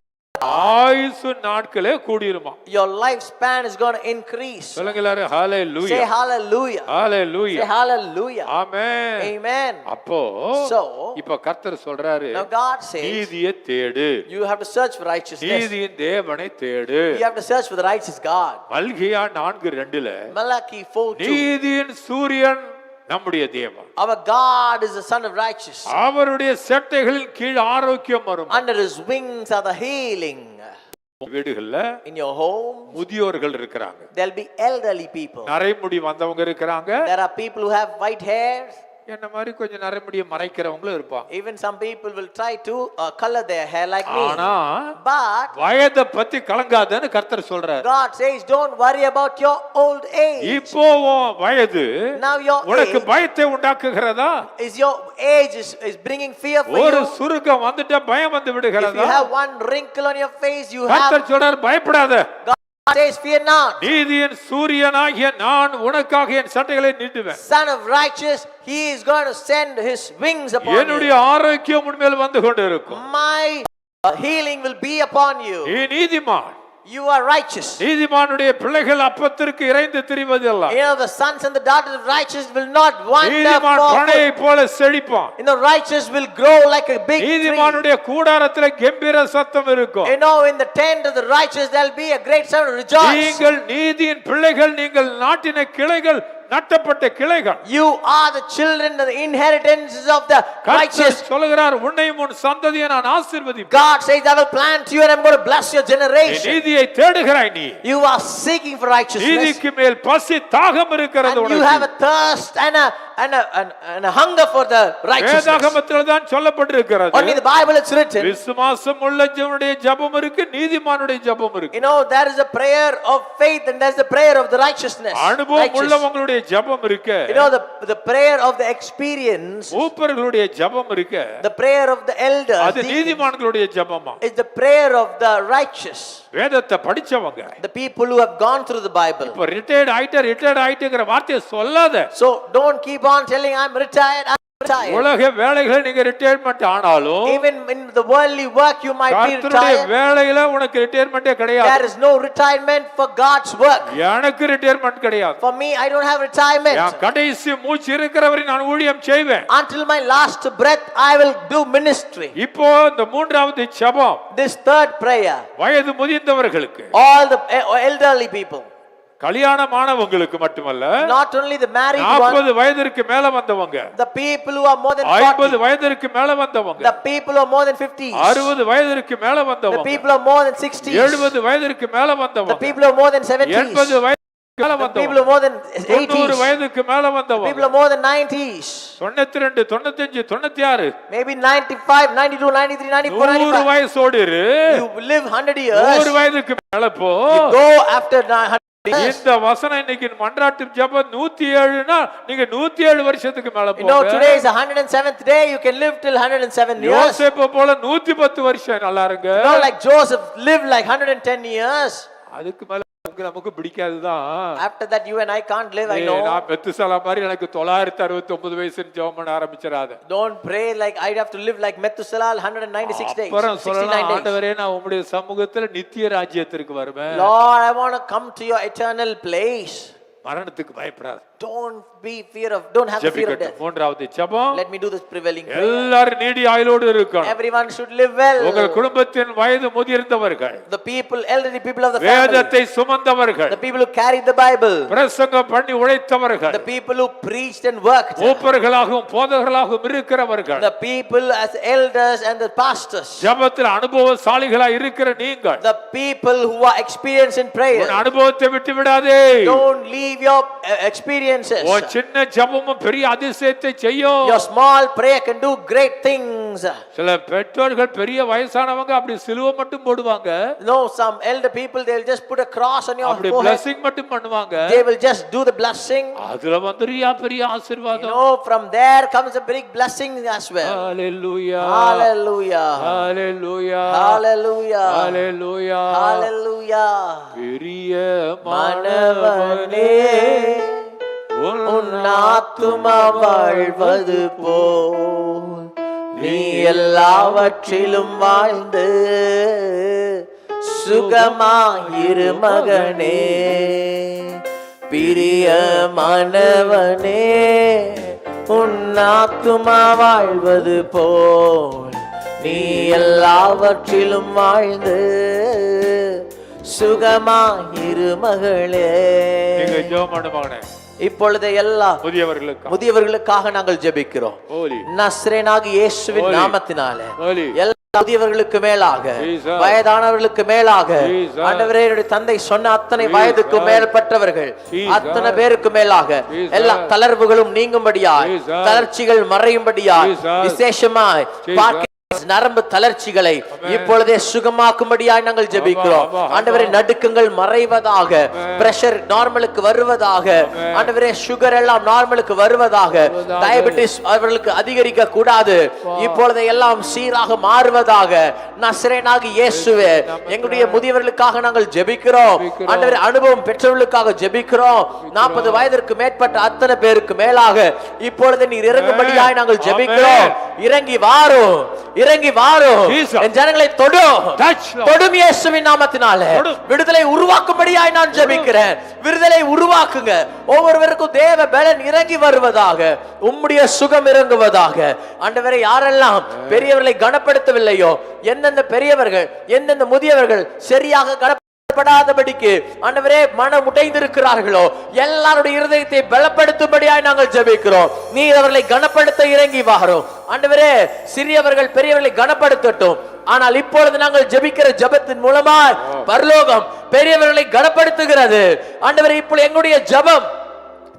ஆயுசு நாட்களே கூடிருமா. your lifespan is going to increase. சொல்லுங்க எல்லாரும் ஹalleluya. Say hallelujah. ஹalleluya. Say hallelujah. ஆமென். Amen. அப்போ So இப்ப கர்த்தர் சொல்றாரு, now God says நீதியை தேடு. you have to search for righteousness. நீதியின் தேவனை தேடு. You have to search for the righteous God. Malchijah 4:2 Malachi 4:2. நீதியின் சூரியன் நம்முடைய தேவன். Our God is the Son of righteousness. அவருடைய செட்டைகளின் கீழ் ஆரோக்கியம் வரும். Under his wings are the healing. வீடுகள்ல In your home முதியோர்கள் இருக்கிறாங்க. there'll be elderly people. நரைமுடி வந்தவங்க இருக்கிறாங்க. There are people who have white hairs. என்ன மாதிரி கொஞ்சம் நரைமுடியை மறைக்கிறவங்களும் இருப்பாங்க. Even some people will try to color their hair like me. ஆனா But வயதை பத்தி கலங்காதன்னு கர்த்தர் சொல்றார். God says don't worry about your old age. இப்போ வயது Now your உனக்கு age பயத்தை உண்டாக்குகிறதா? your age is bringing fear for ஒரு you. சுருக்கம் வந்துட்டா பயம் வந்து If you விடுகிறதா? have one wrinkle on your face, you have. கர்த்தர் சொல்றார், பயப்படாத. God says fear not. நீதியின் சூரியனாகிய நான் உனக்காக என் சட்டைகளை நீட்டுவேன். Son of righteous, he is going to send his wings upon என்னுடைய you. ஆரோக்கியம் உன்மேல் வந்து கொண்டிருக்கும். My healing will be upon you. நீ நீதிமான். You are righteous. நீதிமானுடைய பிள்ளைகள் அப்பத்திற்கு இறைந்து திரிவதில்லை. The sons and the daughters of righteous will not wander நீதிமான் for பனையை போல செழிப்பான். righteous will grow like a big tree. நீதிமானுடைய கூடாரத்திலே கெம்பீர சத்தம் இருக்கும். In the tent of the righteous there will be a great sound of rejoice. நீங்கள் நீதியின் பிள்ளைகள், நீங்கள் நாட்டின கிளைகள், நட்டப்பட்ட கிளைகள். You are the children, the inheritances of the righteous. சொல்கிறார், உன்னையும் உன் சந்ததியை நான் ஆசீர்வதிப்பேன். God says I will plant you and I'm going to bless your generation. நீதியை தேடுகிறாய் நீ. You are seeking for righteousness. நீதிக்கு மேல் பசி தாகம் இருக்கிறது and you have a thirst and a hunger for the righteousness. வேதாகமத்தில் தான் சொல்லப்பட்டிருக்கிறது. Only in the Bible it's written. விசுவாசம் உள்ளவனுடைய ஜெபம் இருக்கு, நீதிமானுடைய ஜெபம் இருக்கு. There is a prayer of faith and there's the prayer of the righteousness. அனுபவம் உள்ளவங்களுடைய ஜெபம் இருக்கு. The prayer of the experience. மூப்பர்களுடைய ஜெபம் இருக்கு. The prayer of the elders. அது நீதிமான்களுடைய ஜெபமா. Is the prayer of the righteous. வேதத்தை படிச்சவங்க. The people who have gone through the Bible. இப்ப retired ஆயிட்டேங்கற வார்த்தையை சொல்லாத. So don't keep on telling I'm retired. உலக வேலைகளை நீங்க ரிட்டையர்மென்ட் ஆனாலும், even in the worldly work you might be retired. வேலையில உனக்கு ரிட்டையர்மென்ட்டே கிடையாது. There is no retirement for God's work. எனக்கு ரிட்டையர்மென்ட் கிடையாது. For me I don't have retirement. நான் கடைசி மூச்சு இருக்கிறவரை நான் ஊழியம் செய்வேன். Until my last breath I will do ministry. இப்போ இந்த மூன்றாவது ஜெபம், this third prayer, வயது முதிர்ந்தவர்களுக்கு, all the elderly people, கல்யாணமானவங்களுக்கு மட்டுமல்ல, not only the married ones, 40 வயதிற்கு மேல வந்தவங்க, the people who are more than 50 40, வயதிற்கு மேல வந்தவங்க, the people who are more than 50, 60 வயதிற்கு மேல the வந்தவங்க, people who are more than 60, 70 வயதிற்கு மேல the வந்தவங்க, people who are more than 70, 80 வயதிற்கு மேல the people வந்தவங்க, who are more than 90 80, வயதிற்கு மேல the வந்தவங்க, people who are more than 90s, 92 95 96, maybe 95 92 93 94 100 95, வயசோடு இரு, you live 100 years, 100 வயதுக்கு மேல போ. you go after 100 years. இந்த வசனம் இன்னைக்கு மன்றாட்டு ஜெபம் 107னா நீங்க 107 வருஷத்துக்கு மேல போங்க. today is the 107th day, you can live till 107 years. யோசேப்பு போல 110 வருஷம் நல்லா இருங்க. like Joseph lived like 110 years. அதுக்கு மேல நமக்கு பிடிக்காதுதான். After that you and I can't live, I know. நான் மெத்துசலா மாதிரி எனக்கு 969 வயசுன்னு ஜெபம் பண்ண ஆரம்பிச்சறாத. Don't pray like I'd have to live like Methuselah 196 days. அப்புறம் 69 days. ஆண்டவரே நான் உம்முடைய சமூகத்துல நித்திய ராஜ்யத்திற்கு வருவேன். Lord, I want to come to your eternal place. மரணத்துக்கு பயப்படாத. don't have the fear of ஜெபிக்கட்டும். death. மூன்றாவது ஜெபம், Let me do this prevailing prayer. எல்லாரும் நீடி ஆயுளோடு இருக்கணும். Everyone should live well. உங்கள் குடும்பத்தின் வயது முதிர்ந்தவர்கள், The people, elderly people of the family, வேதத்தை சுமந்தவர்கள், the people who carried the Bible, பிரசங்கம் பண்ணி உழைத்தவர்கள், the people who preached and worked, மூப்பர்களாகவும் போதகர்களாகவும் இருக்கிறவர்கள், the people as elders and the pastors, ஜெபத்தில் அனுபவசாலிகளாய் இருக்கிற நீங்கள், the people who are experienced in prayer. உன் அனுபவத்தை விட்டு விடாதே. Don't leave your experiences. உன் சின்ன ஜெபமும் பெரிய அதிசயத்தை செய்யும். Your small prayer can do great things. சில பெற்றோர்கள் பெரிய வயசானவங்க அப்படி சிலுவை மட்டும் போடுவாங்க, No, some elder people, they'll just put a cross on your அப்படி forehead. blessing மட்டும் பண்ணுவாங்க. They will just do the blessing. அதுல வந்துறியா பெரிய You ஆசீர்வாதம். know, from there comes a big blessing as well. Hallelujah, Hallelujah. Hallelujah, Hallelujah. Hallelujah. Hallelujah. பெரிய மனவனே, உன் ஆத்துமா வாழ்வது போல் நீ எல்லாவற்றிலும் வாழ்ந்து சுகமாயிரு மகனே. பிரியமானவனே, உன் ஆத்துமா வாழ்வது போல் நீ எல்லாவற்றிலும் வாழ்ந்து சுகமாயிரு மகளே. நீங்க ஜெபம் பண்ணு மகனே. இப்பொழுது எல்லா முதியவர்களுக்காக நாங்கள் ஜெபிக்கிறோம். நஸ்ரேனாகிய இயேசுவின் நாமத்தினாலே எல்லா முதியவர்களுக்கு மேலாக, வயதானவர்களுக்கு மேலாக, ஆண்டவரே, என்னுடைய தந்தை சொன்ன அத்தனை வயதுக்கு மேற்பட்டவர்கள் அத்தனை பேருக்கு மேலாக எல்லா தளர்வுகளும் நீங்கும்படியாய், தளர்ச்சிகள் மறையும்படியாய், விசேஷமாய் நரம்பு தளர்ச்சிகளை இப்பொழுதே சுகமாக்கும்படியாய் நாங்கள் ஜெபிக்கிறோம். ஆண்டவரே, நடுக்கங்கள் மறைவதாக, பிரஷர் நார்மலுக்கு வருவதாக, ஆண்டவரே, சுகர் எல்லாம் நார்மலுக்கு வருவதாக, டயபெட்டிஸ் அவர்களுக்கு அதிகரிக்க கூடாது, இப்பொழுது எல்லாம் சீராக மாறுவதாக. நசரேனாகிய இயேசுவே, எங்களுடைய முதியவர்களுக்காக நாங்கள் ஜெபிக்கிறோம். ஆண்டவரே, அனுபவம் பெற்றவர்களுக்காக ஜெபிக்கிறோம். 40 வயதிற்கு மேற்பட்ட அத்தனை பேருக்கு மேலாக இப்பொழுது நீர் இறங்கும்படியாய் நாங்கள் ஜெபிக்கிறோம். இறங்கி வாரும், இறங்கி வாரும், என் ஜனங்களை தொடும் இயேசுவின் நாமத்தினாலே விடுதலை உருவாக்கும்படியாய் நான் ஜெபிக்கிறேன். விடுதலை உருவாக்குங்க. ஒவ்வொருவருக்கும் தேவ பலன் இறங்கி வருவதாக, உம்முடைய சுகம் இறங்குவதாக. ஆண்டவரே, யாரெல்லாம் பெரியவர்களை கனப்படுத்தவில்லையோ, எந்தெந்த பெரியவர்கள் எந்தெந்த முதியவர்கள் சரியாக படாதபடிக்கு ஆண்டவரே மனம் உடைந்திருக்கிறார்களோ, எல்லாருடைய இருதயத்தை பலப்படுத்தும்படியாய் நாங்கள் ஜெபிக்கிறோம். நீர் அவர்களை கனப்படுத்த இறங்கி வாரும். ஆண்டவரே, சிறியவர்கள் பெரியவர்களை கனப்படுத்தட்டும். ஆனால் இப்பொழுது நாங்கள் ஜெபிக்கிற ஜெபத்தின் மூலமாய் பரலோகம் பெரியவர்களை கனப்படுத்துகிறது. ஆண்டவரே, இப்பொழுது எங்களுடைய ஜெபம்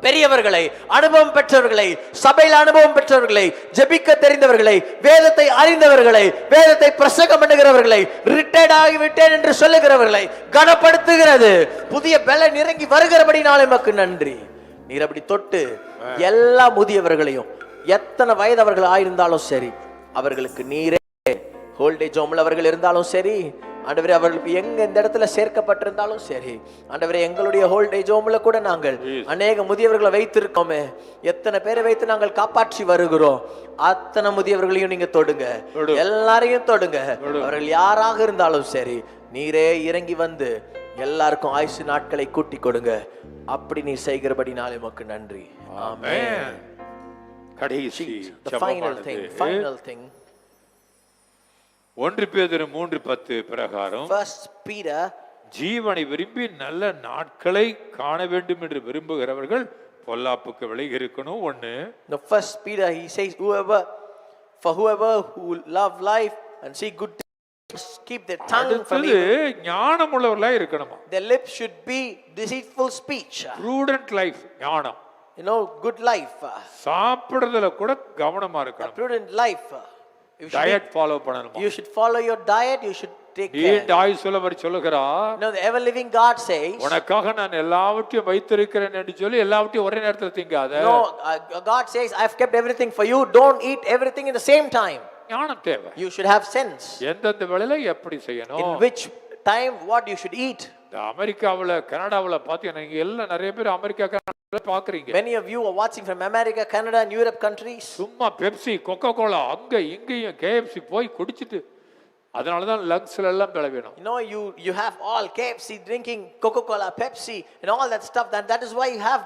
பெரியவர்களை, அனுபவம் பெற்றவர்களை, சபையில் அனுபவம் பெற்றவர்களை, ஜெபிக்க தெரிந்தவர்களை, வேதத்தை அறிந்தவர்களை, வேதத்தை பிரசங்கம் பண்ணுகிறவர்களை, ரிட்டையர்ட் ஆகிவிட்டேன் என்று சொல்லுகிறவர்களை கனப்படுத்துகிறது. புதிய பலன் இறங்கி வருகிறபடி நாளை நமக்கு நன்றி. நீர் அப்படி தொட்டு எல்லா முதியவர்களையும், எத்தனை வயது அவர்கள் ஆயிருந்தாலும் சரி, அவர்களுக்கு நீரே ஹோல்டேஜ் ஹோம்ல அவர்கள் இருந்தாலும் சரி, ஆண்டவரே, அவர்களுக்கு எங்க இந்த இடத்துல சேர்க்கப்பட்டிருந்தாலும் சரி, ஆண்டவரே, எங்களுடைய ஹோல்டேஜ் ஹோம்ல கூட நாங்கள் அநேக முதியவர்களை வைத்திருக்கோமே, எத்தனை பேரை வைத்து நாங்கள் காப்பாற்றி வருகிறோம். அத்தனை முதியவர்களையும் நீங்க தொடுங்க, எல்லாரையும் தொடுங்க. அவர்கள் யாராக இருந்தாலும் சரி, நீரே இறங்கி வந்து எல்லாருக்கும் ஆயுசு நாட்களை கூட்டி கொடுங்க. அப்படி நீ செய்கிறபடி நாளை உமக்கு நன்றி. ஆமென். கடைசி final thing 1 பேதுரு 3:10 பிரகாரம், 1 Peter, ஜீவனை விரும்பி நல்ல நாட்களை காண வேண்டும் என்று விரும்புகிறவர்கள் பொல்லாப்புக்கு விலகி இருக்கணும். 1 the 1 Peter, he says, whoever who love life and see good things, keep their tongue from evil. ஞானம் உள்ளவர்களா இருக்கணுமா. Their lips should be deceitful speech. prudent life, ஞானம். You know, good life. சாப்பிடுறதுல கூட கவனமா இருக்கணும். prudent life. டயட் ஃபாலோ பண்ணணும். You should follow your diet. You should take care. நீண்ட ஆயுசுள்ளவர் சொல்லுகிறார், No, the ever living God says, உனக்காக நான் எல்லாவற்றையும் வைத்திருக்கிறேன் என்று சொல்லி எல்லாவற்றையும் ஒரே நேரத்தில் திங்காத. No, God says, I've kept everything for you. Don't eat everything in the same time. ஞானம் தேவை. You should have sense. எந்தெந்த வேளையில எப்படி செய்யணும், in which time what you should eat. அமெரிக்காவுல கனடாவுல பாத்தீங்கன்னா நீங்க எல்லாம் நிறைய பேர் அமெரிக்கா கனடா பாக்குறீங்க. Many of you are watching from America, Canada and Europe countries. சும்மா பெப்சி, கோகோ கோலா, அங்க இங்கேயும் KFC போய் குடிச்சிட்டு, அதனால தான் லங்ஸ்ல எல்லாம் பிளவேணும். You know, you have all KFC drinking, Coca-Cola, Pepsi and all that stuff. That is why you have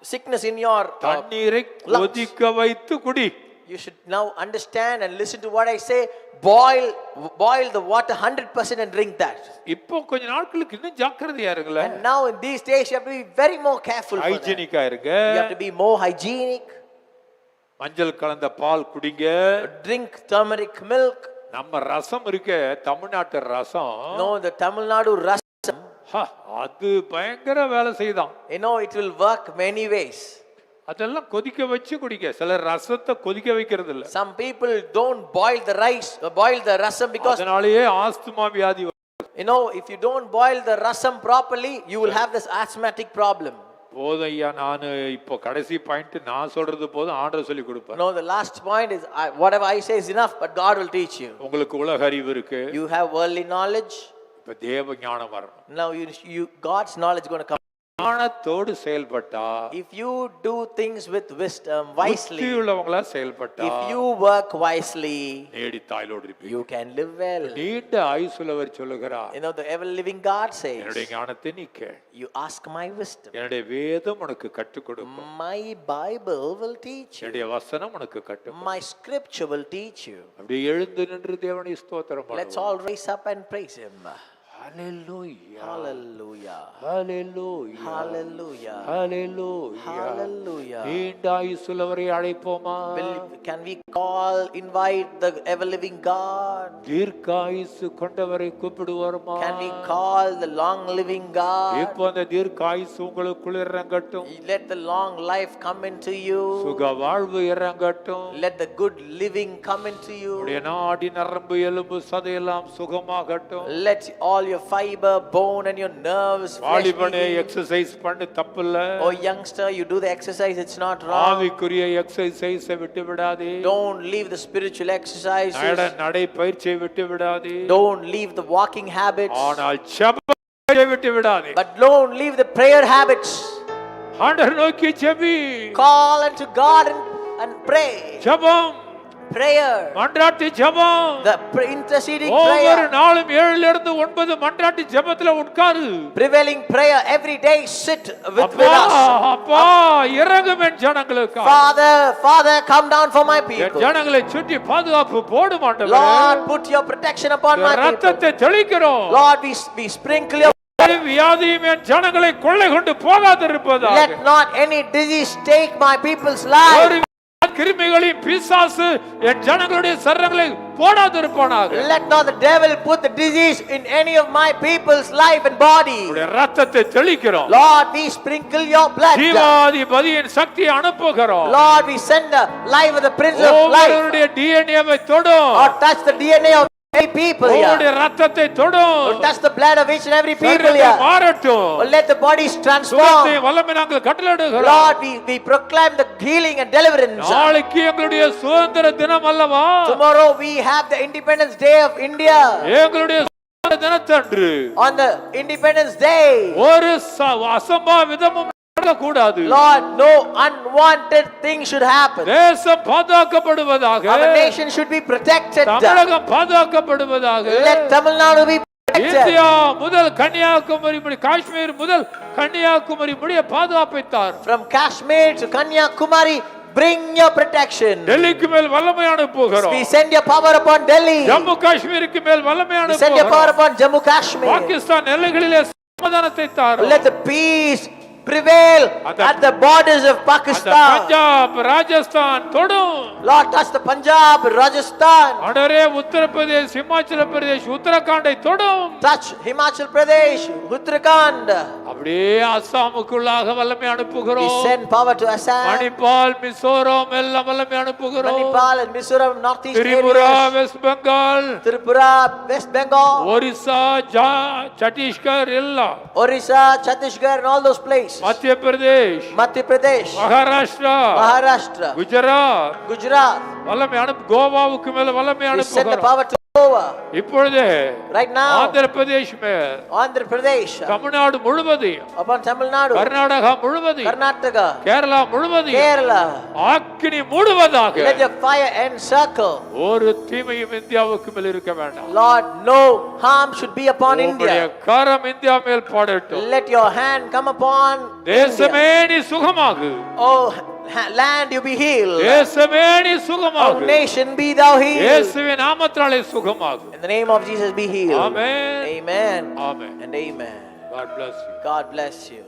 sickness in your தண்ணீரை கொதிக்க வைத்து குடி. you should now understand and listen to what I say. Boil the water 100% and drink that. இப்போ கொஞ்ச நாட்களுக்கு இன்னும் ஜாக்கிரதையா இருங்களே. And now in these days you have to be very more careful for that. ஹைஜீனிக்கா இருங்க. You have to be more hygienic. மஞ்சள் கலந்த பால் குடிங்க. Drink turmeric milk. நம்ம ரசம் இருக்க, தமிழ்நாட்டு ரசம். No, the Tamil Nadu rasam. அது பயங்கர வேலை செய்தான். You know, it will work many ways. அதெல்லாம் கொதிக்க வச்சு குடிக்க. சில ரசத்தை கொதிக்க வைக்கிறது இல்ல. Some people don't boil the rice, boil the rasam because அதனாலேயே ஆஸ்துமா வியாதி வருது. you know, if you don't boil the rasam properly, you will have this asthmatic problem. போதையா நான் இப்போ கடைசி பாயிண்ட் நான் சொல்றது போதும், ஆண்டவர் சொல்லி கொடுப்பார். No, the last point is whatever I say is enough, but God will teach you. உங்களுக்கு உலக அறிவு இருக்கு. You have worldly knowledge. இப்ப தேவ ஞானம் வரணும். Now God's knowledge is going to come. ஞானத்தோடு செயல்பட்டா, If you do things with wisdom, wisely, புத்தியுள்ளவங்களா செயல்பட்டா, if you work wisely, நீடித்தாயுளோடு இருப்பீங்க. you can live well. நீண்ட ஆயுசுள்ளவர் சொல்லுகிறார், You know, the ever living God says, என்னுடைய ஞானத்தை நீ கேள், you ask my wisdom, என்னுடைய வேதம் உனக்கு கற்றுக் கொடுக்கும், my Bible will teach you, என்னுடைய வசனம் உனக்கு கற்றுக் my scripture will teach you. அப்படி எழுந்து நின்று தேவனை ஸ்தோத்திரம் Let's பண்ணுவோம். all raise up and praise him. Hallelujah, Hallelujah. Hallelujah, Hallelujah. Hallelujah, Hallelujah. நீண்ட ஆயுசுள்ளவரை அழைப்போமா? Can we invite the ever living God? தீர்க்காயுசு கொண்டவரை கூப்பிடுவோமா? Can we call the long living God? இப்போ அந்த தீர்க்காயுசு உங்களுக்குள் இறங்கட்டும். Let the long life come into you. சுக வாழ்வு இறங்கட்டும். Let the good living come into you. உடைய நாடி நரம்பு எலும்பு சதையெல்லாம் சுகமாகட்டும். Let all your fiber, bone and your nerves flesh வாலிபனே be- exercise பண்ணு, தப்பில்ல. Oh youngster, you do the exercise, it's not wrong. ஆவிக்குரிய எக்ஸசைஸை விட்டு விடாதே. Don't leave the spiritual exercises. நடை பயிற்சியை விட்டு விடாதே. Don't leave the walking habits. ஆனால் ஜெபத்தை விட்டு விடாதே. But don't leave the prayer habits. ஆண்டவர் நோக்கி JP. Call unto God and pray. ஜெபம், Prayer. மன்றாட்டு ஜெபம். The interceding ஒவ்வொரு prayer. நாளும் 7 இருந்து 9 மன்றாட்டு ஜெபத்துல உட்காரு. Prevailing prayer every day. Sit with அப்பா us. அப்பா இறங்கும் என் ஜனங்களுக்கு. Father, come down for my N people. ஜனங்களை சுற்றி பாதுகாப்பு போடும் ஆண்டவரே. Lord, put your protection upon my people. ரத்தத்தை தெளிக்கிறோம். Lord, we sprinkle your. வியாதியும் என் ஜனங்களை கொள்ளை கொண்டு போகாதிருப்பதாக. Let not any disease take my people's life. ஒரு கிருமிகளையும் பிசாசு என் ஜனங்களுடைய சரீரங்களை போடாதிருப்பானாக. Let not the devil put the disease in any of my people's life and body. உடைய ரத்தத்தை தெளிக்கிறோம். Lord, we sprinkle your blood. ஜீவாதிபதியின் சக்தியை அனுப்புகிறோம். Lord, we send the life of the Prince of Life. ஒவ்வொருடைய டிஎன்ஏவை தொடும். Or touch the DNA of every people ஒவ்வொருடைய here. ரத்தத்தை தொடும். Or touch the blood of each and every people here. மாறட்டும். Or let the bodies சுகத்தை transform. வல்லமை நாங்கள் கட்டளையிடுகிறோம். Lord, we proclaim the healing and deliverance. நாளைக்கு எங்களுடைய சுதந்திர தினம் அல்லவா? Tomorrow we have the Independence Day of India. எங்களுடைய சுதந்திர தினத்தன்று On the Independence Day, ஒரு அசம்பாவிதமும் நடக்கக்கூடாது. Lord, no unwanted thing should happen. தேசம் பாதுகாக்கப்படுவதாக. Our nation should be protected. Tamilagam பாதுகாக்கப்படுவதாக. Let Tamil Nadu be protected. India முதல் கன்னியாகுமரி முடி, காஷ்மீர் முதல் கன்னியாகுமரி முடிய பாதுகாப்பை தார். From Kashmir to Kanyakumari, bring your protection. டெல்லிக்கு மேல் வல்லமை அனுப்புகிறோம். We send your power upon Delhi. Jammu காஷ்மீருக்கு மேல் வல்லமை We send your power அனுப்புகிறோம். upon Jammu Kashmir. பாகிஸ்தான் எல்லைகளிலே சமாதானத்தை தாரும். Let the peace prevail at the borders of அந்த Pakistan. பஞ்சாப் ராஜஸ்தான் தொடும். Lord, touch the Punjab, Rajasthan. அடரே Uttar Pradesh, Himachal Pradesh, உத்தரகாண்டை தொடும். Touch Himachal Pradesh, Uttarakhand. அப்படியே அஸ்ஸாமுக்குள்ளாக வல்லமை We அனுப்புகிறோம். send power to Assam, Manipal, Mizoram எல்லாம் வல்லமை அனுப்புகிறோம். Manipal and Mizoram, northeast Tripura, areas. West Bengal, Tripura, West Bengal, Orissa, Chhattisgarh எல்லாம், Orissa, Chhattisgarh and all those places. மத்திய Pradesh, Madhya Pradesh, Maharashtra, Maharashtra, Gujarat Gujarat. வல்லமை கோவாவுக்கு மேல வல்லமை We send the அனுப்புகிறோம். power to over. இப்பொழுது Right now, ஆந்திர பிரதேஷ் மேல், Andhra Pradesh, தமிழ்நாடு முழுவதையும், upon Tamil Nadu, கர்நாடகா முழுவதையும், Karnataka, கேரளா முழுவதையும் Kerala, ஆக்கினி மூடுவதாக. let your fire encircle. ஒரு தீமையும் இந்தியாவுக்கு மேல் இருக்க வேண்டாம். Lord, no harm should be upon உம்முடைய India. கரம் இந்தியா மேல் படட்டும். Let your hand come upon தேசமே India. நீ சுகமாகு. Oh, land, you be healed. தேசமே நீ Oh, சுகமாகு. nation, be thou healed. இயேசுவின் நாமத்தினாலே சுகமாகு. In the name of Jesus, be healed. Amen. Amen. Amen. And amen. God bless you. God bless you.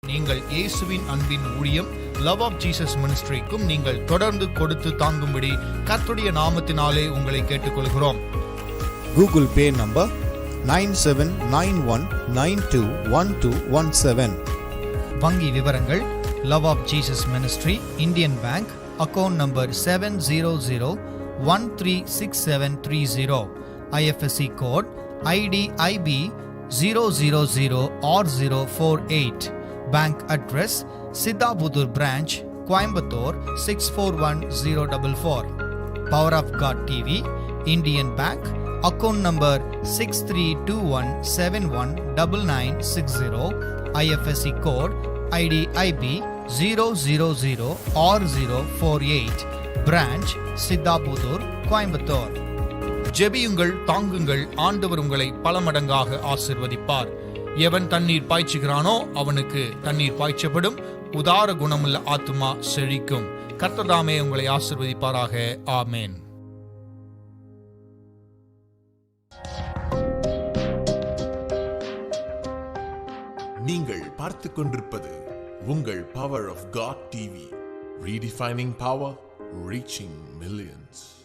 நீங்கள் இயேசுவின் அன்பின் ஊழியம் லவ் ஆஃப் ஜீசஸ் மினிஸ்ட்ரிக்கும் நீங்கள் தொடர்ந்து கொடுத்து தாங்கும்படி கர்த்தருடைய நாமத்தினாலே உங்களை கேட்டுக்கொள்கிறோம். Google Pay number 9791921217. வங்கி விவரங்கள் love of Jesus ministry, Indian bank, account number 700136730, IFSC code IDIB 000 or 048. Bank address Siddhabudur branch, Coimbatore 641044. Power of God TV, Indian Bank, account number 6321719960, IFSC code IDIB 000 or 048. Branch Siddhabudur, Coimbatore. ஜெபியுங்கள், தாங்குங்கள், ஆண்டவர் உங்களை பல மடங்காக ஆசீர்வதிப்பார். எவன் தண்ணீர் பாய்ச்சுகிறானோ அவனுக்கு தண்ணீர் பாய்ச்சப்படும், உதார குணமுள்ள ஆத்துமா செழிக்கும். கர்த்தர் உங்களை ஆசீர்வதிப்பாராக. ஆமேன். நீங்கள் பார்த்து கொண்டிருப்பது உங்கள் power of God TV, redefining power, reaching millions.